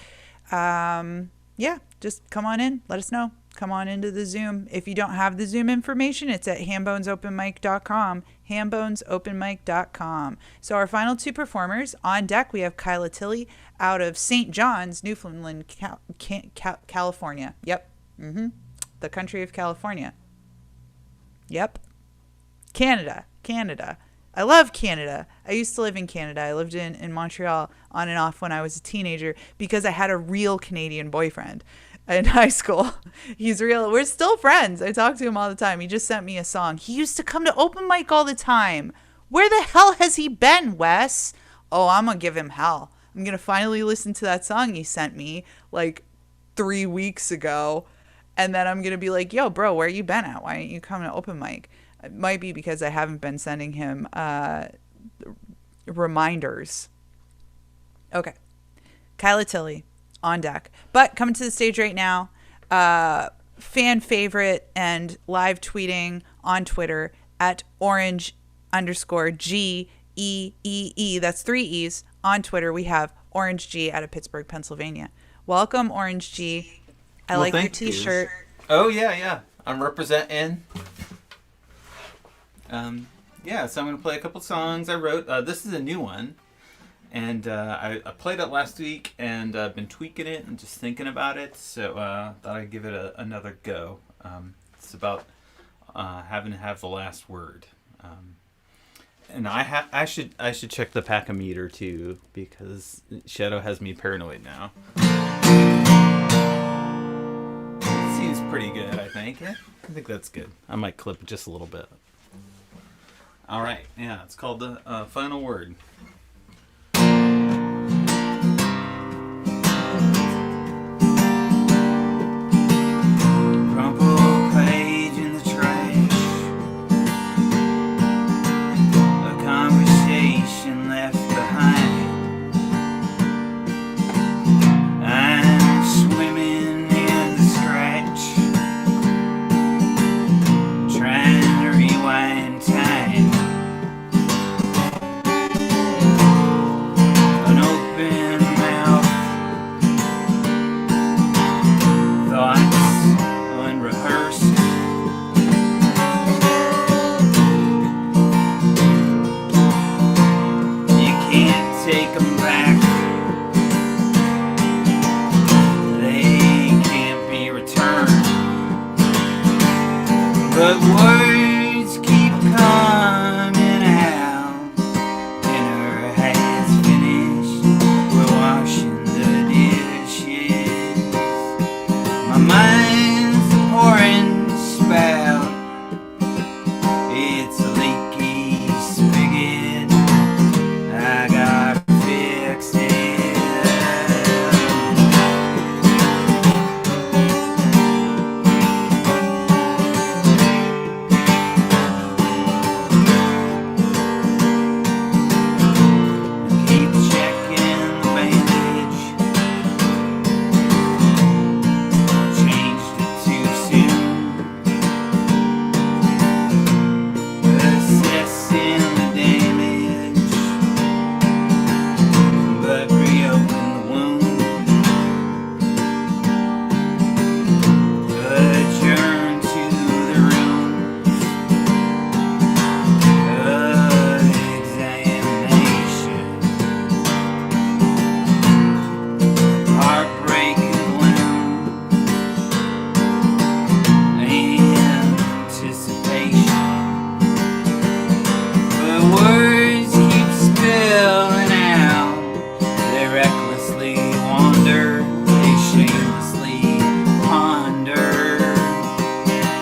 S1: Yeah, just come on in. Let us know. Come on into the Zoom. If you don't have the Zoom information, it's at hambonesopenmic.com. hambonesopenmic.com. So our final 2 performers on deck, we have Kyla Tilley out of St. John's, Newfoundland, California. Yep. The country of California. Yep. Canada. I love Canada. I used to live in Canada. I lived in Montreal on and off when I was a teenager because I had a real Canadian boyfriend in high school. He's real. We're still friends. I talk to him all the time. He just sent me a song. He used to come to open mic all the time. Where the hell has he been, Wes? Oh, I'm going to give him hell. I'm going to finally listen to that song he sent me like 3 weeks ago. And then I'm going to be like, yo, bro, where you been at? Why aren't you coming to open mic? It might be because I haven't been sending him reminders. Okay. Kyla Tilley on deck. But coming to the stage right now, fan favorite and live tweeting on Twitter at orange_GEEE. That's 3 E's on Twitter. We have Orange G out of Pittsburgh, Pennsylvania. Welcome, Orange G. I like your t-shirt.
S8: Oh, yeah. I'm representing. Yeah, so I'm going to play a couple songs I wrote. This is a new one. And I played it last week and I've been tweaking it and just thinking about it. So thought I'd give it another go. It's about having to have the last word. And I should check the pack-a-meter too because Shadow has me paranoid now. It seems pretty good, I think. Yeah, I think that's good. I might clip it just a little bit. All right, yeah, it's called the final word. Crumpled page in the trash. A conversation left behind. I'm swimming in the scratch, trying to rewind time.
S5: but words keep coming out. Dinner has finished, we're washing the dishes. My mind's a pouring spout, it's a leaky spigot, I gotta fix it. Keep checking the bandage, changed it too soon. Assessing the damage, but reopen the wound. Adjourn to the room of examination. Heartbreak and gloom, anticipation. But words keep spilling out. They recklessly wander, they shamelessly ponder.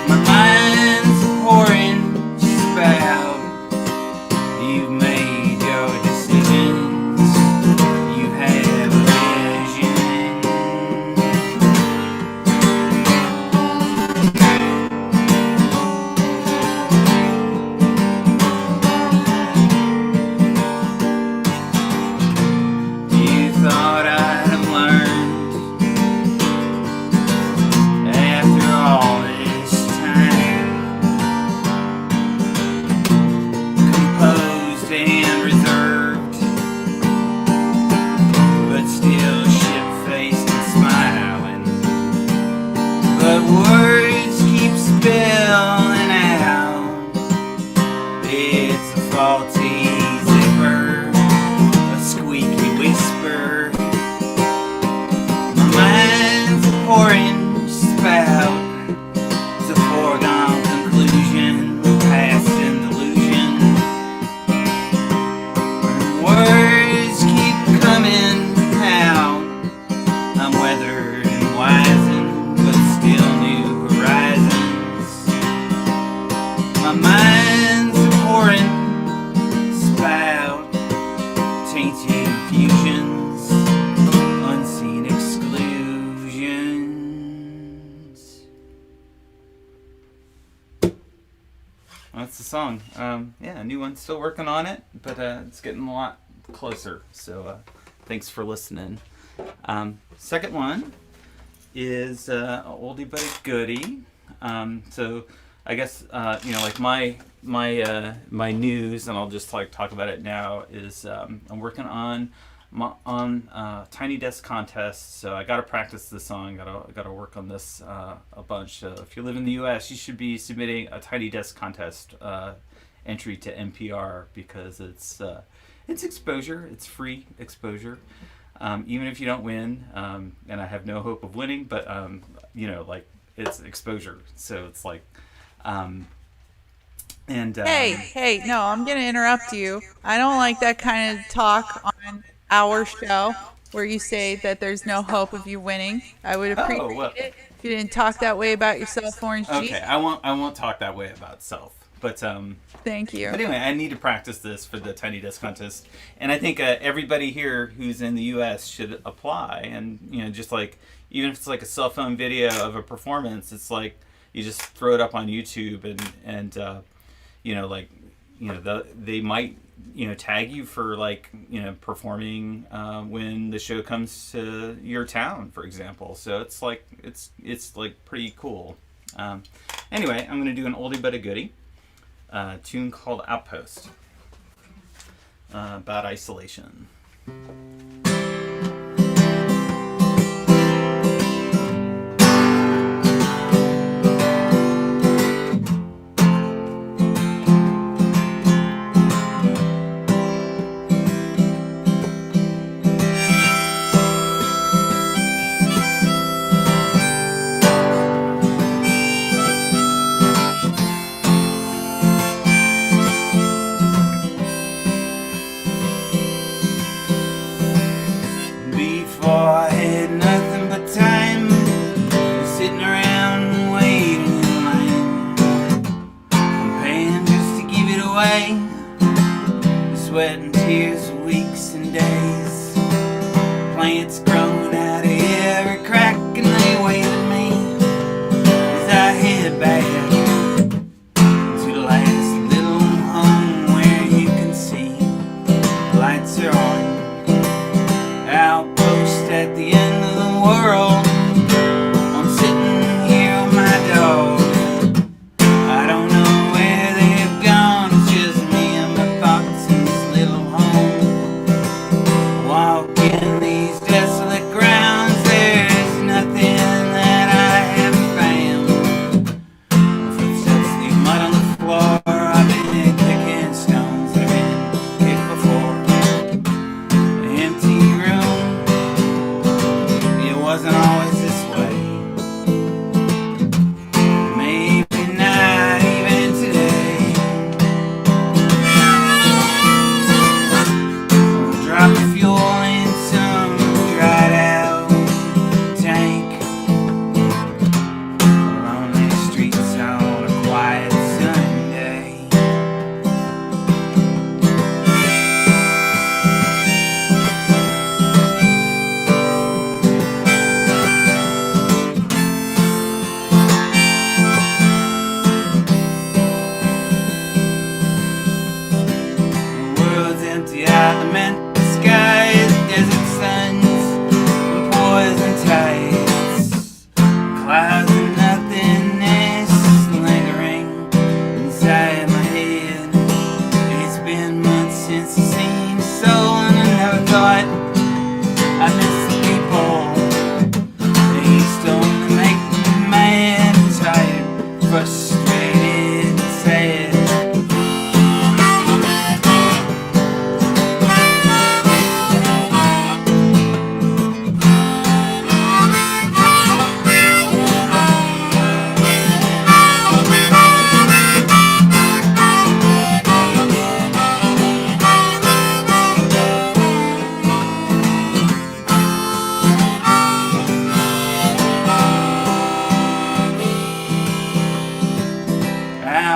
S5: My mind's a pouring spout. You've made your decisions, you have a vision. You thought I'd have learned after all this time, composed and reserved, but still shit-faced and smiling. But words keep spilling out. It's a faulty zipper, a squeaky whisper. My mind's a pouring spout. It's a foregone conclusion, past in delusion. Words keep coming out. I'm weathered and wizened, but still new horizons. My mind's a pouring spout, tainted fusions, unseen exclusions. That's the song. Yeah, a new one. Still working on it, but it's getting a lot closer. So thanks for listening. Second one is a oldie but a goodie. So I guess like my news, and I'll just like talk about it now. Is I'm working on Tiny Desk contest. So I got to practice the song. Got to work on this a bunch. If you live in the U.S., you should be submitting a Tiny Desk contest entry to NPR because it's exposure. It's free exposure. Even if you don't win, and I have no hope of winning, but like it's exposure. So it's like,
S1: Hey, no, I'm going to interrupt you. I don't like that kind of talk on our show where you say that there's no hope of you winning. I would appreciate it if you didn't talk that way about yourself, Orange G.
S5: Okay, I won't talk that way about self. But
S1: thank you.
S5: But anyway, I need to practice this for the Tiny Desk contest, and I think everybody here who's in the U.S. should apply. And just like even if it's like a cell phone video of a performance, it's like you just throw it up on YouTube, and they might tag you for like performing when the show comes to your town, for example. So it's like pretty cool. Anyway, I'm gonna do an oldie but a goodie. Tune called Outpost, about isolation.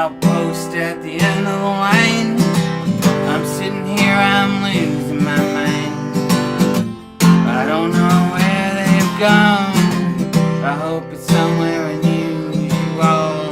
S14: outpost at the end of the line. I'm sitting here, I'm losing my mind. I don't know where they've gone. I hope it's somewhere unusual.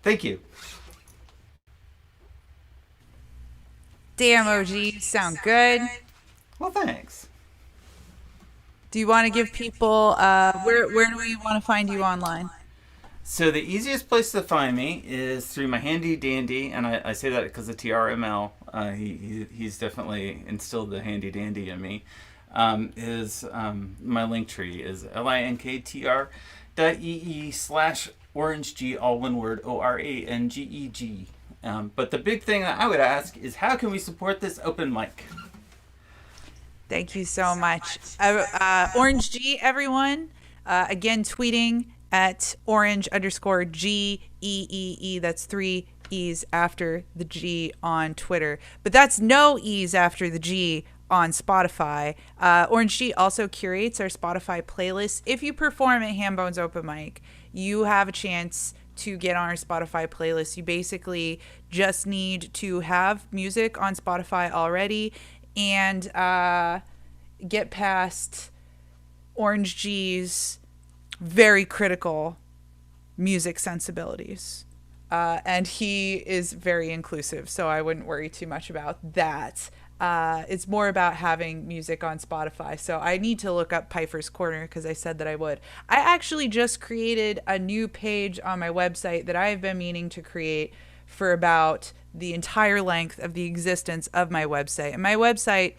S11: Thank you.
S1: Damn, OG, you sound good.
S11: Well, thanks.
S1: Do you want to give people where do we want to find you online?
S11: So the easiest place to find me is through my handy dandy, and I say that because of TRML. He's definitely instilled the handy dandy in me. Is my link tree is linktr.ee/orangeg, all one word, ORANGEG. But the big thing that I would ask is, how can we support this open mic?
S1: Thank you so much. Orange G, everyone. Again, tweeting at orange_GEEE. That's 3 E's after the G on Twitter. But that's no E's after the G on Spotify. Orange G also curates our Spotify playlist. If you perform at Hambone's open mic, you have a chance to get on our Spotify playlist. You basically just need to have music on Spotify already and get past Orange G's very critical music sensibilities. And he is very inclusive, so I wouldn't worry too much about that. It's more about having music on Spotify. So I need to look up Piper's Corner because I said that I would. I actually just created a new page on my website that I've been meaning to create for about the entire length of the existence of my website. And my website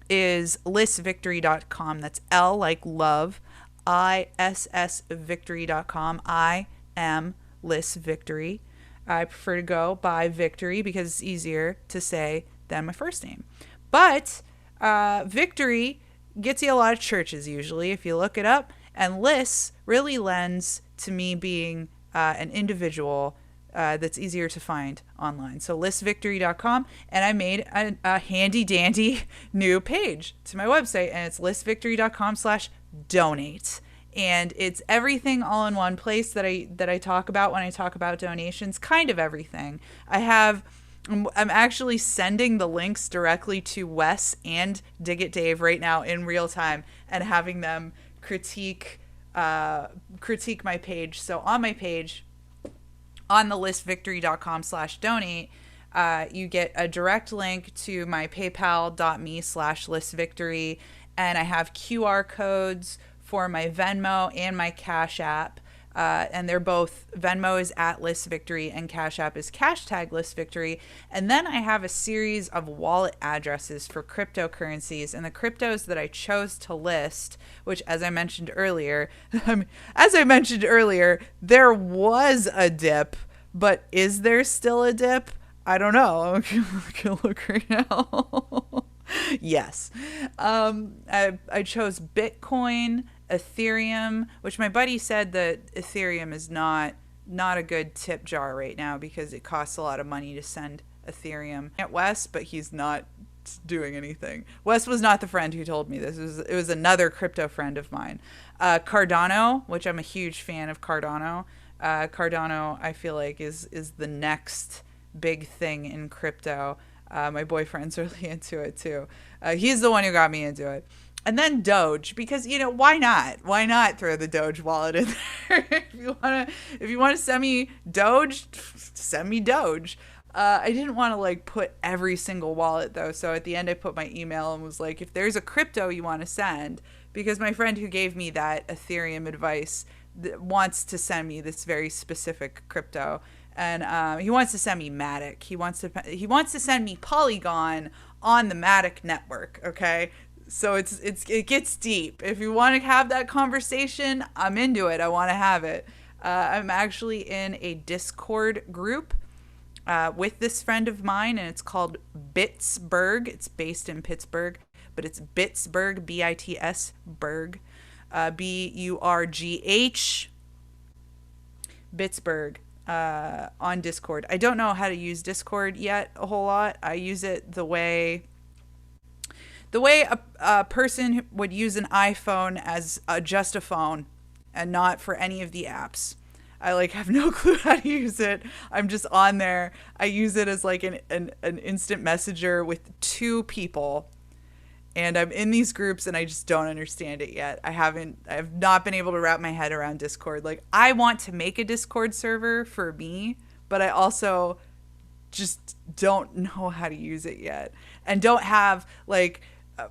S1: is lissvictory.com. That's L like love, ISS victory.com. I am Liss Victory. I prefer to go by Victory because it's easier to say than my first name. But Victory gets you a lot of churches usually if you look it up. And Liss really lends to me being an individual that's easier to find online. So lissvictory.com, and I made a handy dandy new page to my website, and it's lissvictory.com/donate. And it's everything all in one place that I talk about when I talk about donations, kind of everything. I'm actually sending the links directly to Wes and Dig It Dave right now in real time and having them critique my page. So on my page, on the lissvictory.com/donate, you get a direct link to my paypal.me/lissvictory, and I have QR codes for my Venmo and my CashApp. And they're both, Venmo is at Liss Victory and Cash App is #Liss Victory. And then I have a series of wallet addresses for cryptocurrencies, and the cryptos that I chose to list, which as I mentioned earlier, there was a dip, but is there still a dip? I don't know. I'm gonna look right now. Yes. I chose Bitcoin, Ethereum, which my buddy said that Ethereum is not a good tip jar right now because it costs a lot of money to send Ethereum at Wes, but he's not doing anything. Wes was not the friend who told me this. It was another crypto friend of mine. Cardano, which I'm a huge fan of Cardano. Cardano, I feel like is the next big thing in crypto. My boyfriend's really into it too. He's the one who got me into it. And then Doge, because why not? Why not throw the Doge wallet in there? If you wanna send me Doge, send me Doge. I didn't want to like put every single wallet though. So at the end I put my email and was like, if there's a crypto you want to send, because my friend who gave me that Ethereum advice wants to send me this very specific crypto. And he wants to send me Matic. He wants to send me Polygon on the Matic network. Okay, so it gets deep. If you want to have that conversation, I'm into it. I want to have it. I'm actually in a Discord group with this friend of mine, and it's called Bitsburg. It's based in Pittsburgh, but it's Bitsburg, Bits Berg, Burgh, Bitsburg. On Discord. I don't know how to use Discord yet a whole lot. I use it the way a person would use an iPhone as just a phone and not for any of the apps. I like have no clue how to use it. I'm just on there. I use it as like an instant messenger with two people. And I'm in these groups and I just don't understand it yet. I have not been able to wrap my head around Discord. Like, I want to make a Discord server for me, but I also just don't know how to use it yet. And don't have, like,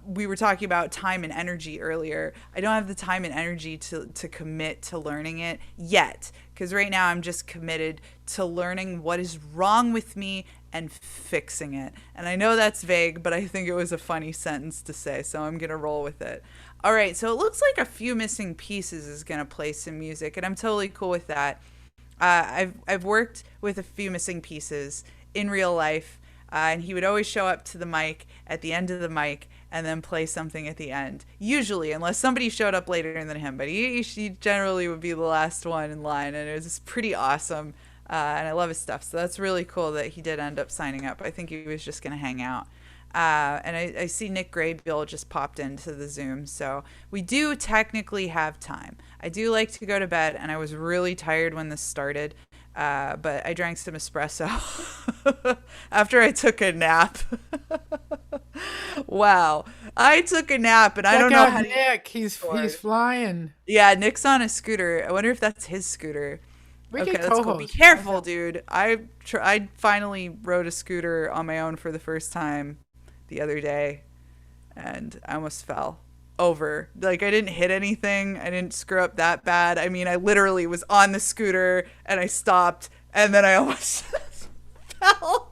S1: we were talking about time and energy earlier. I don't have the time and energy to commit to learning it yet. Because right now I'm just committed to learning what is wrong with me and fixing it. And I know that's vague, but I think it was a funny sentence to say, so I'm going to roll with it. All right, so it looks like A Few Missing Pieces is going to play some music, and I'm totally cool with that. I've worked with A Few Missing Pieces in real life, and he would always show up to the mic at the end of the mic and then play something at the end. Usually, unless somebody showed up later than him, but he generally would be the last one in line, and it was pretty awesome. And I love his stuff. So that's really cool that he did end up signing up. I think he was just going to hang out. And I see Nick Graybill just popped into the Zoom. So we do technically have time. I do like to go to bed, and I was really tired when this started. But I drank some espresso after I took a nap. Wow. I took a nap, and I don't know how to...
S4: Nick, he's flying.
S1: Yeah, Nick's on a scooter. I wonder if that's his scooter.
S4: Okay,
S1: let's go. Be careful, dude. I finally rode a scooter on my own for the first time the other day, and I almost fell over. Like, I didn't hit anything. I didn't screw up that bad. I mean, I literally was on the scooter, and I stopped, and then I almost fell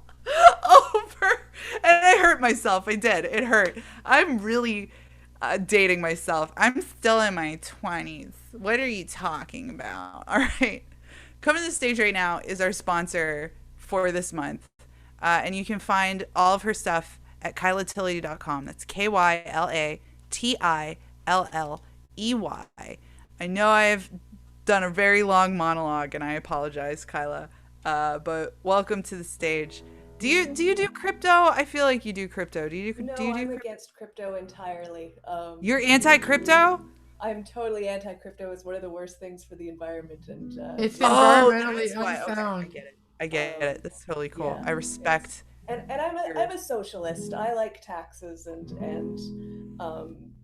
S1: over, and I hurt myself. I did. It hurt. I'm really dating myself. I'm still in my 20s. What are you talking about? All right. Coming to the stage right now is our sponsor for this month. And you can find all of her stuff at kylatilley.com. That's KYLATILLEY. I know I've done a very long monologue, and I apologize, Kyla. But welcome to the stage. Do you do crypto? I feel like you do crypto.
S15: I'm against crypto entirely.
S1: You're anti-crypto?
S15: I'm totally anti-crypto. It's one of the worst things for the environment, and
S4: it's environmentally unsound.
S1: Okay, I get it. That's totally cool. Yeah, I respect.
S15: Yes. And I'm a socialist. I like taxes, and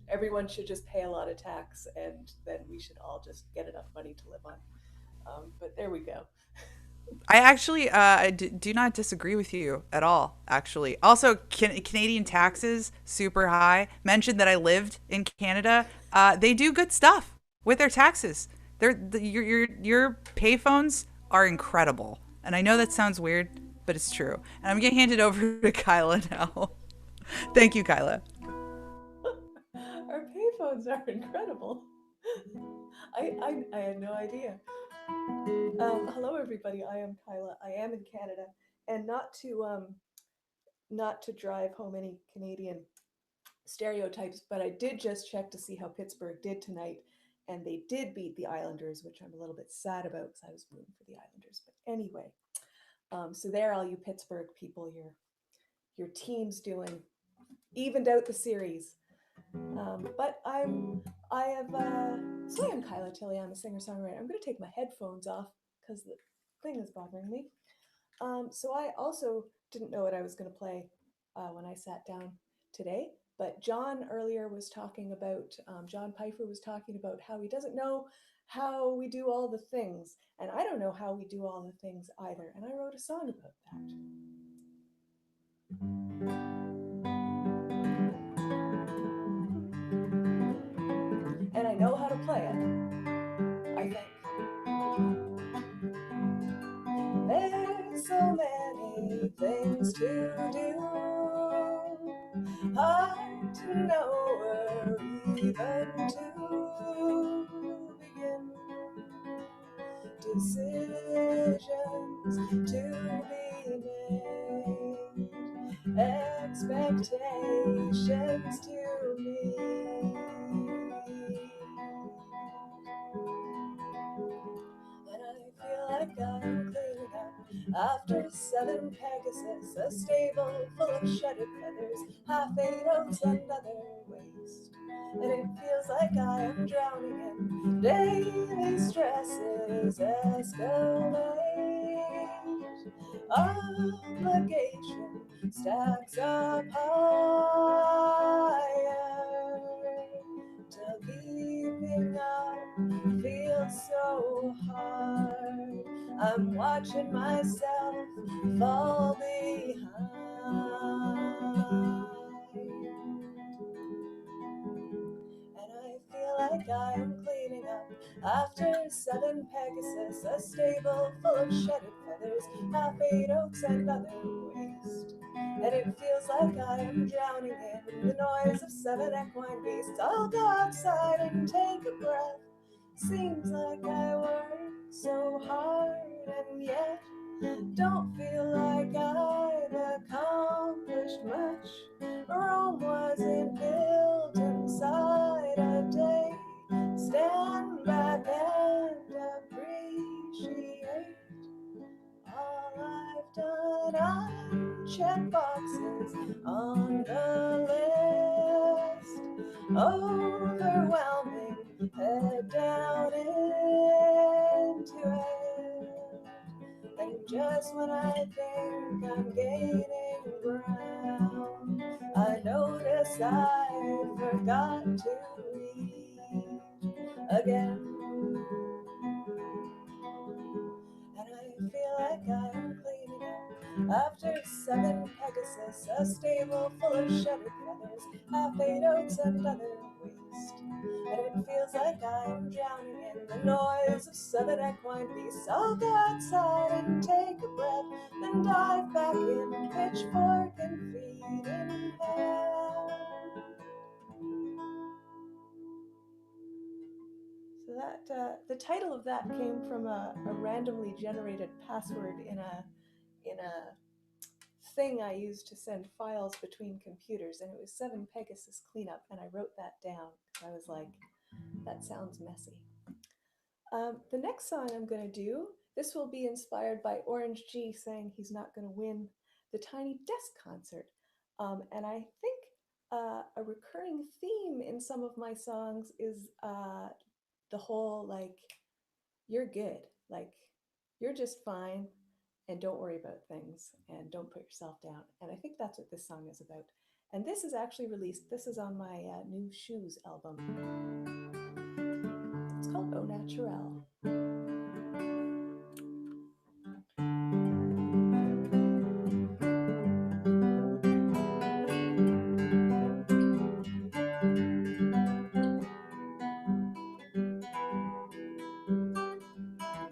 S15: everyone should just pay a lot of tax, and then we should all just get enough money to live on. But there we go.
S1: I actually do not disagree with you at all, actually. Also, Canadian taxes, super high. Mentioned that I lived in Canada. They do good stuff with their taxes. Your payphones are incredible. And I know that sounds weird, but it's true. And I'm going to hand it over to Kyla now. Thank you, Kyla.
S15: Our payphones are incredible. I had no idea. Hello, everybody. I am Kyla. I am in Canada, and not to drive home any Canadian stereotypes, but I did just check to see how Pittsburgh did tonight, and they did beat the Islanders, which I'm a little bit sad about because I was rooting for the Islanders. But anyway, so there, all you Pittsburgh people, your team's doing evened out the series. But I am Kyla Tilley. I'm a singer-songwriter. I'm going to take my headphones off because the thing is bothering me. So I also didn't know what I was going to play when I sat down today. But John earlier was talking about, John Pfeiffer was talking about how he doesn't know how we do all the things. And I don't know how we do all the things either. And I wrote a song about that. And I know how to play it, I think. There's so many things to do, hard to know where even to begin. Decisions to be made, expectations to meet. And I feel like I'm cleaning up after 7 Pegasus, a stable full of shedded feathers, half-8 oats and other waste. And it feels like I am drowning in daily stresses escalate. Obligation stacks up higher till keeping up feels so hard. I'm watching myself fall behind. And I feel like I am cleaning up after 7 Pegasus, a stable full of shedded feathers, half-8 oats and other waste. And it feels like I am drowning in the noise of 7 equine beasts. I'll go outside and take a breath. Seems like I work so hard and yet don't feel like I've accomplished much. Rome wasn't built inside a day. Stand back and appreciate all I've done. Unchecked boxes on the list. Overwhelming, head down into it. And just when I think I'm gaining ground, I notice I forgot to eat again. And I feel like I'm cleaning up after 7 Pegasus, a stable full of shedded feathers, half-8 oats and other waste. And it feels like I'm drowning in the noise of 7 equine beasts. I'll go outside and take a breath, then dive back in, pitchfork and feet in hand. So that the title of that came from a randomly generated password in a thing I used to send files between computers, and it was 7 Pegasus cleanup, and I wrote that down because I was like, that sounds messy. The next song I'm going to do, this will be inspired by Orange G saying he's not going to win the Tiny Desk concert. And I think a recurring theme in some of my songs is the whole, like, you're good, like, you're just fine, and don't worry about things, and don't put yourself down. And I think that's what this song is about. And this is actually released, this is on my New Shoes album. It's called Au Naturel.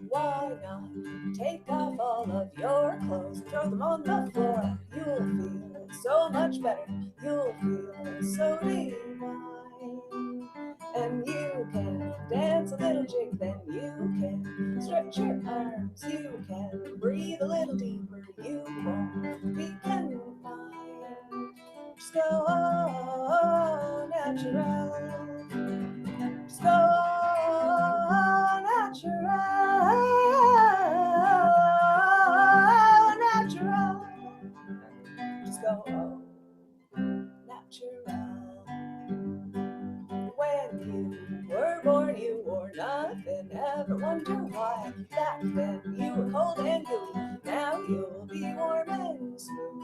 S15: Why not take off all of your clothes, throw them on the floor? You'll feel so much better. You'll feel so divine. And you can dance a little jig, then you can stretch your arms. You can breathe a little deeper. You won't be confined. Just go au naturel. Just go au naturel. Natural. Just go natural. When you were born, you wore nothing. Ever wonder why? Back then you were cold and gooey. Now you'll be warm and smooth.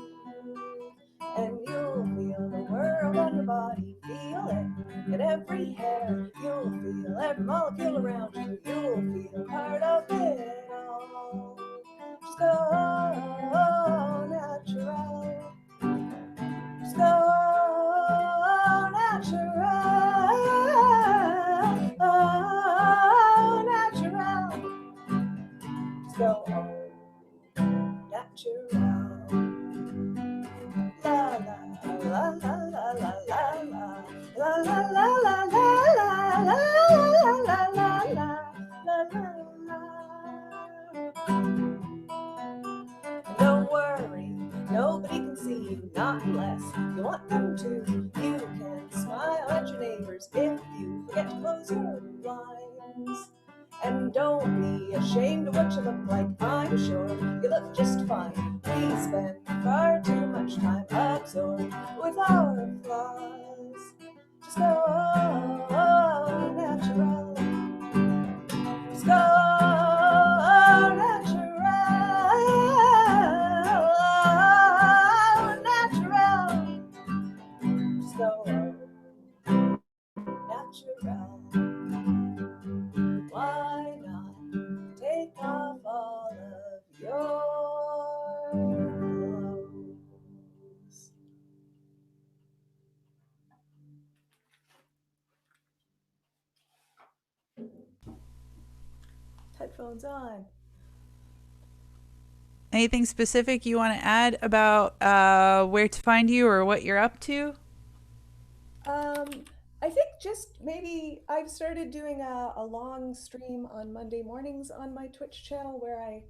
S15: And you'll feel the world on your body. Feel it in every hair. You'll feel every molecule around you. You'll feel part of it all. Just go natural. la la la la la la la la la la la la la la la la. Don't worry, nobody can see you, not unless you want them to. You can smile at your neighbors if you forget to close your blinds. And don't be ashamed of what you look like, I'm sure you look just fine. We spend far too much time absorbed with our flaws. Just go natural. Just go natural. Just go natural. Why not take off all of your clothes? Headphones on.
S1: Anything specific you want to add about where to find you or what you're up to?
S15: I think just maybe I've started doing a long stream on Monday mornings on my Twitch channel where I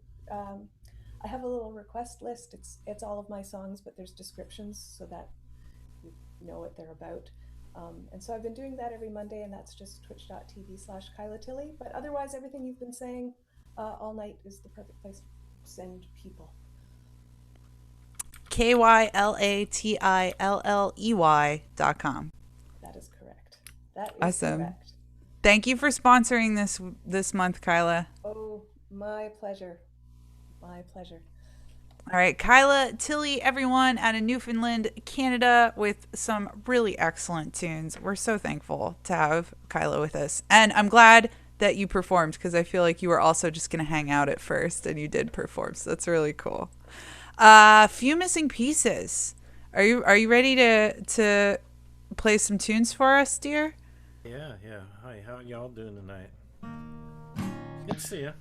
S15: have a little request list. It's all of my songs, but there's descriptions so that you know what they're about. And so I've been doing that every Monday, and that's just twitch.tv/Kyla Tilley. But otherwise, everything you've been saying all night is the perfect place to send people.
S1: KYLATILLEY.com.
S15: That is correct. That is
S1: awesome.
S15: Correct.
S1: Thank you for sponsoring this month, Kyla.
S15: Oh, my pleasure. My pleasure.
S1: All right, Kyla Tilley, everyone, out of Newfoundland, Canada, with some really excellent tunes. We're so thankful to have Kyla with us. And I'm glad that you performed, because I feel like you were also just going to hang out at first, and you did perform. So that's really cool. Few missing pieces. Are you ready to play some tunes for us, dear?
S16: Yeah. Hi, how y'all doing tonight? Good to see you.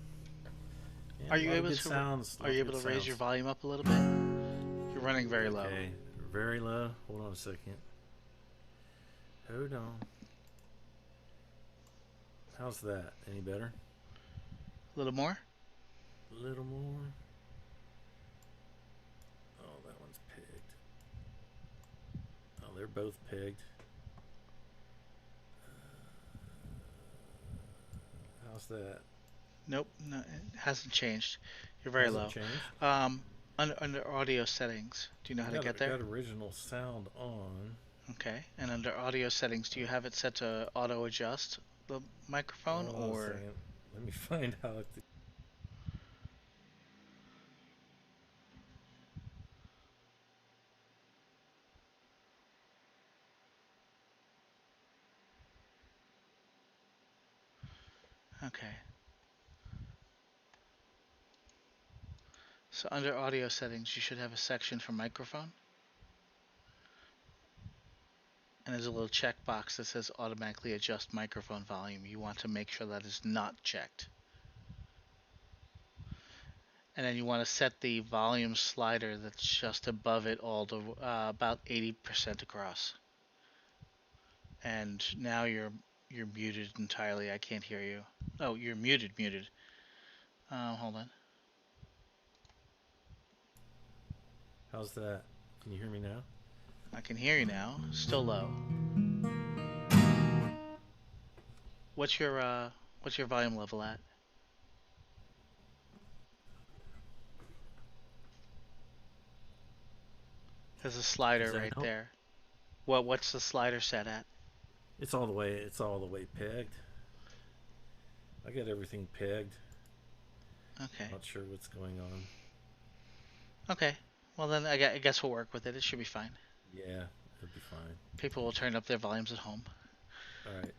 S16: Yeah,
S2: Are you able to raise your volume up a little bit? You're running very low.
S16: Okay, very low. Hold on a second. Hold on. How's that? Any better?
S2: A little more?
S16: A little more. Oh, that one's pegged. Oh, they're both pegged. How's that?
S2: Nope, no, it hasn't changed. You're very low.
S16: Changed?
S2: Under audio settings, do you know how to get there?
S16: I got original sound on.
S2: Okay, and under audio settings, do you have it set to auto adjust the microphone, or?
S16: Let me find out.
S2: Okay. So under audio settings, you should have a section for microphone. And there's a little checkbox that says automatically adjust microphone volume. You want to make sure that is not checked. And then you want to set the volume slider that's just above it all to about 80% across. And now you're muted entirely. I can't hear you. Oh, you're muted. Hold on.
S16: How's that? Can you hear me now?
S2: I can hear you now. Still low. What's your volume level at? There's a slider right there. What's the slider set at?
S16: It's all the way pegged. I got everything pegged.
S2: Okay.
S16: Not sure what's going on.
S2: Okay. Well, then I guess we'll work with it. It should be fine.
S16: Yeah, it'll be fine.
S2: People will turn up their volumes at home.
S16: All right.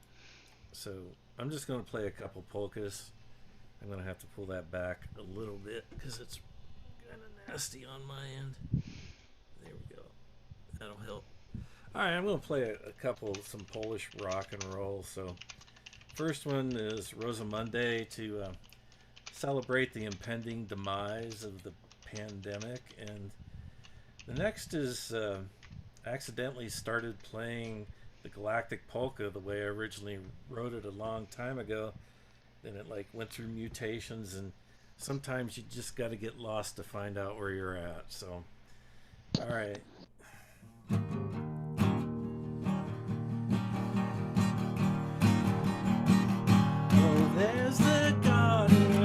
S16: So I'm just going to play a couple polkas. I'm going to have to pull that back a little bit because it's kind of nasty on my end. There we go. That'll help. All right, I'm going to play some Polish rock and roll. So first one is Rosamunde to celebrate the impending demise of the pandemic, and the next is accidentally started playing the Galactic Polka the way I originally wrote it a long time ago. Then it like went through mutations, and sometimes you just got to get lost to find out where you're at. So, all right. Oh, there's the garden.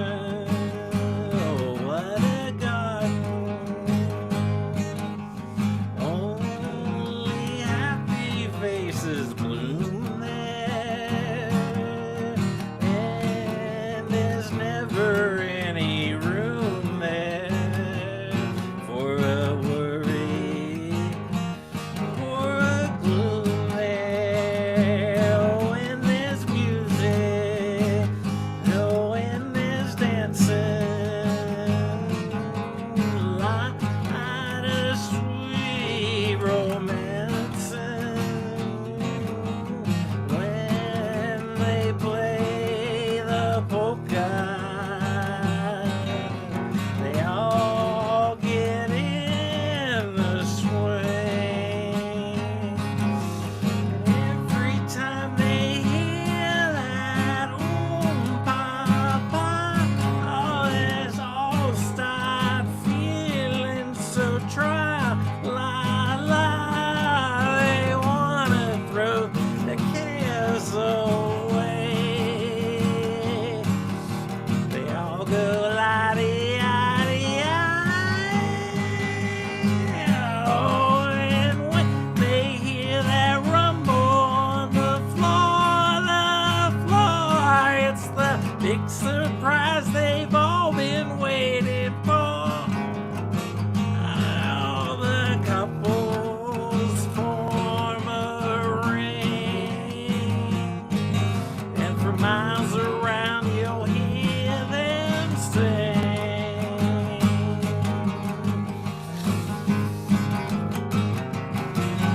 S16: Oh, what a garden. Only happy faces bloom there. And there's never any room there for a worry, for a gloom there. When there's music, when there's dancing, lot of sweet romancing. When they play the polka, they all get in the swing. Every time they hear that pa, oh, they all start feeling so dry. La la, they wanna throw their cares away. They all go oh, and when they hear that rumble on the floor, it's the big surprise they've all been waiting for. All the couples form a ring, and for miles around you'll hear them sing.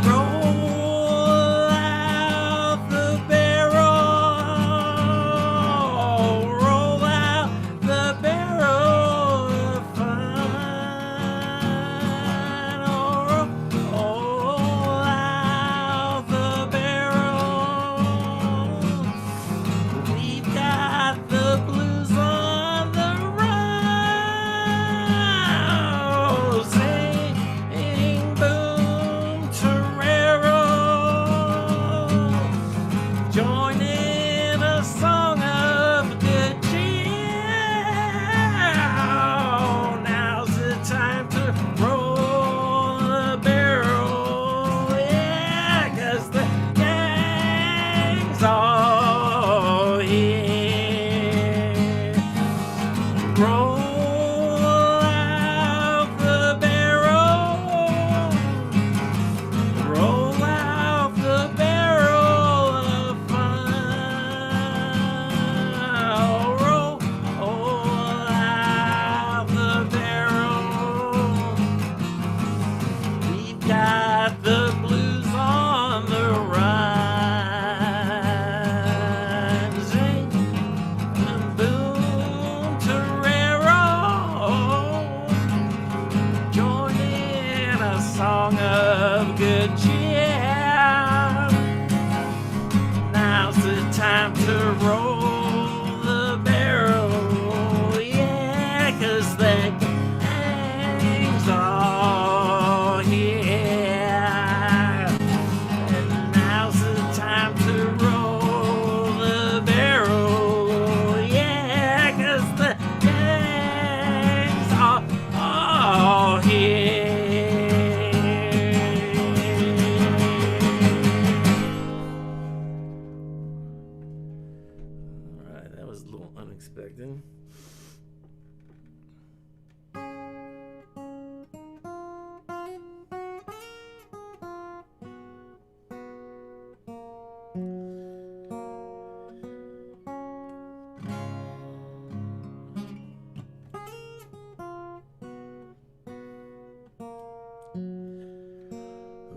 S16: Roll out the barrel, roll out the barrel of fun. Roll out the barrel. We've got the blues on the run. Sing boom torero, join in a song of good cheer. Now's the time to roll the barrel, yeah, 'cause the gang's all here. Roll out the barrel, roll out the barrel of fun. Roll out the barrel. We've got the blues on the run. Zing, boom, torero, join in a song of good cheer. Now's the time to roll the barrel, yeah, 'cause the gang's all here. And now's the time to roll the barrel, yeah, 'cause the gang's all here. All right, that was a little unexpected.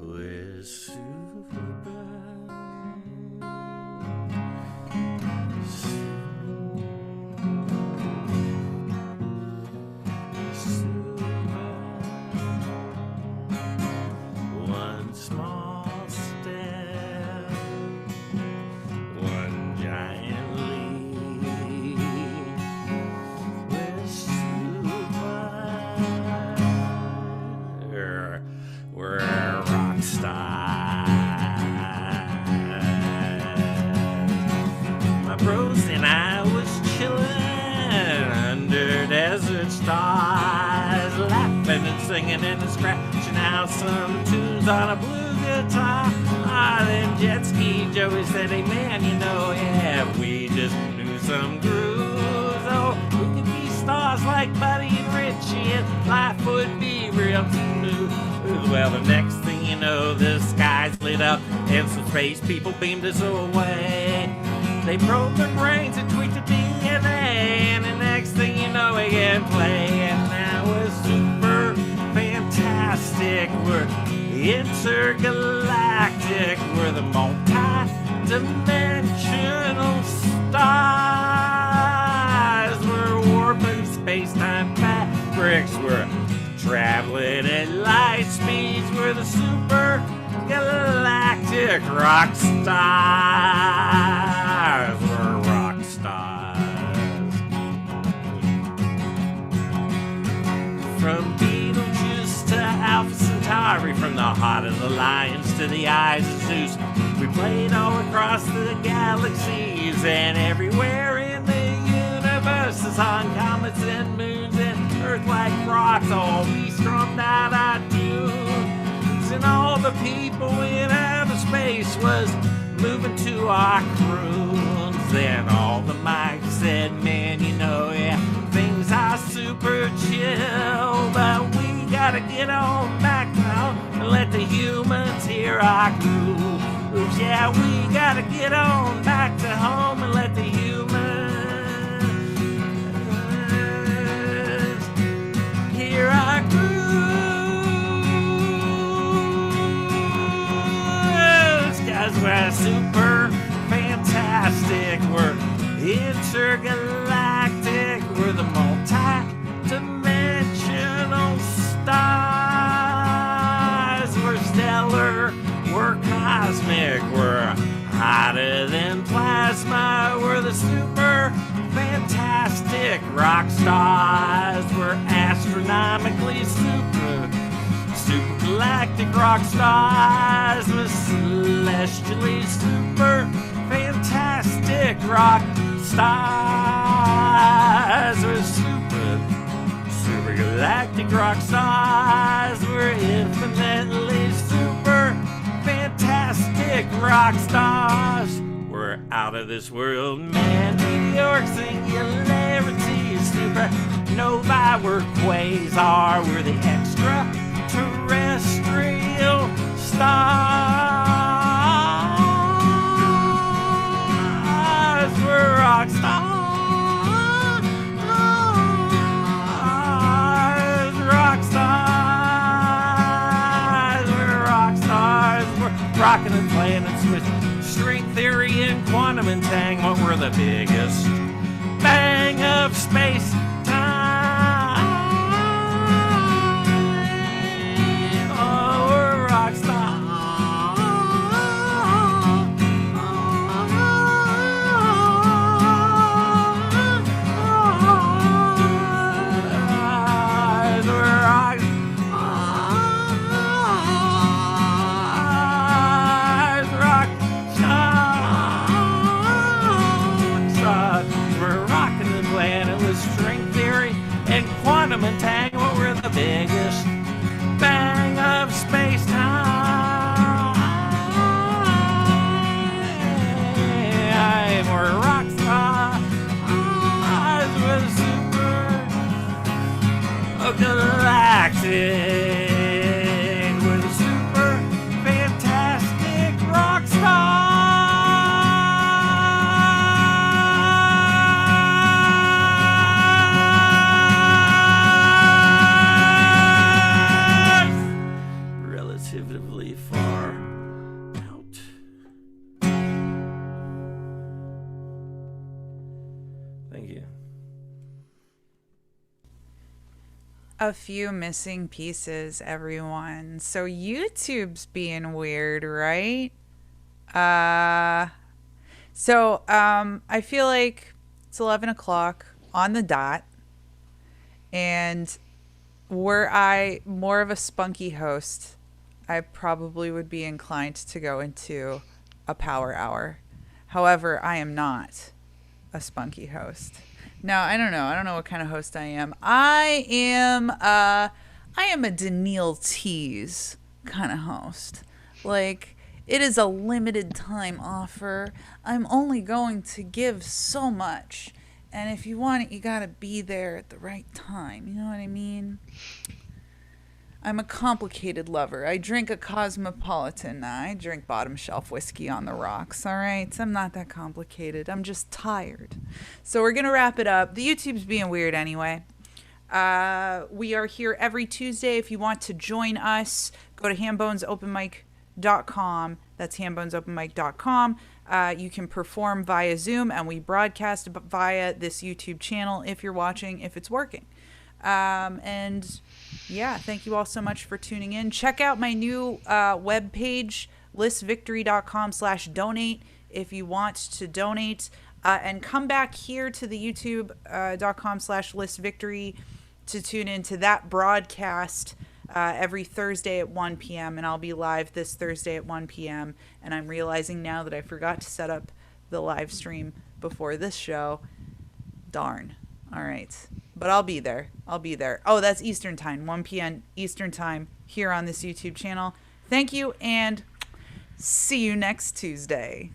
S16: We're super One small were rock stars. My bros and I was chillin' under desert stars, laughing and singing and scratching out some tunes on a blue guitar. Then jet ski Joey said, hey man, you know, yeah, we just knew some grooves. Oh, we could be stars like Buddy and Richie, and life would be real smooth. Well, the next thing you know, the skies lit up and some space people beamed us away. They probed their brains and tweaked the DNA, and the next thing you know, we can play. And that was super fantastic. We're intergalactic. We're the multi-dimensional stars. We're warping space-time fabrics. We're traveling at light speeds. We're the super galactic rock stars. We're rock stars. From Beetlejuice to Alpha Centauri, from the heart of the lions to the eyes of Zeus, we played all across the galaxies and everywhere in the universe. On comets and moons and Earth-like rocks, all we strummed out our tunes, and all the people in outer space was moving to our croons. Then all the mics said, man, you know, yeah, things are super chill, but we gotta get on back now and let the humans hear our grooves. Yeah, we gotta get on back to home and let the humans hear our grooves. 'Cause we're super fantastic. We're intergalactic. We're the multi-dimensional stars. We're stellar. We're cosmic. We're hotter than plasma. We're the super fantastic rock stars. We're astronomically super galactic rock stars. We're celestially super fantastic rock stars. We're super galactic rock stars. We're infinitely super fantastic rock stars. We're out of this world, man. New York singularity is supernova. We're quasar. We're the extraterrestrial stars. We're rock stars. Rock stars. We're rock stars. We're rocking and playing and switching. String theory and quantum entanglement. We're the biggest bang of space time. Oh, we're rock stars. We're rock quantum entanglement. We're the biggest bang of space time. We're rock stars. We're super galactic. We're the super fantastic rock stars. Far out. Thank you.
S1: A few missing pieces, everyone. So YouTube's being weird, right? I feel like it's 11 o'clock on the dot, and were I more of a spunky host, I probably would be inclined to go into a power hour. However, I am not a spunky host. No, I don't know. I don't know what kind of host I am. I am a Daniil Tease kind of host. Like, it is a limited time offer. I'm only going to give so much. And if you want it, you gotta be there at the right time. You know what I mean? I'm a complicated lover. I drink a Cosmopolitan. I drink bottom shelf whiskey on the rocks, all right? I'm not that complicated. I'm just tired. So we're going to wrap it up. The YouTube's being weird anyway. We are here every Tuesday. If you want to join us, go to hambonesopenmic.com. That's hambonesopenmic.com. You can perform via Zoom, and we broadcast via this YouTube channel if you're watching, if it's working. And yeah, thank you all so much for tuning in. Check out my new webpage, lissvictory.com/donate if you want to donate. And come back here to the youtube.com/lissvictory to tune into that broadcast every Thursday at 1 p.m. And I'll be live this Thursday at 1 p.m. And I'm realizing now that I forgot to set up the live stream before this show. Darn. All right. But I'll be there. Oh, that's Eastern time, 1 p.m. Eastern time here on this YouTube channel. Thank you, and see you next Tuesday.